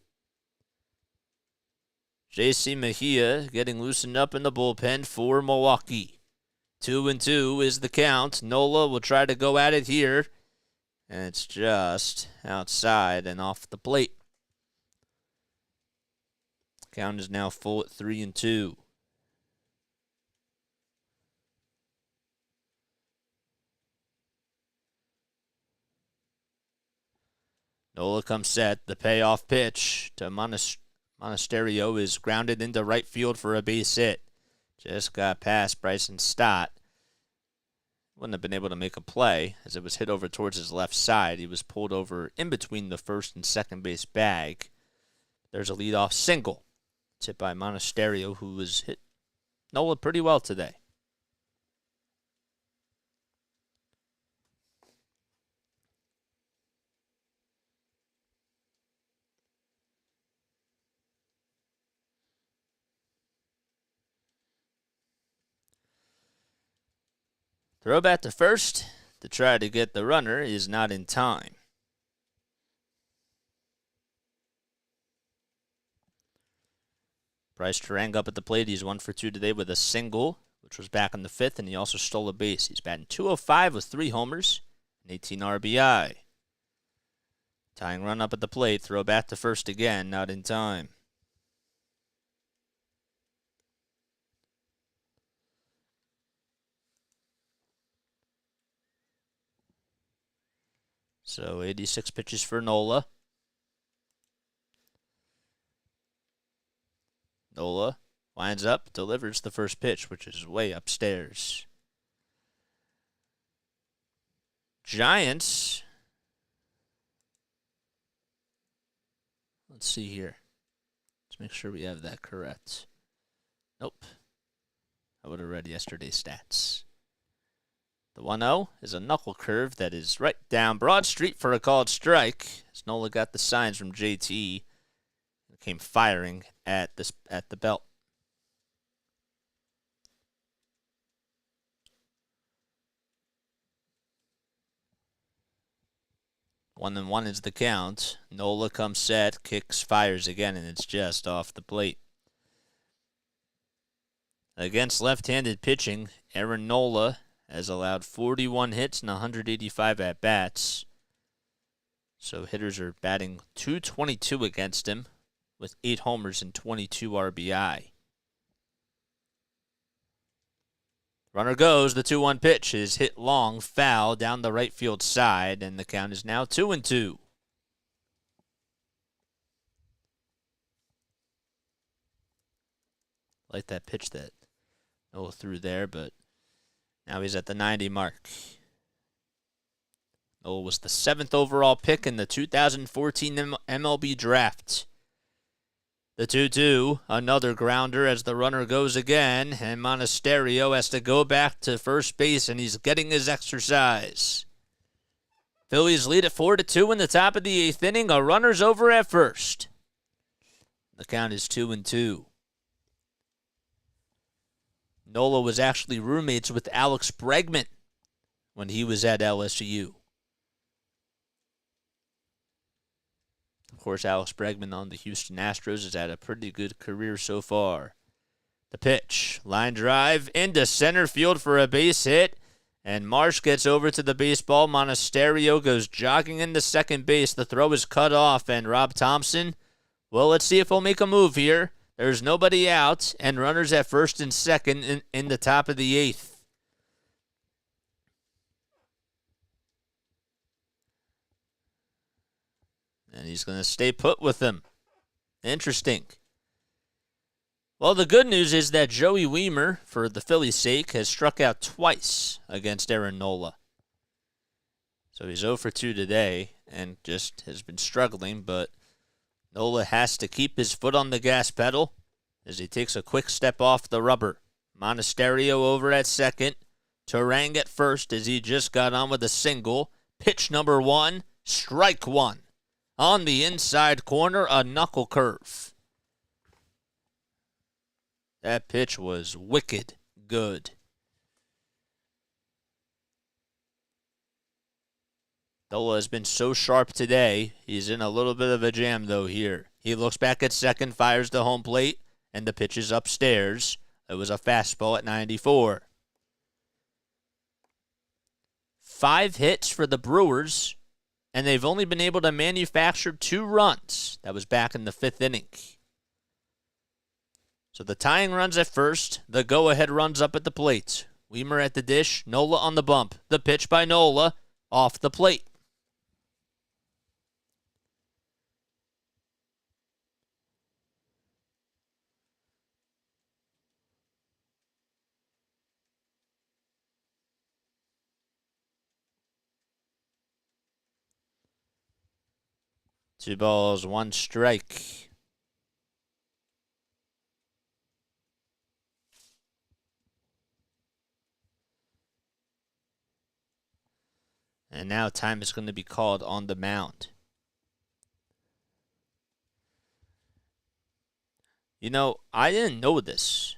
J.C. Mejia getting loosened up in the bullpen for Milwaukee. 2-2 is the count. Nola will try to go at it here, and it's just outside and off the plate. Count is now full at 3-2. Nola comes set. The payoff pitch to Monasterio is grounded into right field for a base hit. Just got past Bryson Stott. Wouldn't have been able to make a play as it was hit over towards his left side. He was pulled over in between the first and second base bag. There's a leadoff single. It's hit by Monasterio, who was hit Nola pretty well today. Throw back to first to try to get the runner is not in time. Bryce Terang up at the plate. He's 1 for 2 today with a single, which was back in the 5th, and he also stole a base. He's batting .205 with 3 homers and 18 RBI. Tying run up at the plate. Throw back to first again, not in time. So 86 pitches for Nola. Nola winds up, delivers the first pitch, which is way upstairs. Giants. Let's see here. Let's make sure we have that correct. Nope. I would have read yesterday's stats. The 1-0 is a knuckle curve that is right down Broad Street for a called strike. As Nola got the signs from JT, and came firing at the belt. One and one is the count. Nola comes set, kicks, fires again, and it's just off the plate. Against left-handed pitching, Aaron Nola has allowed 41 hits and 185 at-bats. So hitters are batting .222 against him with 8 homers and 22 RBI. Runner goes. The 2-1 pitch is hit long, foul down the right field side, and the count is now 2-2. Like that pitch that Nola threw there, but now he's at the 90 mark. Nola was the 7th overall pick in the 2014 MLB draft. The 2-2, another grounder as the runner goes again, and Monasterio has to go back to first base, and he's getting his exercise. Phillies lead at 4-2 in the top of the 8th inning. A runner's over at first. The count is 2-2. Nola was actually roommates with Alex Bregman when he was at LSU. Of course, Alex Bregman on the Houston Astros has had a pretty good career so far. The pitch, line drive into center field for a base hit, and Marsh gets over to the baseball. Monasterio goes jogging into second base. The throw is cut off, and Rob Thompson, well, let's see if he'll make a move here. There's nobody out, and runners at first and second in the top of the 8th. And he's going to stay put with them. Interesting. Well, the good news is that Joey Wiemer, for the Phillies' sake, has struck out twice against Aaron Nola. So he's 0 for 2 today and just has been struggling, but Nola has to keep his foot on the gas pedal as he takes a quick step off the rubber. Monasterio over at second. Teheran at first as he just got on with a single. Pitch number 1, strike 1. On the inside corner, a knuckle curve. That pitch was wicked good. Nola has been so sharp today. He's in a little bit of a jam, though, here. He looks back at second, fires the home plate, and the pitch is upstairs. It was a fastball at 94. 5 hits for the Brewers, and they've only been able to manufacture 2 runs. That was back in the 5th inning. So the tying runs at first, the go-ahead runs up at the plate. Weimer at the dish, Nola on the bump. The pitch by Nola, off the plate. Two balls, 1 strike. And now time is going to be called on the mound. You know, I didn't know this,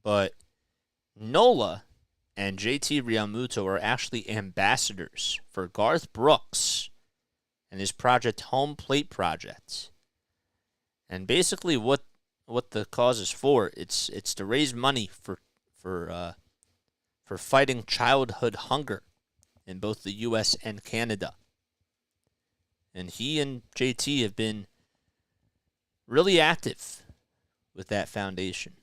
but Nola and JT Realmuto are actually ambassadors for Garth Brooks and his project Home Plate Project. And basically what the cause is for, it's to raise money for fighting childhood hunger in both the U.S. and Canada. And he and JT have been really active with that foundation.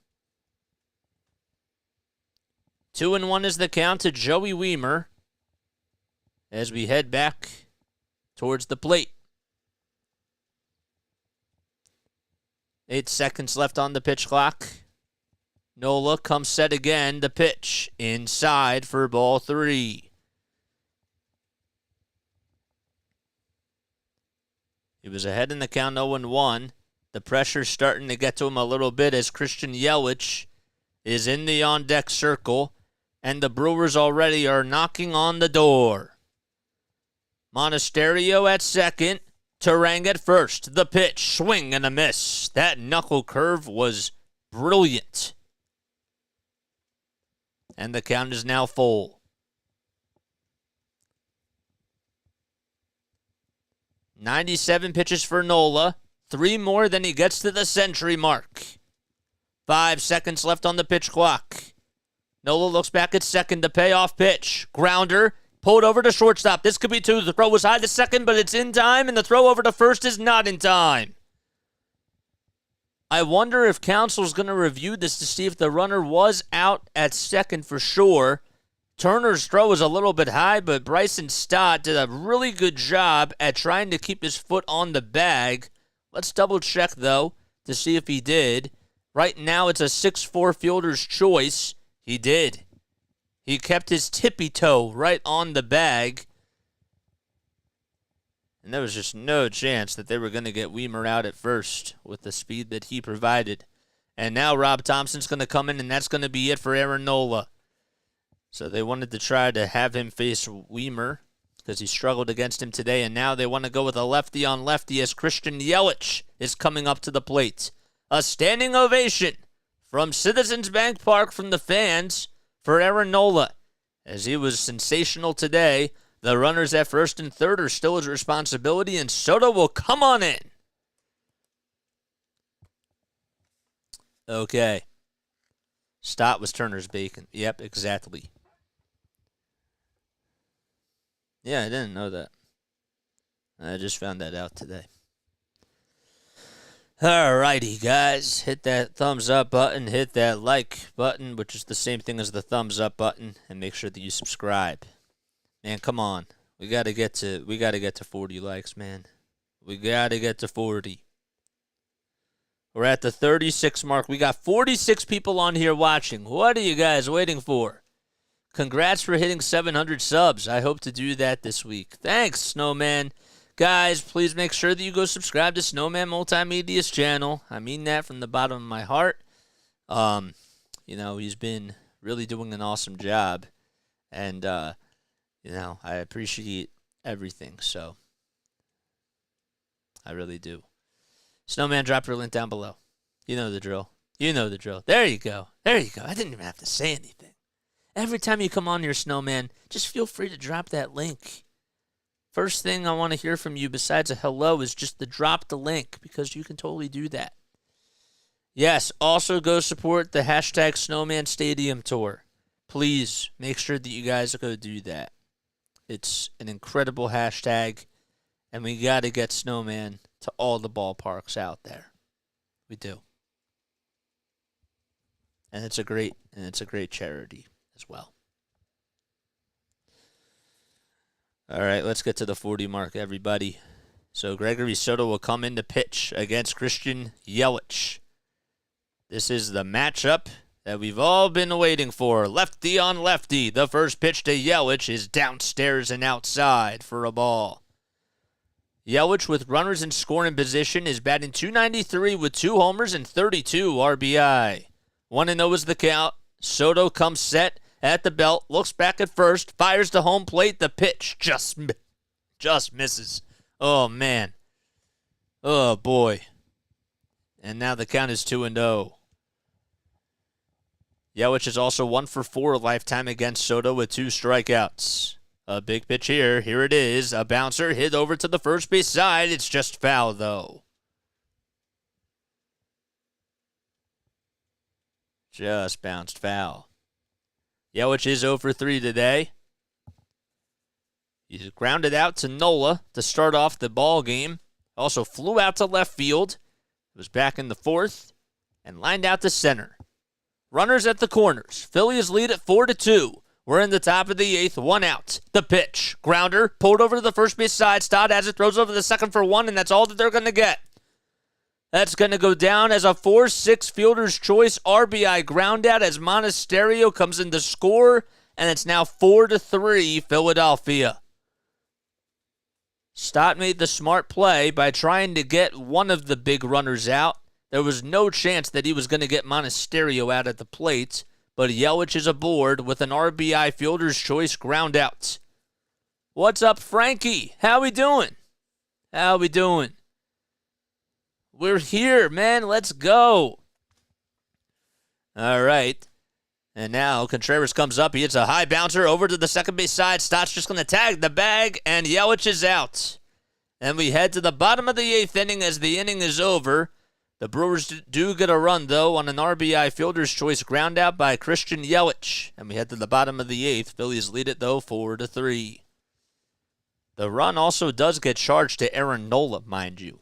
2-1 is the count to Joey Weimer as we head back towards the plate. 8 seconds left on the pitch clock. Nola comes set again. The pitch inside for ball 3. He was ahead in the count 0-1. The pressure's starting to get to him a little bit as Christian Yelich is in the on-deck circle, and the Brewers already are knocking on the door. Monasterio at second, Teheran at first. The pitch, swing and a miss. That knuckle curve was brilliant. And the count is now full. 97 pitches for Nola. 3 more than he gets to the century mark. 5 seconds left on the pitch clock. Nola looks back at second, the payoff pitch. Grounder, pulled over to shortstop. This could be 2. The throw was high to second, but it's in time, and the throw over to first is not in time. I wonder if Council's going to review this to see if the runner was out at second for sure. Turner's throw was a little bit high, but Bryson Stott did a really good job at trying to keep his foot on the bag. Let's double check, though, to see if he did. Right now, it's a 6'4 fielder's choice. He did. He kept his tippy toe right on the bag. And there was just no chance that they were going to get Weimer out at first with the speed that he provided. And now Rob Thompson's going to come in, and that's going to be it for Aaron Nola. So they wanted to try to have him face Weimer because he struggled against him today, and now they want to go with a lefty on lefty as Christian Yelich is coming up to the plate. A standing ovation from Citizens Bank Park from the fans for Aaron Nola, as he was sensational today. The runners at first and third are still his responsibility, and Soto will come on in. Okay. Stott was Turner's bacon. Yep, exactly. Yeah, I didn't know that. I just found that out today. Alrighty, guys. Hit that thumbs up button. Hit that like button, which is the same thing as the thumbs up button, and make sure that you subscribe. Man, come on. We gotta get to 40 likes, man. We gotta get to 40. We're at the 36 mark. We got 46 people on here watching. What are you guys waiting for? Congrats for hitting 700 subs. I hope to do that this week. Thanks, Snowman. Guys, please make sure that you go subscribe to Snowman Multimedia's channel. I mean that from the bottom of my heart. He's been really doing an awesome job. And, I appreciate everything. So, I really do. Snowman, drop your link down below. You know the drill. There you go. I didn't even have to say anything. Every time you come on here, Snowman, just feel free to drop that link. First thing I want to hear from you besides a hello is just to drop the link, because you can totally do that. Yes, also go support the hashtag Snowman Stadium Tour. Please make sure that you guys go do that. It's an incredible hashtag, and we got to get Snowman to all the ballparks out there. We do. And it's a great charity as well. All right, let's get to the 40 mark, everybody. So Gregory Soto will come in to pitch against Christian Yelich. This is the matchup that we've all been waiting for. Lefty on lefty. The first pitch to Yelich is downstairs and outside for a ball. Yelich, with runners in scoring position, is batting .293 with 2 homers and 32 RBI. 1-0 is the count. Soto comes set at the belt, looks back at first, fires to home plate. The pitch just misses. Oh, man. Oh, boy. And now the count is 2-0. Yelich is also 1 for 4 lifetime against Soto with 2 strikeouts. A big pitch here. Here it is. A bouncer hit over to the first base side. It's just foul, though. Just bounced foul. Yelich is 0 for 3 today. He's grounded out to Nola to start off the ball game. Also flew out to left field. Was back in the 4th and lined out to center. Runners at the corners. Phillies lead at 4-2. We're in the top of the 8th, 1 out. The pitch. Grounder, pulled over to the first base side. Stott has it, throws over the second for 1, and that's all that they're going to get. That's going to go down as a 4-6 fielder's choice RBI ground out as Monasterio comes in to score, and it's now 4-3 Philadelphia. Stott made the smart play by trying to get one of the big runners out. There was no chance that he was going to get Monasterio out at the plate, but Yelich is aboard with an RBI fielder's choice ground out. What's up, Frankie? How we doing? We're here, man. Let's go. All right. And now Contreras comes up. He hits a high bouncer over to the second base side. Stott's just going to tag the bag, and Yelich is out. And we head to the bottom of the 8th inning as the inning is over. The Brewers do get a run, though, on an RBI fielder's choice ground out by Christian Yelich. And we head to the bottom of the 8th. Phillies lead it, though, 4-3. The run also does get charged to Aaron Nola, mind you.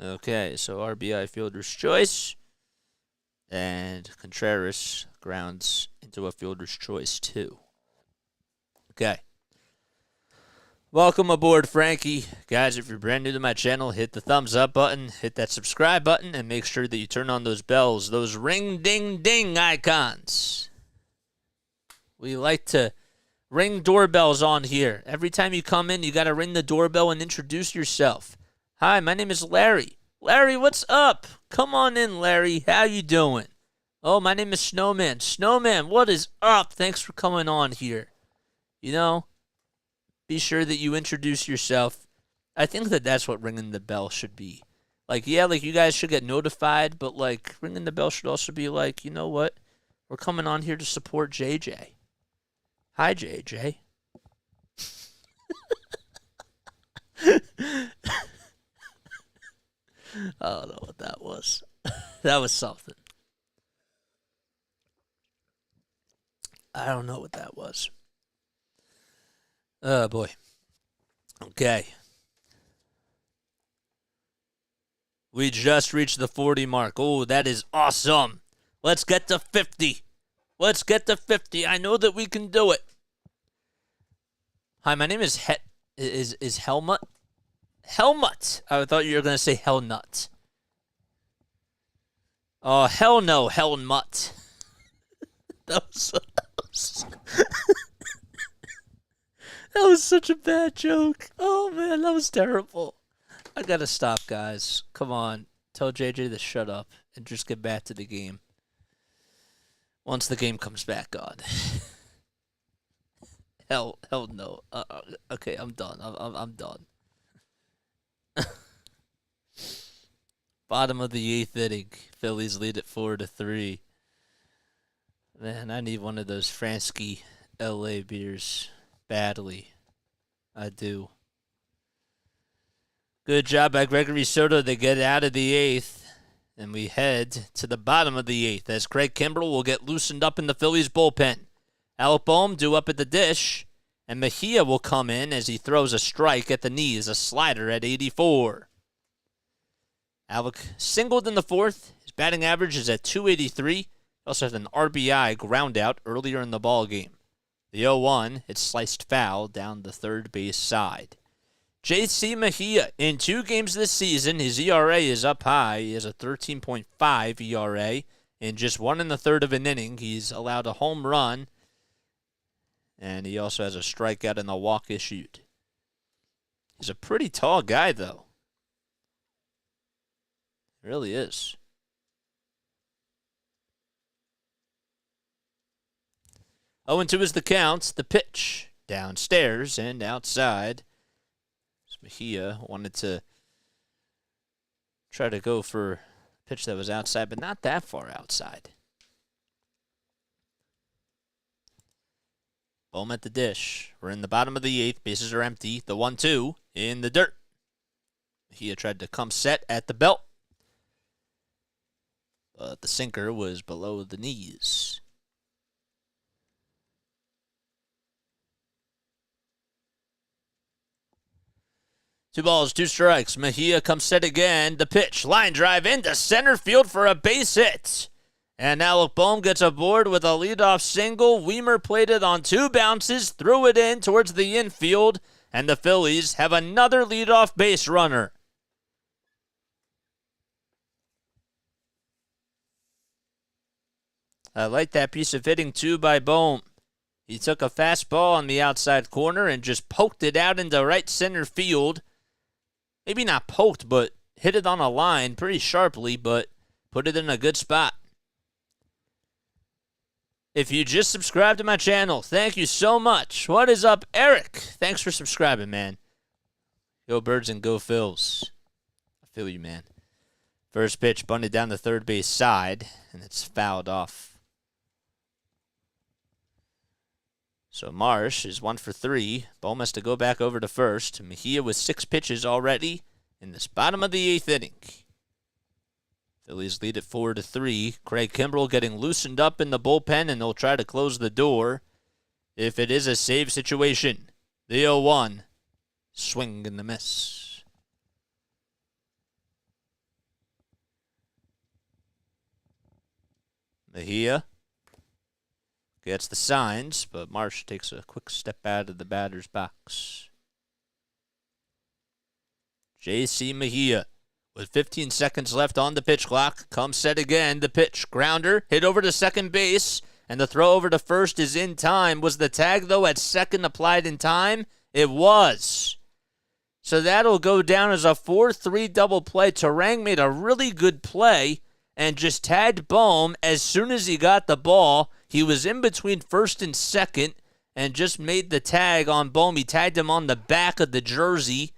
Okay, so RBI fielder's choice. And Contreras grounds into a fielder's choice, too. Okay. Welcome aboard, Frankie. Guys, if you're brand new to my channel, hit the thumbs up button, hit that subscribe button, and make sure that you turn on those bells, those ring-ding-ding icons. We like to ring doorbells on here. Every time you come in, you got to ring the doorbell and introduce yourself. Hi, my name is Larry. Larry, what's up? Come on in, Larry. How you doing? Oh, my name is Snowman. Snowman, what is up? Thanks for coming on here. Be sure that you introduce yourself. I think that that's what ringing the bell should be. You guys should get notified, but, ringing the bell should also be you know what? We're coming on here to support JJ. Hi, JJ. I don't know what that was. That was something. I don't know what that was. Oh, boy. Okay. We just reached the 40 mark. Oh, that is awesome. Let's get to 50. I know that we can do it. Hi, my name is Helmut. Helmut. I thought you were going to say Hellnut. Oh, hell no, hell mutt. That was, that was such a bad joke. Oh, man, that was terrible. I gotta stop, guys. Come on. Tell JJ to shut up and just get back to the game. Once the game comes back on. hell no. Okay, I'm done. I'm done. Bottom of the 8th inning. Phillies lead it 4-3. Man, I need one of those Fransky LA beers badly. I do. Good job by Gregory Soto to get out of the 8th. And we head to the bottom of the 8th as Craig Kimbrell will get loosened up in the Phillies bullpen. Alec Boehm due up at the dish. And Mejia will come in as he throws a strike at the knees, a slider at 84. Alec singled in the 4th. His batting average is at 283. He also had an RBI ground out earlier in the ball game. The 0-1, it's sliced foul down the third base side. J.C. Mejia, in 2 games this season, his ERA is up high. He has a 13.5 ERA. In just 1 1/3 of an inning, he's allowed a home run. And he also has a strikeout and a walk issued. He's a pretty tall guy, though. Really is. 0-2 is the count. The pitch downstairs and outside. Mejia wanted to try to go for a pitch that was outside, but not that far outside. Boehm at the dish. We're in the bottom of the 8th. Bases are empty. The 1-2 in the dirt. Mejia tried to come set at the belt, but the sinker was below the knees. 2 balls, 2 strikes. Mejia comes set again. The pitch, line drive into center field for a base hit. And Alec Boehm gets aboard with a leadoff single. Weimer played it on 2 bounces, threw it in towards the infield, and the Phillies have another leadoff base runner. I like that piece of hitting, too, by Boehm. He took a fastball on the outside corner and just poked it out into right center field. Maybe not poked, but hit it on a line pretty sharply, but put it in a good spot. If you just subscribed to my channel, thank you so much. What is up, Eric? Thanks for subscribing, man. Go Birds and go Phils. I feel you, man. First pitch bunted down the third base side, and it's fouled off. So Marsh is 1 for 3. Boehm has to go back over to first. Mejia with 6 pitches already in this bottom of the 8th inning. Phillies lead at 4-3. Craig Kimbrell getting loosened up in the bullpen, and they'll try to close the door if it is a save situation. The 0-1. Swing and the miss. Mejia gets the signs, but Marsh takes a quick step out of the batter's box. J.C. Mejia, with 15 seconds left on the pitch clock, comes set again. The pitch, grounder, hit over to second base, and the throw over to first is in time. Was the tag, though, at second applied in time? It was. So that'll go down as a 4-3 double play. Teheran made a really good play and just tagged Boehm as soon as he got the ball. He was in between first and second and just made the tag on Boehm. He tagged him on the back of the jersey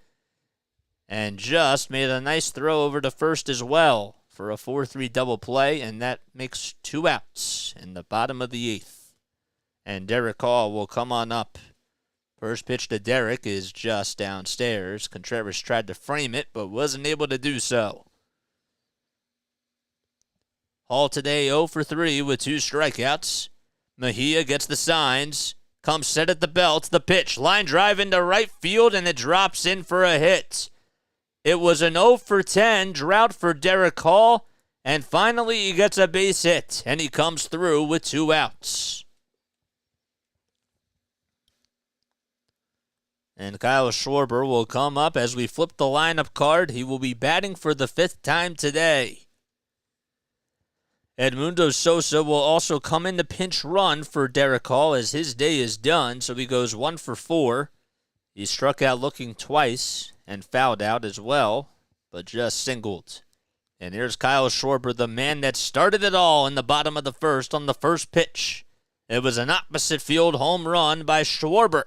and just made a nice throw over to first as well for a 4-3 double play, and that makes 2 outs in the bottom of the 8th. And Derek Hall will come on up. First pitch to Derek is just downstairs. Contreras tried to frame it, but wasn't able to do so. Hall today 0 for 3 with 2 strikeouts. Mejia gets the signs. Comes set at the belt. The pitch. Line drive into right field, and it drops in for a hit. It was an 0 for 10 drought for Derek Hall. And finally he gets a base hit, and he comes through with 2 outs. And Kyle Schwarber will come up as we flip the lineup card. He will be batting for the 5th time today. Edmundo Sosa will also come in to pinch run for Derek Hall as his day is done, so he goes 1 for 4. He struck out looking twice and fouled out as well, but just singled. And here's Kyle Schwarber, the man that started it all in the bottom of the first on the first pitch. It was an opposite field home run by Schwarber.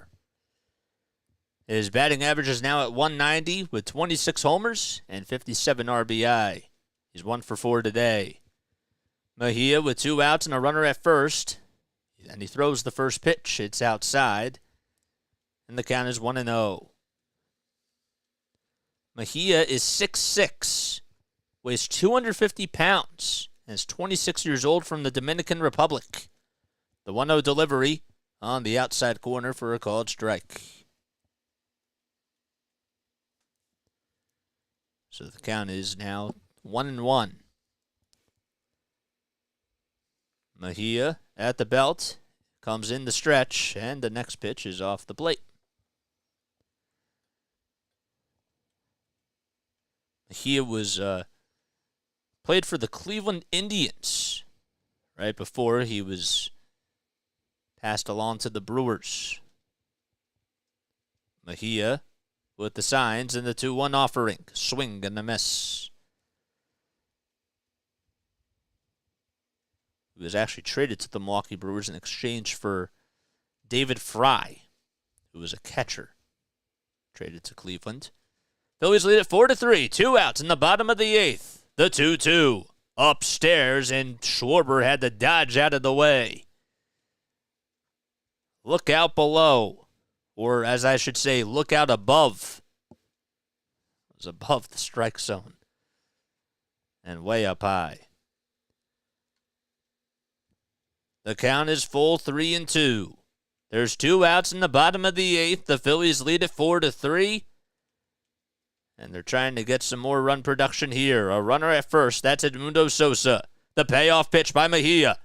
His batting average is now at 190 with 26 homers and 57 RBI. He's 1 for 4 today. Mejia with 2 outs and a runner at first. And he throws the first pitch. It's outside. And the count is 1-0. Mejia is 6'6", weighs 250 pounds, and is 26 years old from the Dominican Republic. The 1-0 delivery on the outside corner for a called strike. So the count is now 1-1. Mejia at the belt, comes in the stretch, and the next pitch is off the plate. Mejia was played for the Cleveland Indians right before he was passed along to the Brewers. Mejia with the signs and the 2-1 offering. Swing and a miss. He was actually traded to the Milwaukee Brewers in exchange for David Fry, who was a catcher. Traded to Cleveland. Phillies lead it 4-3. 2 outs in the bottom of the 8th. The 2-2. Upstairs, and Schwarber had to dodge out of the way. Look out below. Or, as I should say, look out above. It was above the strike zone. And way up high. The count is full 3-2. There's 2 outs in the bottom of the 8th. The Phillies lead it 4-3. And they're trying to get some more run production here. A runner at first. That's Edmundo Sosa. The payoff pitch by Mejia.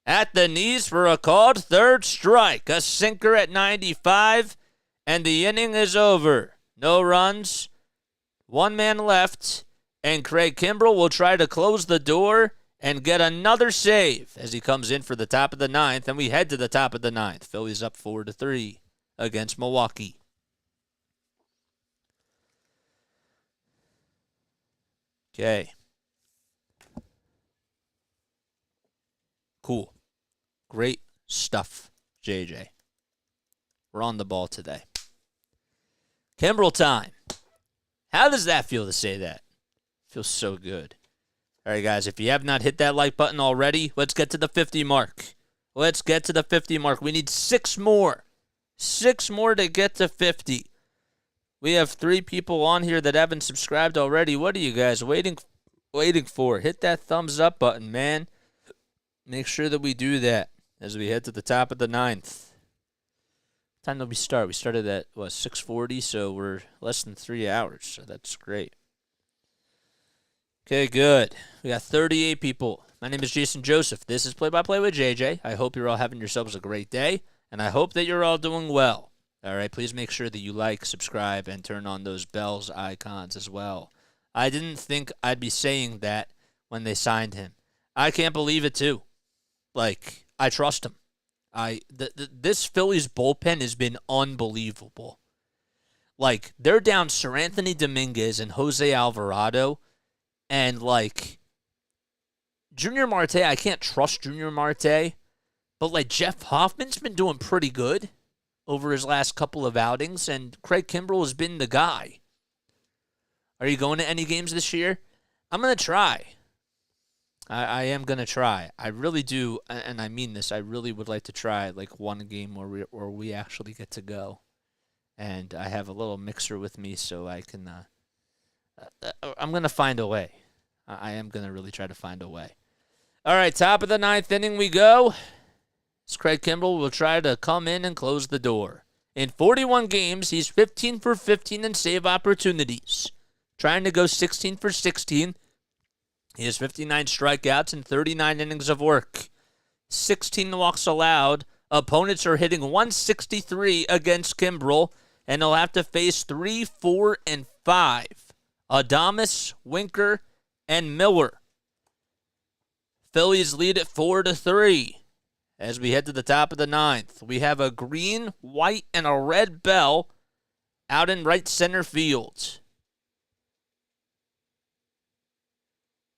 At the knees for a called third strike. A sinker at 95. And the inning is over. No runs. 1 man left. And Craig Kimbrell will try to close the door and get another save as he comes in for the top of the 9th. And we head to the top of the 9th. Phillies up 4-3 against Milwaukee. Okay. Cool. Great stuff, JJ. We're on the ball today. Kimbrell time. How does that feel to say that? Feels so good. All right, guys, if you have not hit that like button already, let's get to the 50 mark. Let's get to the 50 mark. We need 6 more. 6 more to get to 50. We have 3 people on here that haven't subscribed already. What are you guys waiting for? Hit that thumbs up button, man. Make sure that we do that as we head to the top of the 9th. What time did we start? We started at, 6:40, so we're less than 3 hours, so that's great. Okay, good. We got 38 people. My name is Jason Joseph. This is Play-by-Play with JJ. I hope you're all having yourselves a great day, and I hope that you're all doing well. All right, please make sure that you like, subscribe, and turn on those bells icons as well. I didn't think I'd be saying that when they signed him. I can't believe it, too. I trust him. This Phillies bullpen has been unbelievable. They're down Sir Anthony Dominguez and Jose Alvarado, and, Junior Marte, I can't trust Junior Marte, but, Jeff Hoffman's been doing pretty good over his last couple of outings, and Craig Kimbrell has been the guy. Are you going to any games this year? I'm going to try. I am going to try. I really do, and I mean this, I really would like to try, one game where we actually get to go. And I have a little mixer with me so I can, I'm going to find a way. I am going to really try to find a way. All right, top of the 9th inning we go. Craig Kimbrell will try to come in and close the door. In 41 games, he's 15 for 15 in save opportunities. Trying to go 16 for 16. He has 59 strikeouts and 39 innings of work. 16 walks allowed. Opponents are hitting 163 against Kimbrell, and he'll have to face 3, 4, and 5. Adames, Winker, and Miller. Phillies lead it 4-3. As we head to the top of the ninth, we have a green, white, and a red bell out in right center field.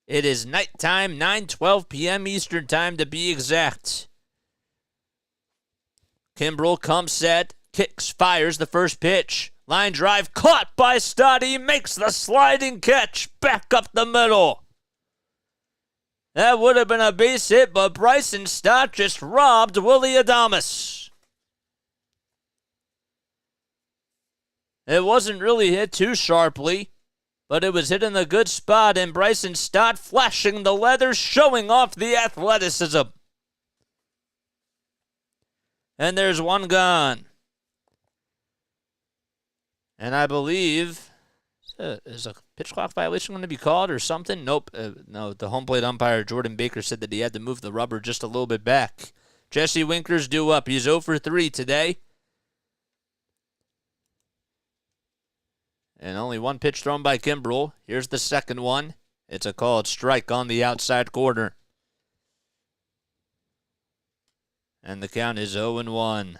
It is nighttime, 9:12 p.m. Eastern Time to be exact. Kimbrel comes set, kicks, fires the first pitch. Line drive caught by Stott. He makes the sliding catch back up the middle. That would have been a base hit, but Bryson Stott just robbed Willy Adames. It wasn't really hit too sharply, but it was hit in a good spot, and Bryson Stott flashing the leather, showing off the athleticism. And there's one gone. And I believe, is a pitch clock violation going to be called or something? Nope. No, the home plate umpire, Jordan Baker, said that he had to move the rubber just a little bit back. Jesse Winker's due up. He's 0 for 3 today. And only one pitch thrown by Kimbrel. Here's the second one. It's a called strike on the outside corner. And the count is 0-1.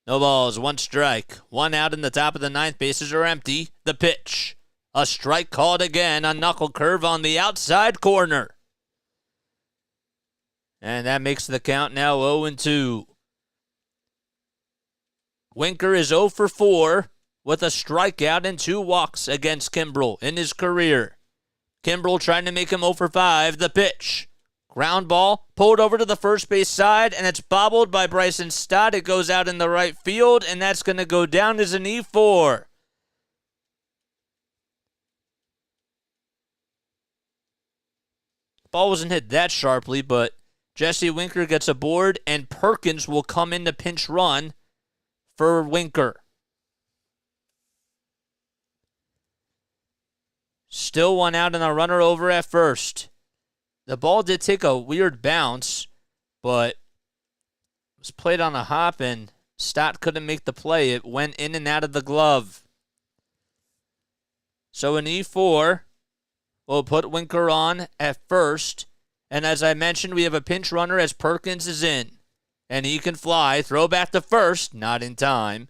No balls, one strike. One out in the top of the ninth. Bases are empty. The pitch. A strike called again. A knuckle curve on the outside corner. And that makes the count now 0-2. Winker is 0 for 4 with a strikeout and 2 walks against Kimbrel in his career. Kimbrel trying to make him 0 for 5. The pitch. Ground ball pulled over to the first base side, and it's bobbled by Bryson Stott. It goes out in the right field, and that's going to go down as an E4. Ball wasn't hit that sharply, but Jesse Winker gets aboard, and Perkins will come in to pinch run for Winker. Still one out and a runner over at first. The ball did take a weird bounce, but it was played on a hop, and Stott couldn't make the play. It went in and out of the glove. So an E4 will put Winker on at first. And as I mentioned, we have a pinch runner as Perkins is in. And he can fly. Throw back to first. Not in time.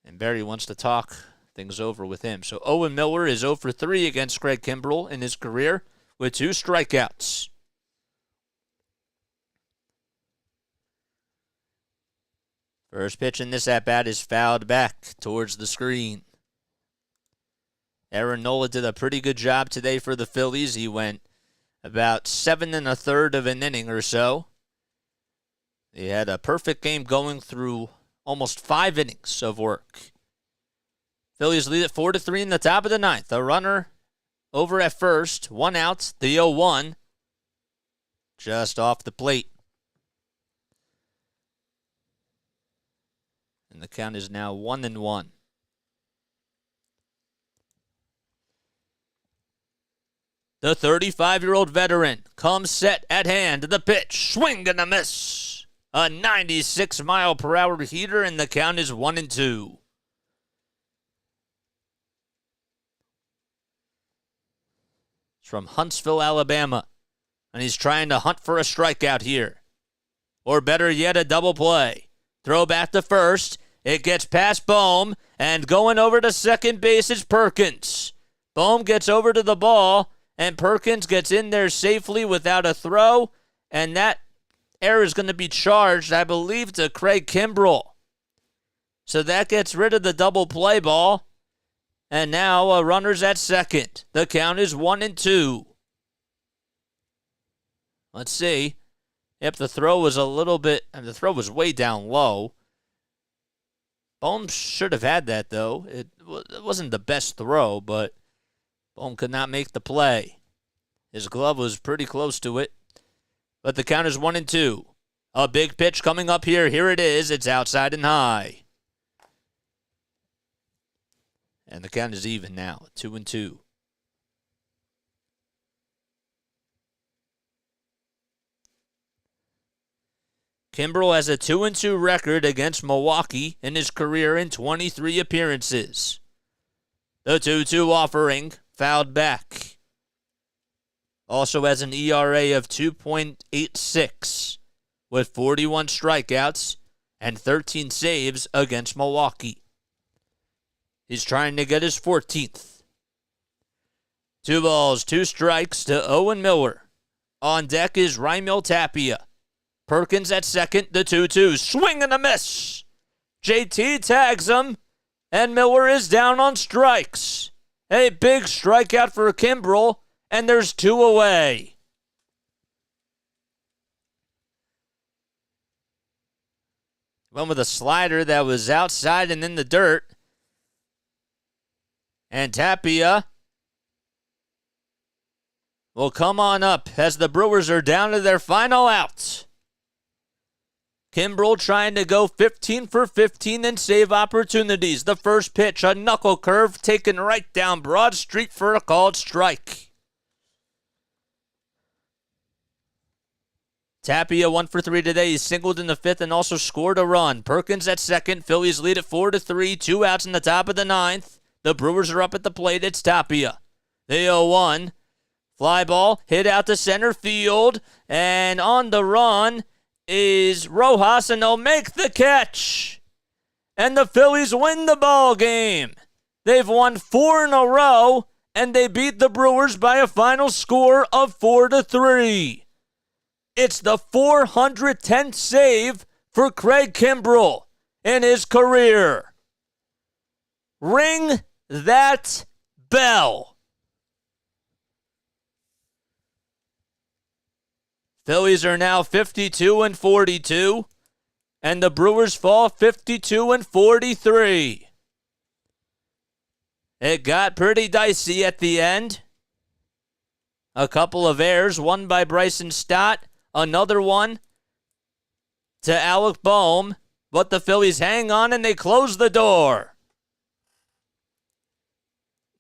And Barry wants to talk things over with him. So Owen Miller is 0 for 3 against Craig Kimbrel in his career with 2 strikeouts. First pitch in this at-bat is fouled back towards the screen. Aaron Nola did a pretty good job today for the Phillies. He went about 7 1/3 of an inning or so. He had a perfect game going through almost 5 innings of work. Phillies lead it 4-3 in the top of the ninth. A runner over at first, 1 out, the 0-1, just off the plate. And the count is now 1-1. The 35-year-old veteran comes set at hand. The pitch, swing and a miss. A 96-mile-per-hour heater, and the count is 1-2. From Huntsville, Alabama, and he's trying to hunt for a strikeout here. Or better yet, a double play. Throw back to first. It gets past Bohm, and going over to second base is Perkins. Bohm gets over to the ball, and Perkins gets in there safely without a throw, and that error is going to be charged, I believe, to Craig Kimbrel. So that gets rid of the double play ball. And now a runner's at second. The count is 1-2. Let's see. Yep, the throw was the throw was way down low. Bohm should have had that, though. It wasn't the best throw, but Bohm could not make the play. His glove was pretty close to it. But the count is 1-2. A big pitch coming up here. Here it is. It's outside and high. And the count is even now, 2-2. Kimbrel has a 2-2 record against Milwaukee in his career in 23 appearances. The 2-2 offering fouled back. Also has an ERA of 2.86 with 41 strikeouts and 13 saves against Milwaukee. He's trying to get his 14th. 2 balls, 2 strikes to Owen Miller. On deck is Raimel Tapia. Perkins at second, the 2-2. Swing and a miss. JT tags him, and Miller is down on strikes. A big strikeout for Kimbrel, and there's 2 away. Went with a slider that was outside and in the dirt. And Tapia will come on up as the Brewers are down to their final out. Kimbrel trying to go 15 for 15 and save opportunities. The first pitch, a knuckle curve taken right down Broad Street for a called strike. Tapia 1 for 3 today. He singled in the 5th and also scored a run. Perkins at second. Phillies lead at 4-3. 2 outs in the top of the 9th. The Brewers are up at the plate. It's Tapia. The 0-1. Fly ball hit out to center field. And on the run is Rojas, and they'll make the catch. And the Phillies win the ball game. They've won 4 in a row, and they beat the Brewers by a final score of 4-3. It's the 410th save for Craig Kimbrel in his career. Ring that bell. Phillies are now 52-42, and the Brewers fall 52-43. It got pretty dicey at the end. A couple of errors, one by Bryson Stott, another one to Alec Boehm, but the Phillies hang on and they close the door.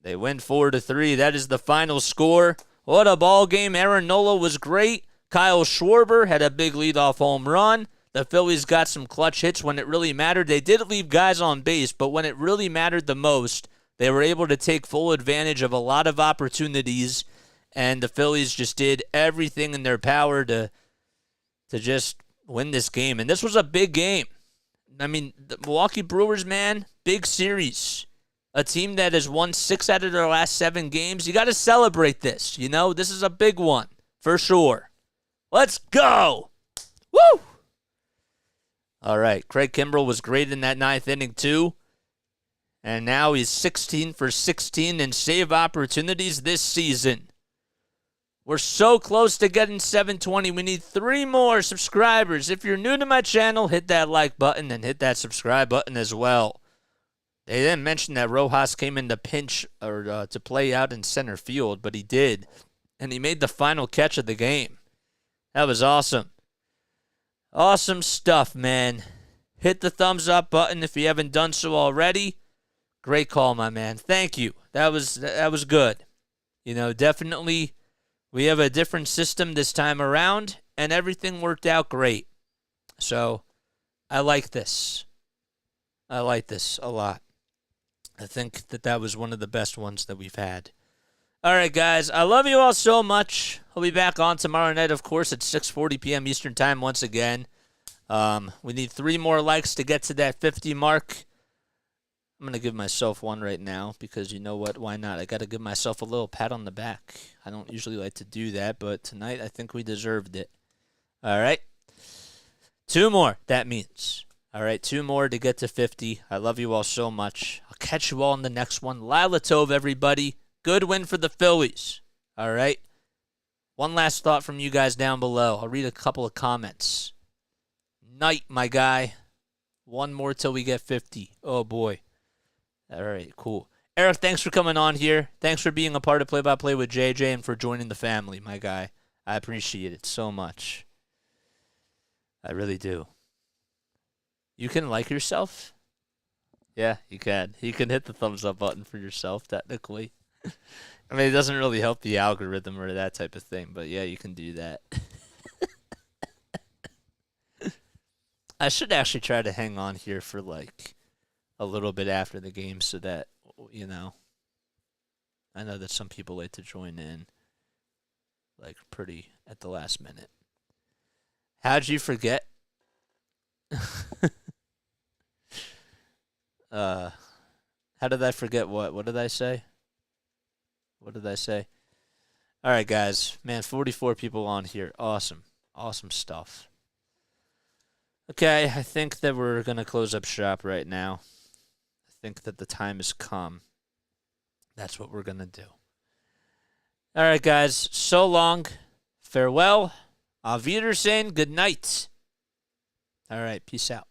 They win 4-3. That is the final score. What a ball game. Aaron Nola was great. Kyle Schwarber had a big leadoff home run. The Phillies got some clutch hits when it really mattered. They did leave guys on base, but when it really mattered the most, they were able to take full advantage of a lot of opportunities, and the Phillies just did everything in their power to just win this game. And this was a big game. I mean, the Milwaukee Brewers, man, big series. A team that has won 6 out of their last 7 games. You got to celebrate this, you know? This is a big one, for sure. Let's go! Woo! All right, Craig Kimbrel was great in that 9th inning, too. And now he's 16 for 16 in save opportunities this season. We're so close to getting 720. We need 3 more subscribers. If you're new to my channel, hit that like button and hit that subscribe button as well. They didn't mention that Rojas came in to pinch or to play out in center field, but he did. And he made the final catch of the game. That was awesome. Awesome stuff, man. Hit the thumbs up button if you haven't done so already. Great call, my man. Thank you. That was good. You know, definitely we have a different system this time around, and everything worked out great. So, I like this. I like this a lot. I think that was one of the best ones that we've had. All right, guys. I love you all so much. I'll be back on tomorrow night, of course, at 6:40 p.m. Eastern Time once again. We need 3 more likes to get to that 50 mark. I'm going to give myself one right now because you know what? Why not? I got to give myself a little pat on the back. I don't usually like to do that, but tonight I think we deserved it. All right? 2 more, that means. All right, 2 more to get to 50. I love you all so much. I'll catch you all in the next one. Lila Tov, everybody. Good win for the Phillies. All right? One last thought from you guys down below. I'll read a couple of comments. Night, my guy. 1 more till we get 50. Oh, boy. All right, cool. Eric, thanks for coming on here. Thanks for being a part of Play-by-Play with JJ and for joining the family, my guy. I appreciate it so much. I really do. You can like yourself? Yeah, you can. You can hit the thumbs up button for yourself, technically. I mean, it doesn't really help the algorithm or that type of thing, but yeah, you can do that. I should actually try to hang on here for like a little bit after the game so that, you know, I know that some people like to join in, like, pretty at the last minute. How'd you forget? How did I forget what? What did I say? What did I say? All right, guys. Man, 44 people on here. Awesome. Awesome stuff. Okay, I think that we're going to close up shop right now. I think that the time has come. That's what we're going to do. All right, guys. So long. Farewell. Auf Wiedersehen. Good night. All right. Peace out.